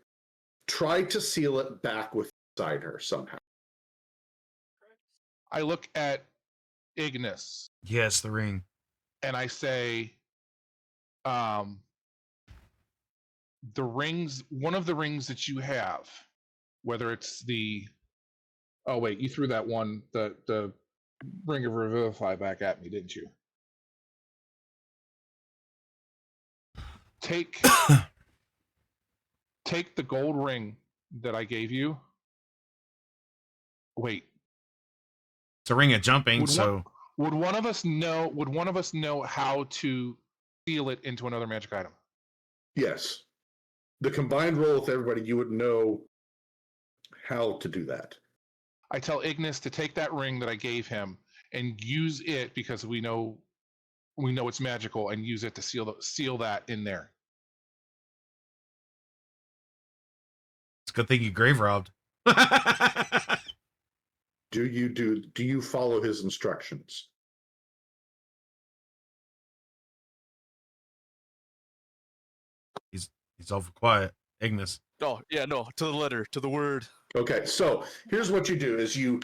try to seal it back inside her somehow. I look at Ignis Yes, the ring. and I say, the rings, one of the rings that you have, whether it's the, oh wait, you threw that one, the ring of revivify back at me, didn't you? Take the gold ring that I gave you. Wait, It's a ring of jumping, Would so would one of us know? Would one of us know how to seal it into another magic item? Yes. The combined roll with everybody, you would know how to do that. I tell Ignis to take that ring that I gave him and use it because we know it's magical, and use it to seal that in there. it's a good thing you grave robbed. Do you follow his instructions? He's awful quiet. Ignis. Oh yeah, no, to the letter, to the word. Okay, so here's what you do: is you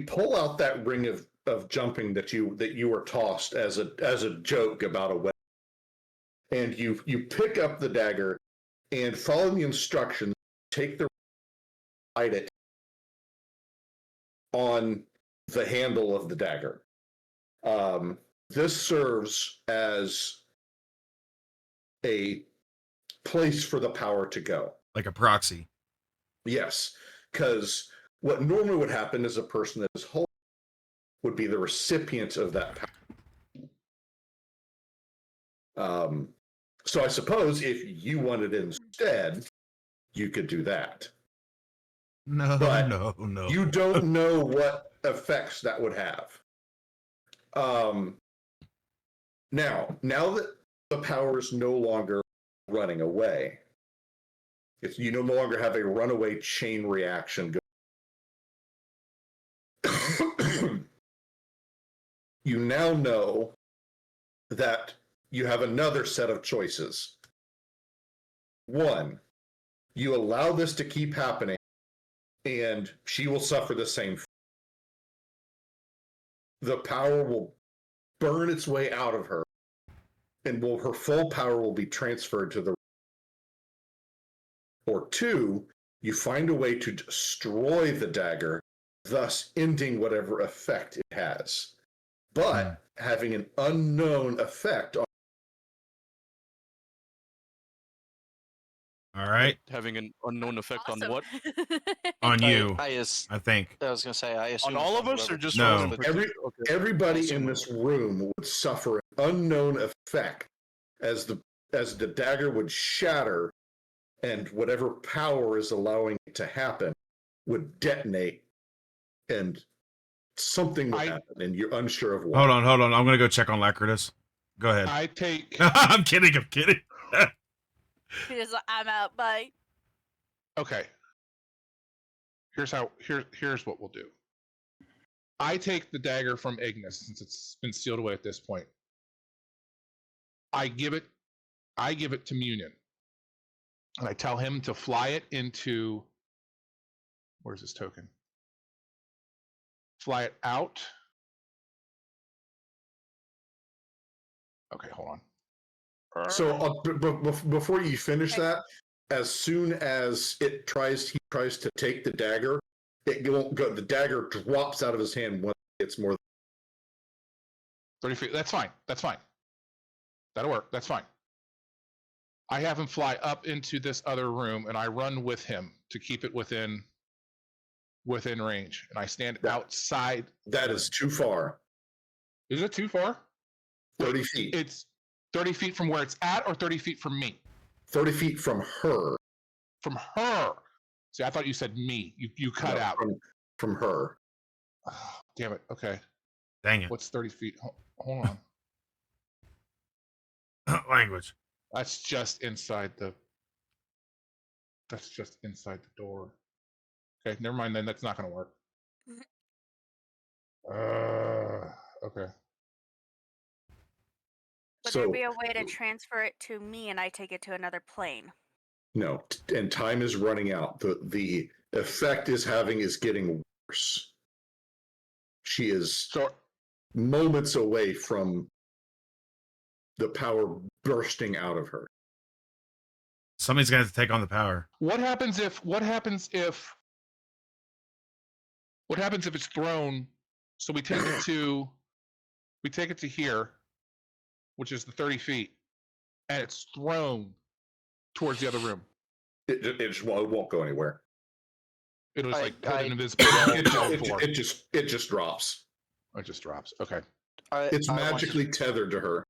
pull out that ring of jumping that you were tossed as a joke about a weapon, and you pick up the dagger and follow the instructions. Take the light it on the handle of the dagger. This serves as a place for the power to go. Like a proxy. Yes, because what normally would happen is a person that is holding would be the recipient of that power. So I suppose if you wanted it instead, you could do that. No, But no. You don't know what effects that would have. Now that the power is no longer running away, you no longer have a runaway chain reaction. You now know that you have another set of choices. 1, you allow this to keep happening, and she will suffer the same. The power will burn its way out of her, and her full power will be transferred to the. Or 2, you find a way to destroy the dagger, thus ending whatever effect it has, but having an unknown effect on. All right. Having an unknown effect on Awesome. what? On you, I I think. was gonna say I assume On all of on us, or whoever- just No. on okay. Everybody Assume in this room would suffer an unknown effect as the dagger would shatter, and whatever power is allowing it to happen would detonate, and something would happen, and you're unsure of what. Hold on. I'm gonna go check on Lacritus. Go ahead. I take. I'm kidding. He's like, I'm out. Bye. Okay. Here's what we'll do. I take the dagger from Ignis, since it's been sealed away at this point. I give it to Munion, and I tell him to fly it into. Where's his token? Fly it out. Okay, hold on. So before you finish Okay. that, as soon as he tries to take the dagger, it won't go. The dagger drops out of his hand when it's more. 30 feet. That's fine. That's fine. That'll work. That's fine. I have him fly up into this other room, and I run with him to keep it within range. And I stand outside. That is too far. Is it too far? 30 feet. It's 30 feet from where it's at, or 30 feet from me? 30 feet from her. From her. See, I thought you said me. You cut No, out. From her. Oh, damn it. Okay. Dang it. What's 30 feet? Hold on. Language. That's just inside the door. Okay, never mind then. That's not going to work. Okay. Would So there be a way to transfer it to me and I take it to another plane? no, and time is running out. The effect is getting worse. She is So moments away from the power bursting out of her. Somebody's gonna have to take on the power. what happens if it's thrown? So we take it to here, which is the 30 feet, and it's thrown towards the other room. It won't go anywhere. It'll just I- like put I- an invisible wall It down the floor. just drops. It just drops. Okay. It's I want to- magically tethered to her.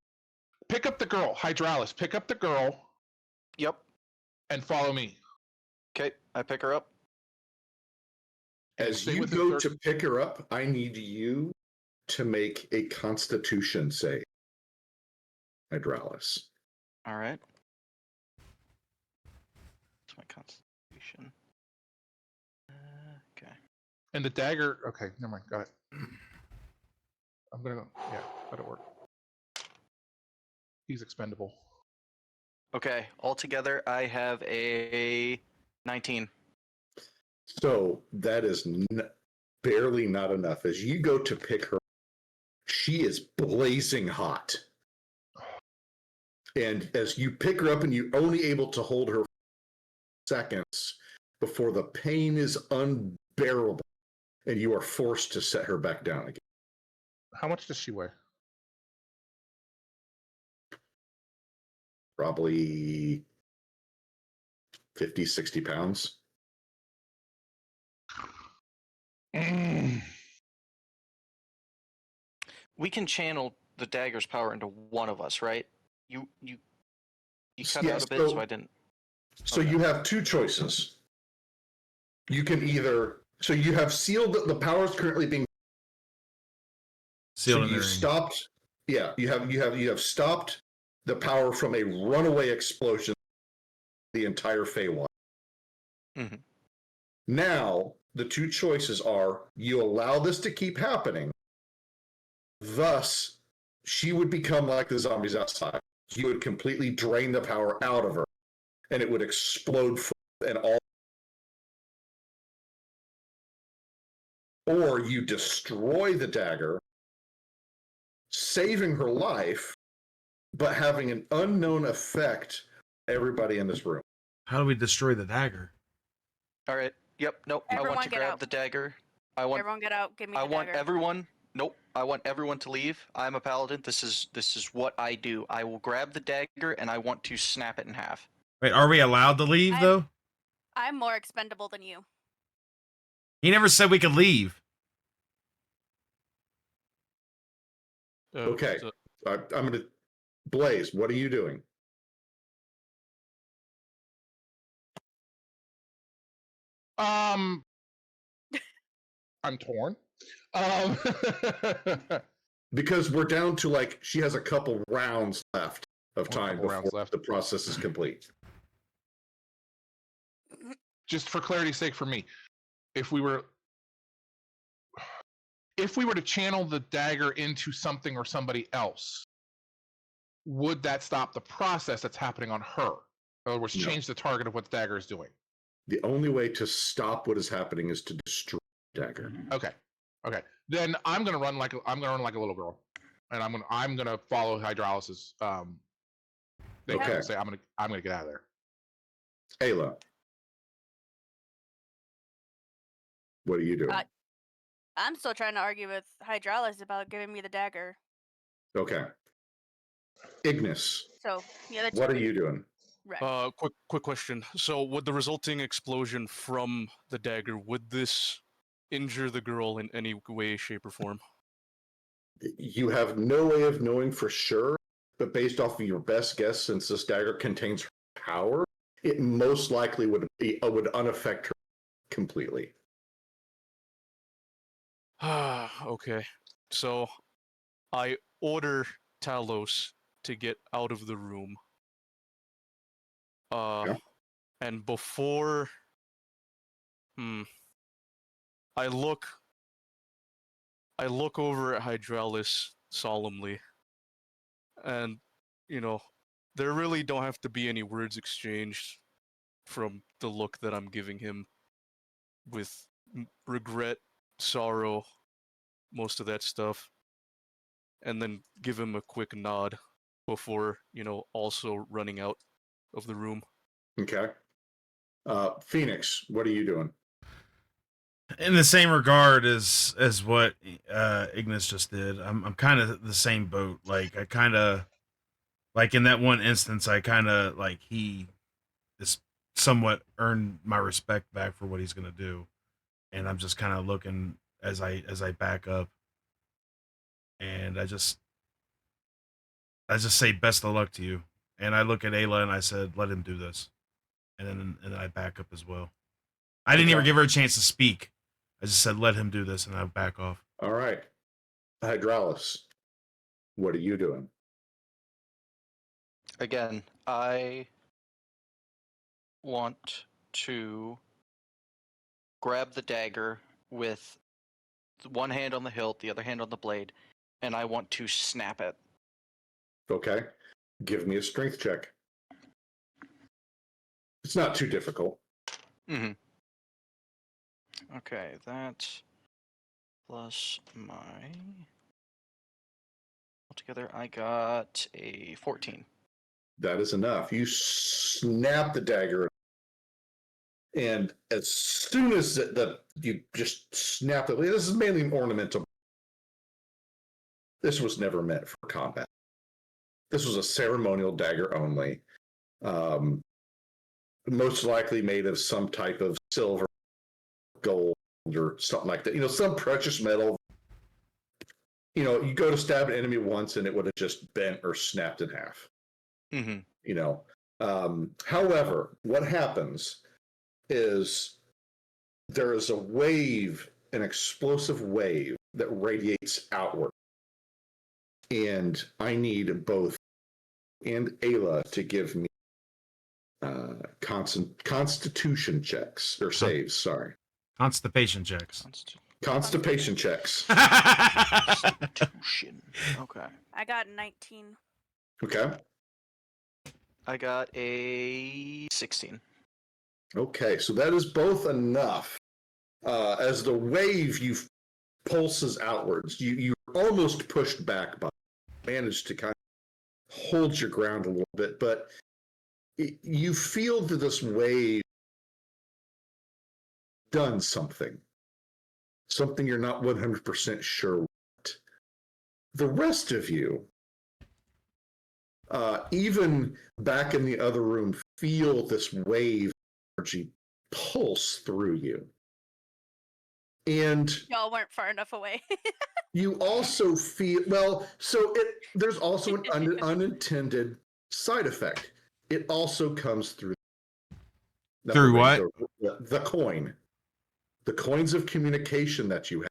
Pick up the girl, Hydralis. Pick up the girl Yep. and follow me. Okay, I pick her up. As Stay you within go to pick her up, I need you to make a Constitution save, Hydralis. All right. That's my constitution. Okay. And the dagger. Okay, never mind. Got it. I'm gonna go. Yeah, that'll work. He's expendable. Okay. Altogether, I have a 19. So that is barely not enough. As you go to pick her, she is blazing hot. And as you pick her up and you're only able to hold her seconds before the pain is unbearable and you are forced to set her back down again. How much does she weigh? Probably 50, 60 pounds. We can channel the dagger's power into one of us, right? You cut Yeah, out a bit, so- so I didn't. So Okay. you have two choices. You can either you have sealed the power is currently being Sealed in you the ring. stopped. Yeah, you have stopped the power from a runaway explosion. The entire Feywild. Mhm. Now the two choices are: you allow this to keep happening. Thus, she would become like the zombies outside. You would completely drain the power out of her, and it would explode and all. Or you destroy the dagger, saving her life, but having an unknown effect on everybody in this room. How do we destroy the dagger? All right. Yep. Nope. I Everyone want to get grab out. the dagger. I want. Everyone get out. Give me I the want dagger. everyone. Nope. I want everyone to leave. I'm a paladin. This is what I do. I will grab the dagger and I want to snap it in half. Wait, are we allowed to leave though? I'm more expendable than you. He never said we could leave. Okay. So, I'm going to. Blaze, what are you doing? I'm torn. Because we're down to she has a couple rounds left of A time couple rounds before left. the process is complete. Just for clarity's sake, for me, if we were to channel the dagger into something or somebody else, would that stop the process that's happening on her? In other words, No. change the target of what the dagger is doing. The only way to stop what is happening is to destroy the dagger. Okay. Then I'm gonna run like a little girl, and I'm gonna follow Hydraulis's thing. Okay. And say I'm gonna get out of there. Ayla, what are you doing? I'm still trying to argue with Hydraulis about giving me the dagger. Okay. Ignis, So the other two. what are you doing? Right. Quick question. So, would the resulting explosion from the dagger, would this injure the girl in any way, shape, or form? You have no way of knowing for sure, but based off of your best guess, since this dagger contains power, it most likely would unaffect her completely. Okay. So, I order Talos to get out of the room. Yeah. And before, I look over at Hydralis solemnly, and there really don't have to be any words exchanged from the look that I'm giving him, with regret, sorrow, most of that stuff, and then give him a quick nod before also running out of the room. Okay. Phoenix, what are you doing? In the same regard as what Ignis just did, I'm kind of the same boat. Like I kind of like in that one instance, I kind of like he is somewhat earned my respect back for what he's gonna do, and I'm just kind of looking as I back up, and I just say best of luck to you, and I look at Ayla and I said let him do this, and then I back up as well. I didn't even Okay. give her a chance to speak. I just said let him do this, and I back off. All right. Hydralis, what are you doing? Again, I want to grab the dagger with one hand on the hilt, the other hand on the blade, and I want to snap it. Okay. Give me a strength check. It's not too difficult. Mm-hmm. Okay, that's plus my... Altogether, I got a 14. That is enough. You snap the dagger, and as soon as you just snap it, this is mainly an ornamental. This was never meant for combat. This was a ceremonial dagger only. Most likely made of some type of silver, gold, or something like that. Some precious metal. You go to stab an enemy once and it would have just bent or snapped in half. Mm-hmm. However, what happens is there is a wave, an explosive wave that radiates outward. And I need both and Ayla to give me constitution checks, or saves, sorry. Constipation checks. Constipation checks. Constitution. Okay. I got 19. Okay. I got a 16. Okay, so that is both enough. As the wave pulses outwards, you're almost pushed back, but managed to kind of hold your ground a little bit, but you feel that this wave done something you're not 100% sure what. The rest of you, even back in the other room, feel this wave energy pulse through you. And Y'all weren't far enough away. you also feel, there's also an unintended side effect. It also comes through. Through what? The coin. The coins of communication that you have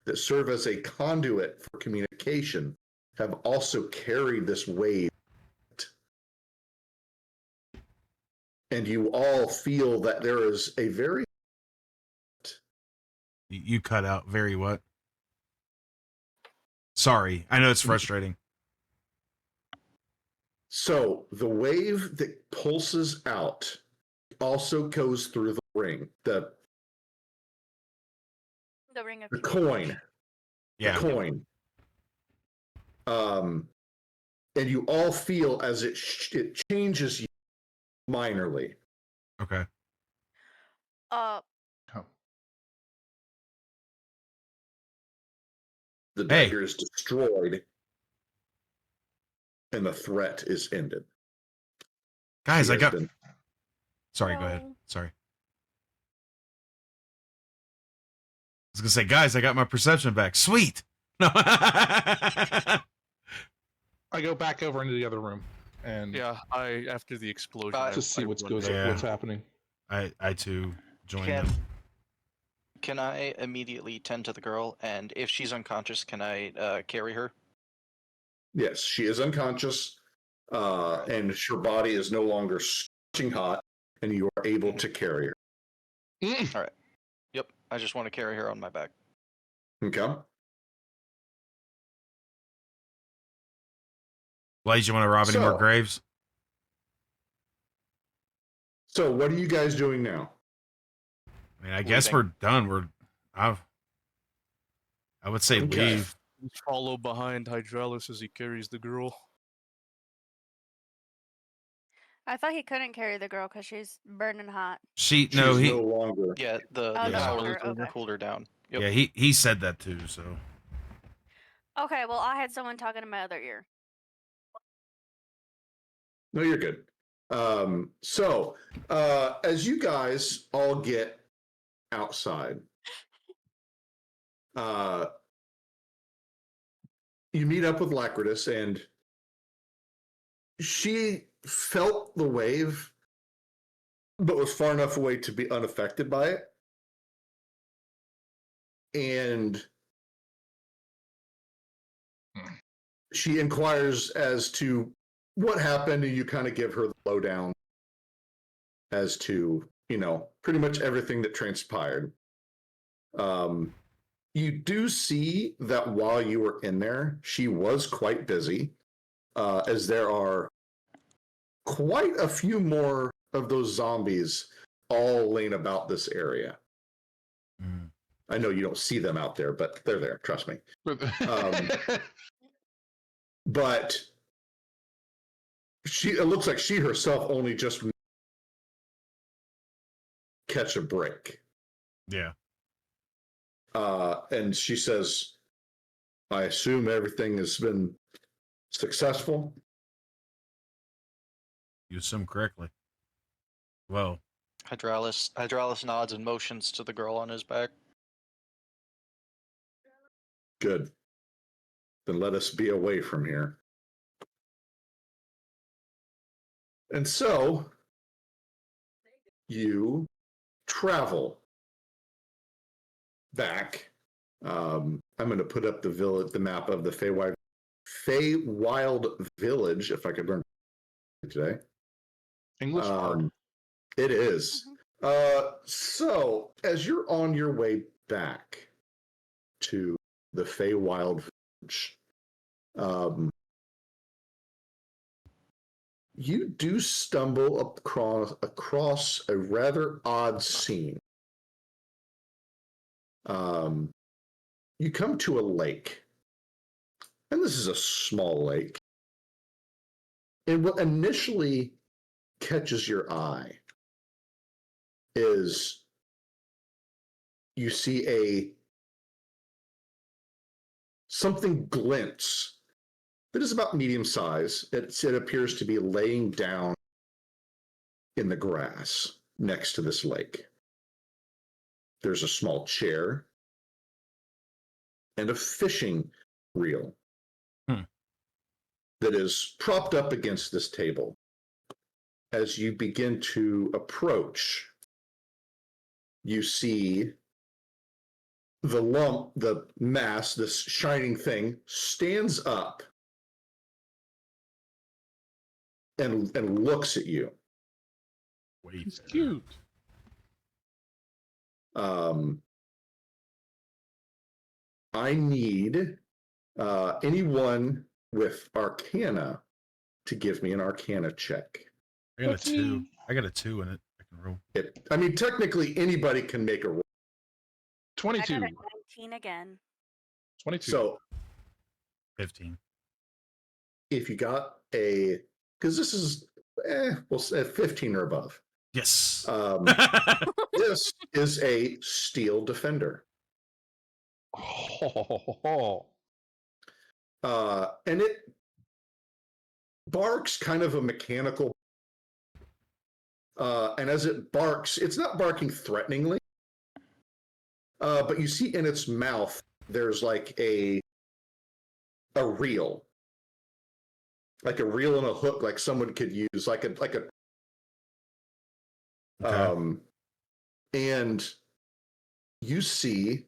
that serve as a conduit for communication have also carried this wave. And you all feel that there is a very... You cut out very what? Sorry. I know it's frustrating. So the wave that pulses out also goes through the ring, the ring of the communication. coin, Yeah. the coin. And you all feel as it changes you minorly. Okay. The Hey. dagger is destroyed, and the threat is ended. Guys, She I has got. been- Sorry, go ahead. No. Sorry. I was gonna say, guys, I got my perception back. Sweet. No. I go back over into the other room and Yeah, I after the explosion, Just see I what's run goes back. Yeah. what's happening. I too joined Can them. can I immediately tend to the girl, and if she's unconscious, can I carry her? Yes, she is unconscious, and her body is no longer scorching hot, and you are able to carry her. Mm. Yep, I just want to carry her on my back. Okay. Blaze, you want to rob any more So- graves? So, what are you guys doing now? I mean, I guess Leaving. we're done. I would say Okay. leave. We follow behind Hydralis as he carries the girl. I thought he couldn't carry the girl because she's burning hot. She's No, he. no longer. Yeah, the Oh, the power shoulder, okay. cooled her down. Yep. Yeah, he said that too. So Okay, well, I had someone talking in my other ear. No, you're good. So, as you guys all get outside, you meet up with Lacridus, and she felt the wave, but was far enough away to be unaffected by it. And she inquires as to what happened, and you kind of give her the lowdown as to, pretty much everything that transpired. You do see that while you were in there, she was quite busy, as there are quite a few more of those zombies all laying about this area. I know you don't see them out there, but they're there. Trust me. But it looks like she herself only just catch a break. yeah. And she says, I assume everything has been successful. You assume correctly. Well, Hydralis nods and motions to the girl on his back. Good. Then let us be away from here. And so you travel back. I'm going to put up the map of the Feywild Village, if I could learn today. English hard. It is. So as you're on your way back to the Feywild Village, you do stumble across a rather odd scene. You come to a lake, and this is a small lake. And what initially catches your eye is you see something glints that is about medium size. It appears to be laying down in the grass next to this lake. There's a small chair and a fishing reel that is propped up against this table. As you begin to approach, you see the mass, this shining thing, stands up and looks at you. wait. He's cute. I need anyone with Arcana to give me an Arcana check. I got That's a 2. me. I got a 2 in it. I can roll. I mean, technically, anybody can make a roll. I got 22. a 19 again. 22. So 15. if you got because this is, we'll say 15 or above. Yes. This is a steel defender. Oh. And it barks kind of a mechanical. And as it barks, it's not barking threateningly. But you see in its mouth, there's like a reel. Like a reel and a hook, like someone could use, like a Okay. and you see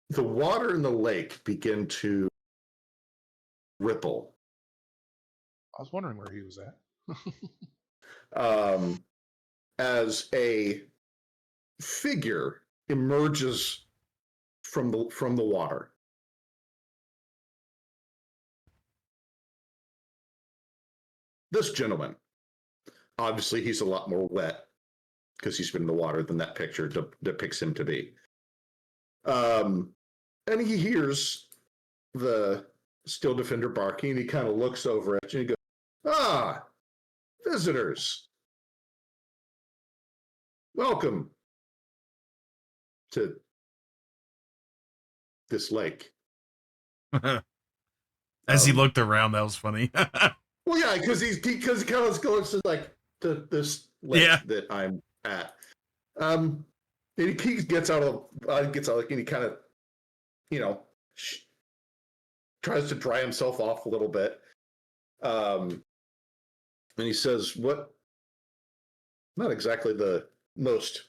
the water in the lake begin to ripple. I was wondering where he was at. As a figure emerges from the water. This gentleman, obviously, he's a lot more wet because he's been in the water than that picture depicts him to be. And he hears the steel defender barking, and he kind of looks over at you and he goes, "Ah, visitors. Welcome to this lake." As he looked around, that was funny. Well, yeah, because he kind of goes to like this lake that I'm at. And he gets out and he kind of, tries to dry himself off a little bit. And he says, "What? Not exactly the most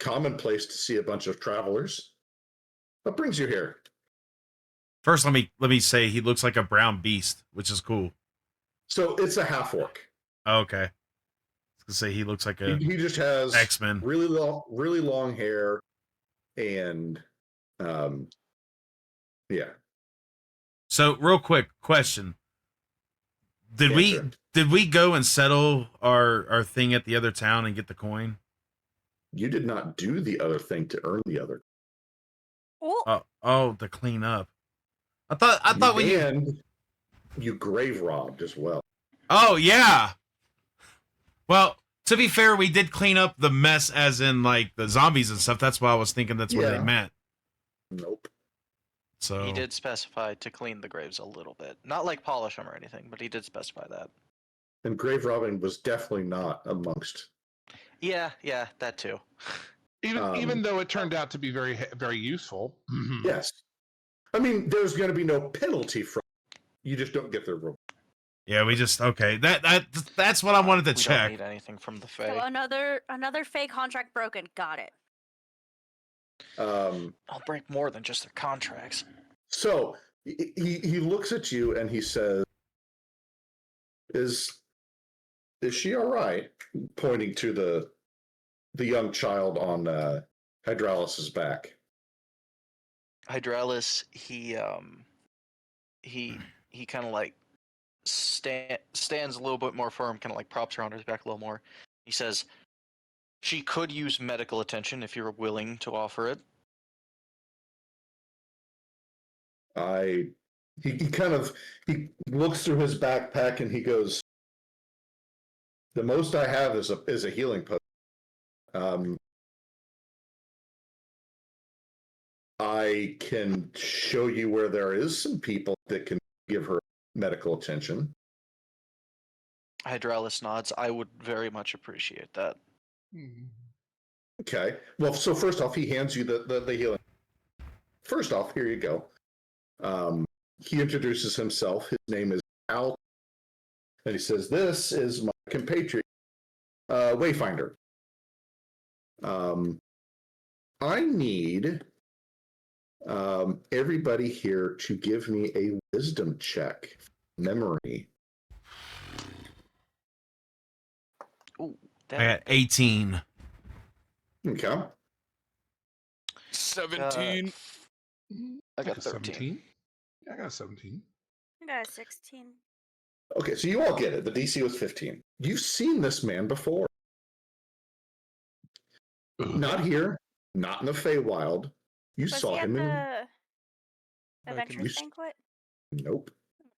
common place to see a bunch of travelers. What brings you here?" First, let me say he looks like a brown beast, which is cool. So it's a half orc. Oh, okay. I was gonna say he looks like a He just has X-Men. really long hair, and yeah. So, real quick question: Did Answer. we go and settle our thing at the other town and get the coin? You did not do the other thing to earn the other. Oh, to clean up. I thought when you grave robbed as well. Oh yeah. Well, to be fair, we did clean up the mess, as in like the zombies and stuff. That's why I was thinking that's what they meant. Nope. So He did specify to clean the graves a little bit, not like polish them or anything, but he did specify that. And grave robbing was definitely not amongst. Yeah, that too. Even though it turned out to be very very useful. Yes. I mean, there's going to be no penalty from it. You just don't get the reward. yeah, we just okay. That's what I wanted to We check. don't need anything from the Fae. So another fake contract broken. Got it. I'll break more than just their contracts. So he looks at you and he says, "Is she all right?" Pointing to the young child on Hydralis's back. Hydralis, he kind of like stands a little bit more firm, kind of like props her on his back a little more. He says, "She could use medical attention if you're willing to offer it." He looks through his backpack and he goes, "The most I have is a healing potion. I can show you where there is some people that can give her medical attention." Hydralis nods. I would very much appreciate that. Okay. Well, so first off, he hands you the healing. First off, here you go. He introduces himself. His name is Al. And he says, "This is my compatriot, Wayfinder. I need everybody here to give me a wisdom check. Memory." Ooh, I got 18. Okay. 17. I got 13. 17. Yeah, I got 17. I got a 16. Okay, so you all get it. The DC was 15. You've seen this man before. Not here, not in the Feywild. You Was saw he at him in. the can- Adventures You- Banquet? Nope.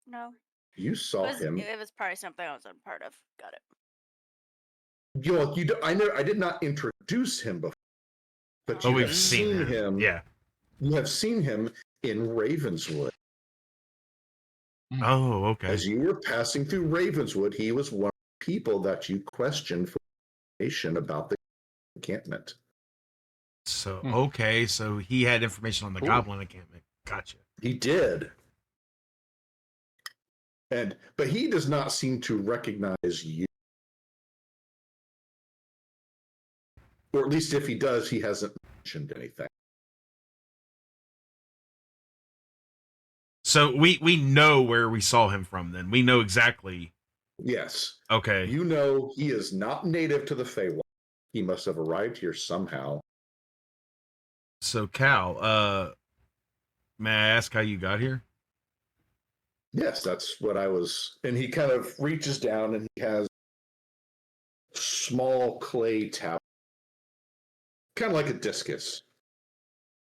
No. You saw him. It was probably something I wasn't part of. Got it. I did not introduce him before, but Oh, you we've have seen him. Yeah. You have seen him in Ravenswood. Oh, okay. As you were passing through Ravenswood, he was one of the people that you questioned for information about the encampment. So okay, so he had information on the Cool. goblin encampment. Gotcha. He did. But he does not seem to recognize you. Or at least if he does, he hasn't mentioned anything. So we know where we saw him from then. We know exactly. Yes. Okay. You know he is not native to the Feywild. He must have arrived here somehow. So Cal, may I ask how you got here? Yes, that's what I was. And he kind of reaches down and he has small clay tower, kind of like a discus.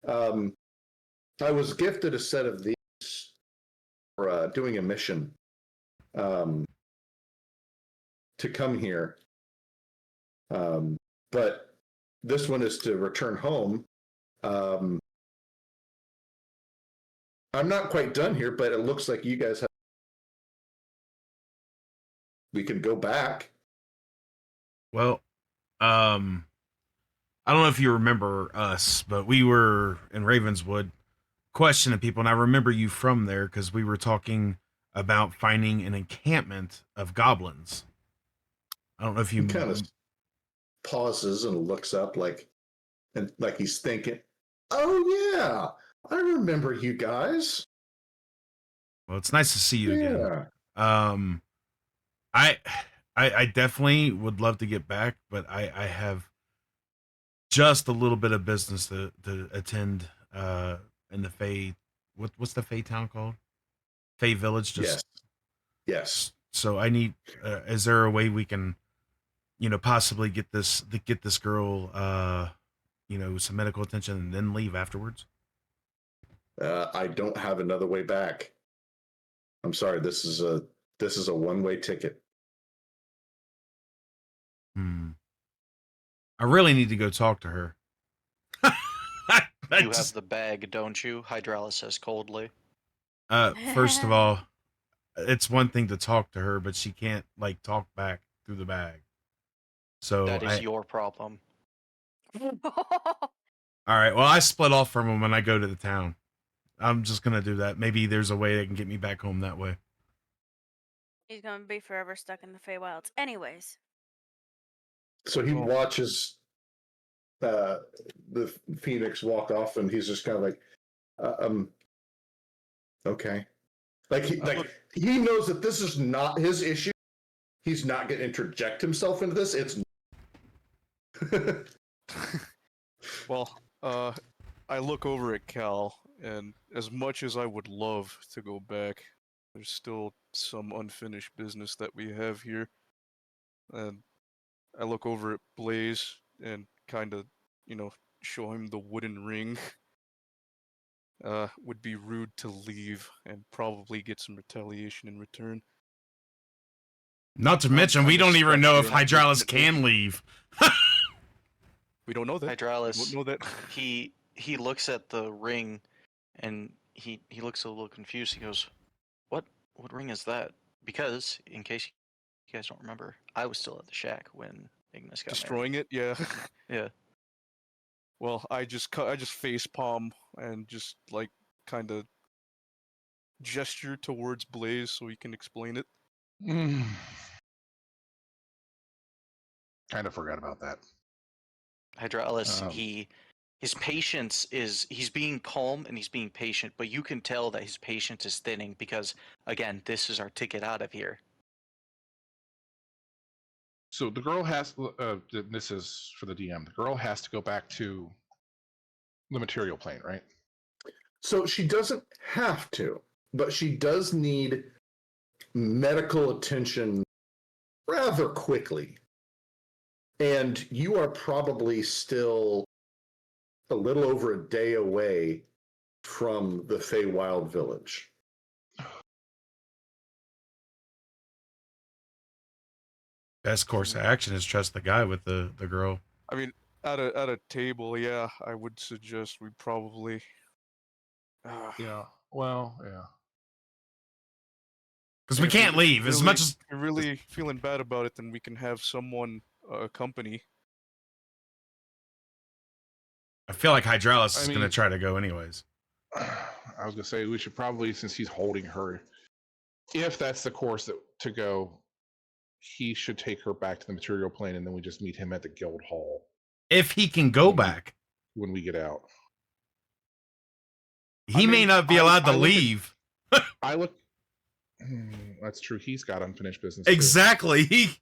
I was gifted a set of these for doing a mission to come here. But this one is to return home. I'm not quite done here, but it looks like you guys have. We can go back. Well, I don't know if you remember us, but we were in Ravenswood questioning people, and I remember you from there because we were talking about finding an encampment of goblins. I don't know if you He kind of pauses and looks up like he's thinking, "Oh yeah, I remember you guys." Well, it's nice to see you again. Yeah. I definitely would love to get back, but I have just a little bit of business to attend in the Fey. What's the Fey town called? Fey Village. Just Yes. so I need. Is there a way we can, possibly get this girl, some medical attention and then leave afterwards? I don't have another way back. I'm sorry. This is a one-way ticket. I really need to go talk to her. You have the bag, don't you? Hydralis says coldly. First of all, it's one thing to talk to her, but she can't talk back through the bag. So That is your problem. all right. Well, I split off from him when I go to the town. I'm just gonna do that. Maybe there's a way they can get me back home that way. He's gonna be forever stuck in the Feywilds. Anyways. So he watches the Phoenix walk off, and he's just kind of like, okay. He knows that this is not his issue. He's not going to interject himself into this. It's. Well, I look over at Cal, and as much as I would love to go back, there's still some unfinished business that we have here. And I look over at Blaze and kind of, show him the wooden ring. Would be rude to leave and probably get some retaliation in return. Not to mention, we don't even know if stuck here, Hydralis can leave. We don't know that. Hydralis, We don't know that. he looks at the ring, and he looks a little confused. He goes, "What ring is that?" Because in case you guys don't remember, I was still at the shack when Ignis got Destroying it, yeah. Yeah. Well, I just face palm and just kind of gesture towards Blaze so he can explain it. Kind of forgot about that. Hydralis, his patience he's being calm and he's being patient, but you can tell that his patience is thinning because, again, this is our ticket out of here. So the girl has, this is for the DM, the girl has to go back to the material plane, right? So she doesn't have to, but she does need medical attention rather quickly. And you are probably still a little over a day away from the Feywild village. Best course of action is trust the guy with the girl. I mean, at a table, yeah, I would suggest we probably. Yeah. Well, yeah. Because we can't leave. As much as if you're really feeling bad about it, then we can have someone accompany. I feel like Hydraulis I is going to mean- try to go anyways. I was gonna say we should probably, since he's holding her, if that's the course to go, he should take her back to the material plane, and then we just meet him at the guild hall If he can go Mhm. back, when we get out. he may mean, not be allowed to I look at- leave. I look. That's true. He's got unfinished business. too. Exactly.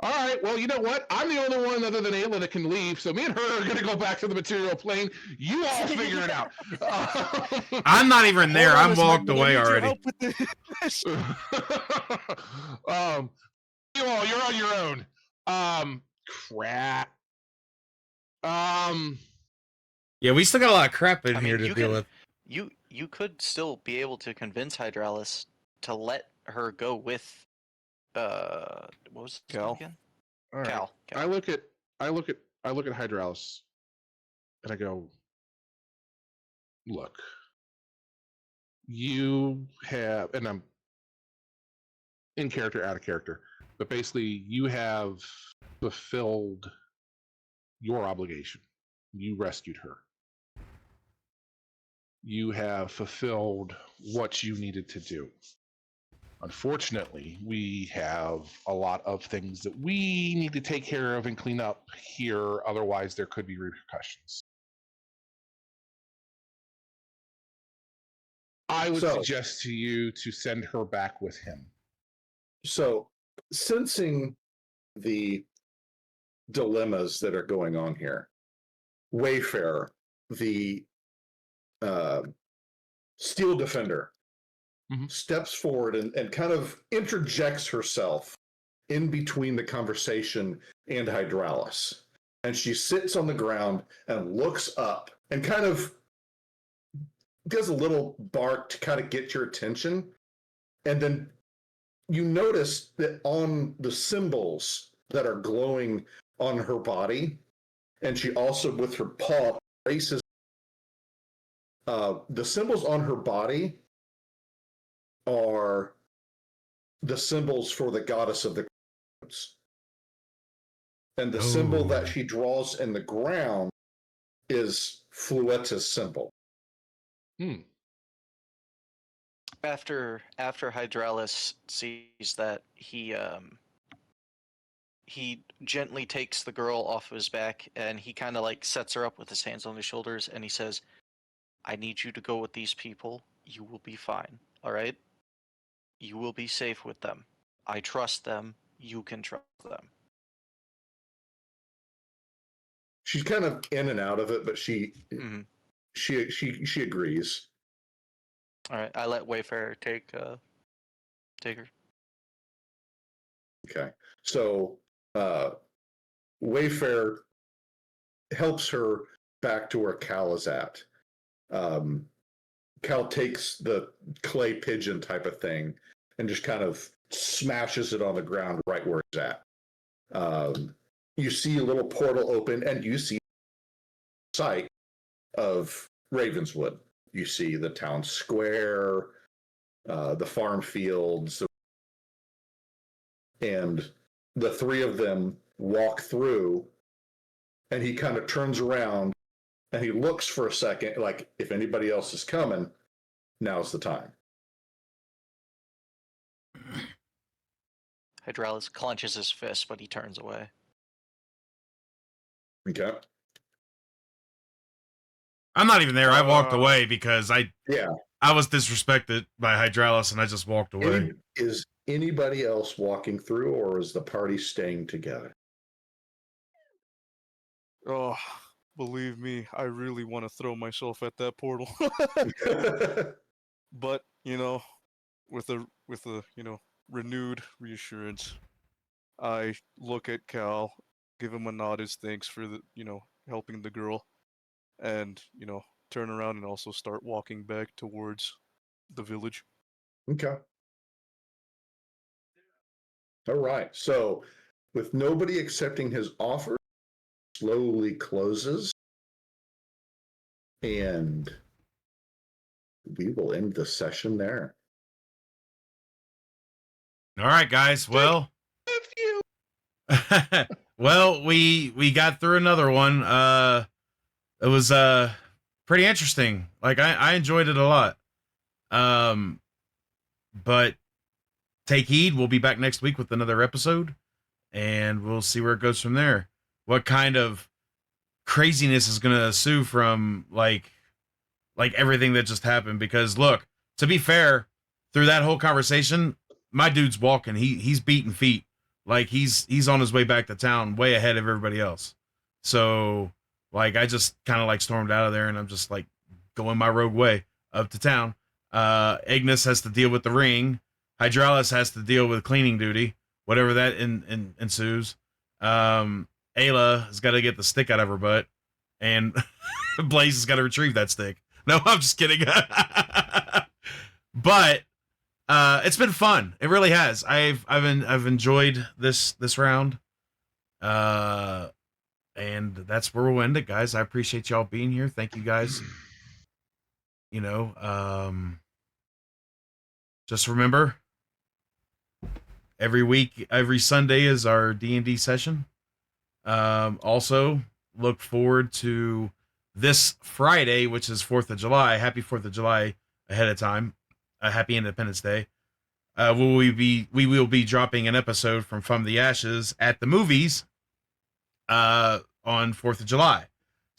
All right. Well, you know what? I'm the only one other than Ayla that can leave. So me and her are going to go back to the material plane. You all figure it out. I'm not even there. Hold on I'm a second, walked I away need your already. help with this. You're on your own. Crap. Yeah, we still got a lot of crap in I here mean, to you deal can- with. You could still be able to convince Hydralis to let her go with what was his name Cal. again? All right. Cal. I look at Hydralis, and I go, look, you have, and I'm in character, out of character, but basically you have fulfilled your obligation. You rescued her. You have fulfilled what you needed to do. Unfortunately, we have a lot of things that we need to take care of and clean up here. Otherwise, there could be repercussions. I would So- suggest to you to send her back with him. So, sensing the dilemmas that are going on here, Wayfarer, the steel defender, Mhm. steps forward and kind of interjects herself in between the conversation and Hydralis. And she sits on the ground and looks up and kind of does a little bark to kind of get your attention. And then you notice that on the symbols that are glowing on her body, and she also with her paw traces the symbols on her body are the symbols for the goddess of the clouds. And the symbol that she draws in the ground is Fluetta's symbol. After Hydralis sees that, he gently takes the girl off of his back and he kind of like sets her up with his hands on his shoulders and he says, "I need you to go with these people. You will be fine. All right? You will be safe with them. I trust them. You can trust them." She's kind of in and out of it, but she Mhm. she agrees. All right, I let Wayfarer take her. Okay. So Wayfair helps her back to where Cal is at. Cal takes the clay pigeon type of thing and just kind of smashes it on the ground right where it's at. You see a little portal open and you see the site of Ravenswood. You see the town square, the farm fields, and the three of them walk through, and he kind of turns around and he looks for a second, like if anybody else is coming, now's the time. Hydralis clenches his fist, but he turns away. Okay. I'm not even there. I walked away because I Yeah. was disrespected by Hydralis and I just walked away. Is anybody else walking through, or is the party staying together? Oh, believe me, I really want to throw myself at that portal. But, with a renewed reassurance, I look at Cal, give him a nod as thanks for the helping the girl, and turn around and also start walking back towards the village. Okay. All right. So, with nobody accepting his offer, slowly closes, and we will end the session there. All right, guys. Well, well, we got through another one. It was pretty interesting. Like I enjoyed it a lot. But take heed. We'll be back next week with another episode, and we'll see where it goes from there. What kind of craziness is going to ensue from like everything that just happened? Because look, to be fair, through that whole conversation, my dude's walking. He's beating feet. Like he's on his way back to town, way ahead of everybody else. So like I just kind of like stormed out of there, and I'm just like going my rogue way up to town. Ignis has to deal with the ring. Hydralis has to deal with cleaning duty, whatever that ensues. Ayla has got to get the stick out of her butt, and Blaze has got to retrieve that stick. No, I'm just kidding. But it's been fun. It really has. I've enjoyed this round. And that's where we'll end it, guys. I appreciate y'all being here. Thank you, guys. Just remember, every week, every Sunday is our D&D session. Also, look forward to this Friday, which is 4th of July. Happy 4th of July ahead of time. Happy Independence Day. We will be dropping an episode from the Ashes at the movies on 4th of July.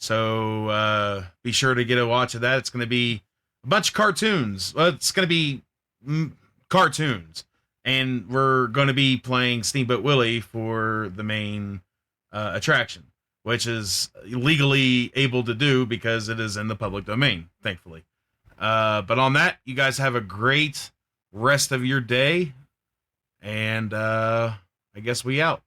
So be sure to get a watch of that. It's going to be a bunch of cartoons. It's going to be cartoons. And we're going to be playing Steamboat Willie for the main attraction, which is legally able to do because it is in the public domain, thankfully. But on that, you guys have a great rest of your day. And I guess we out.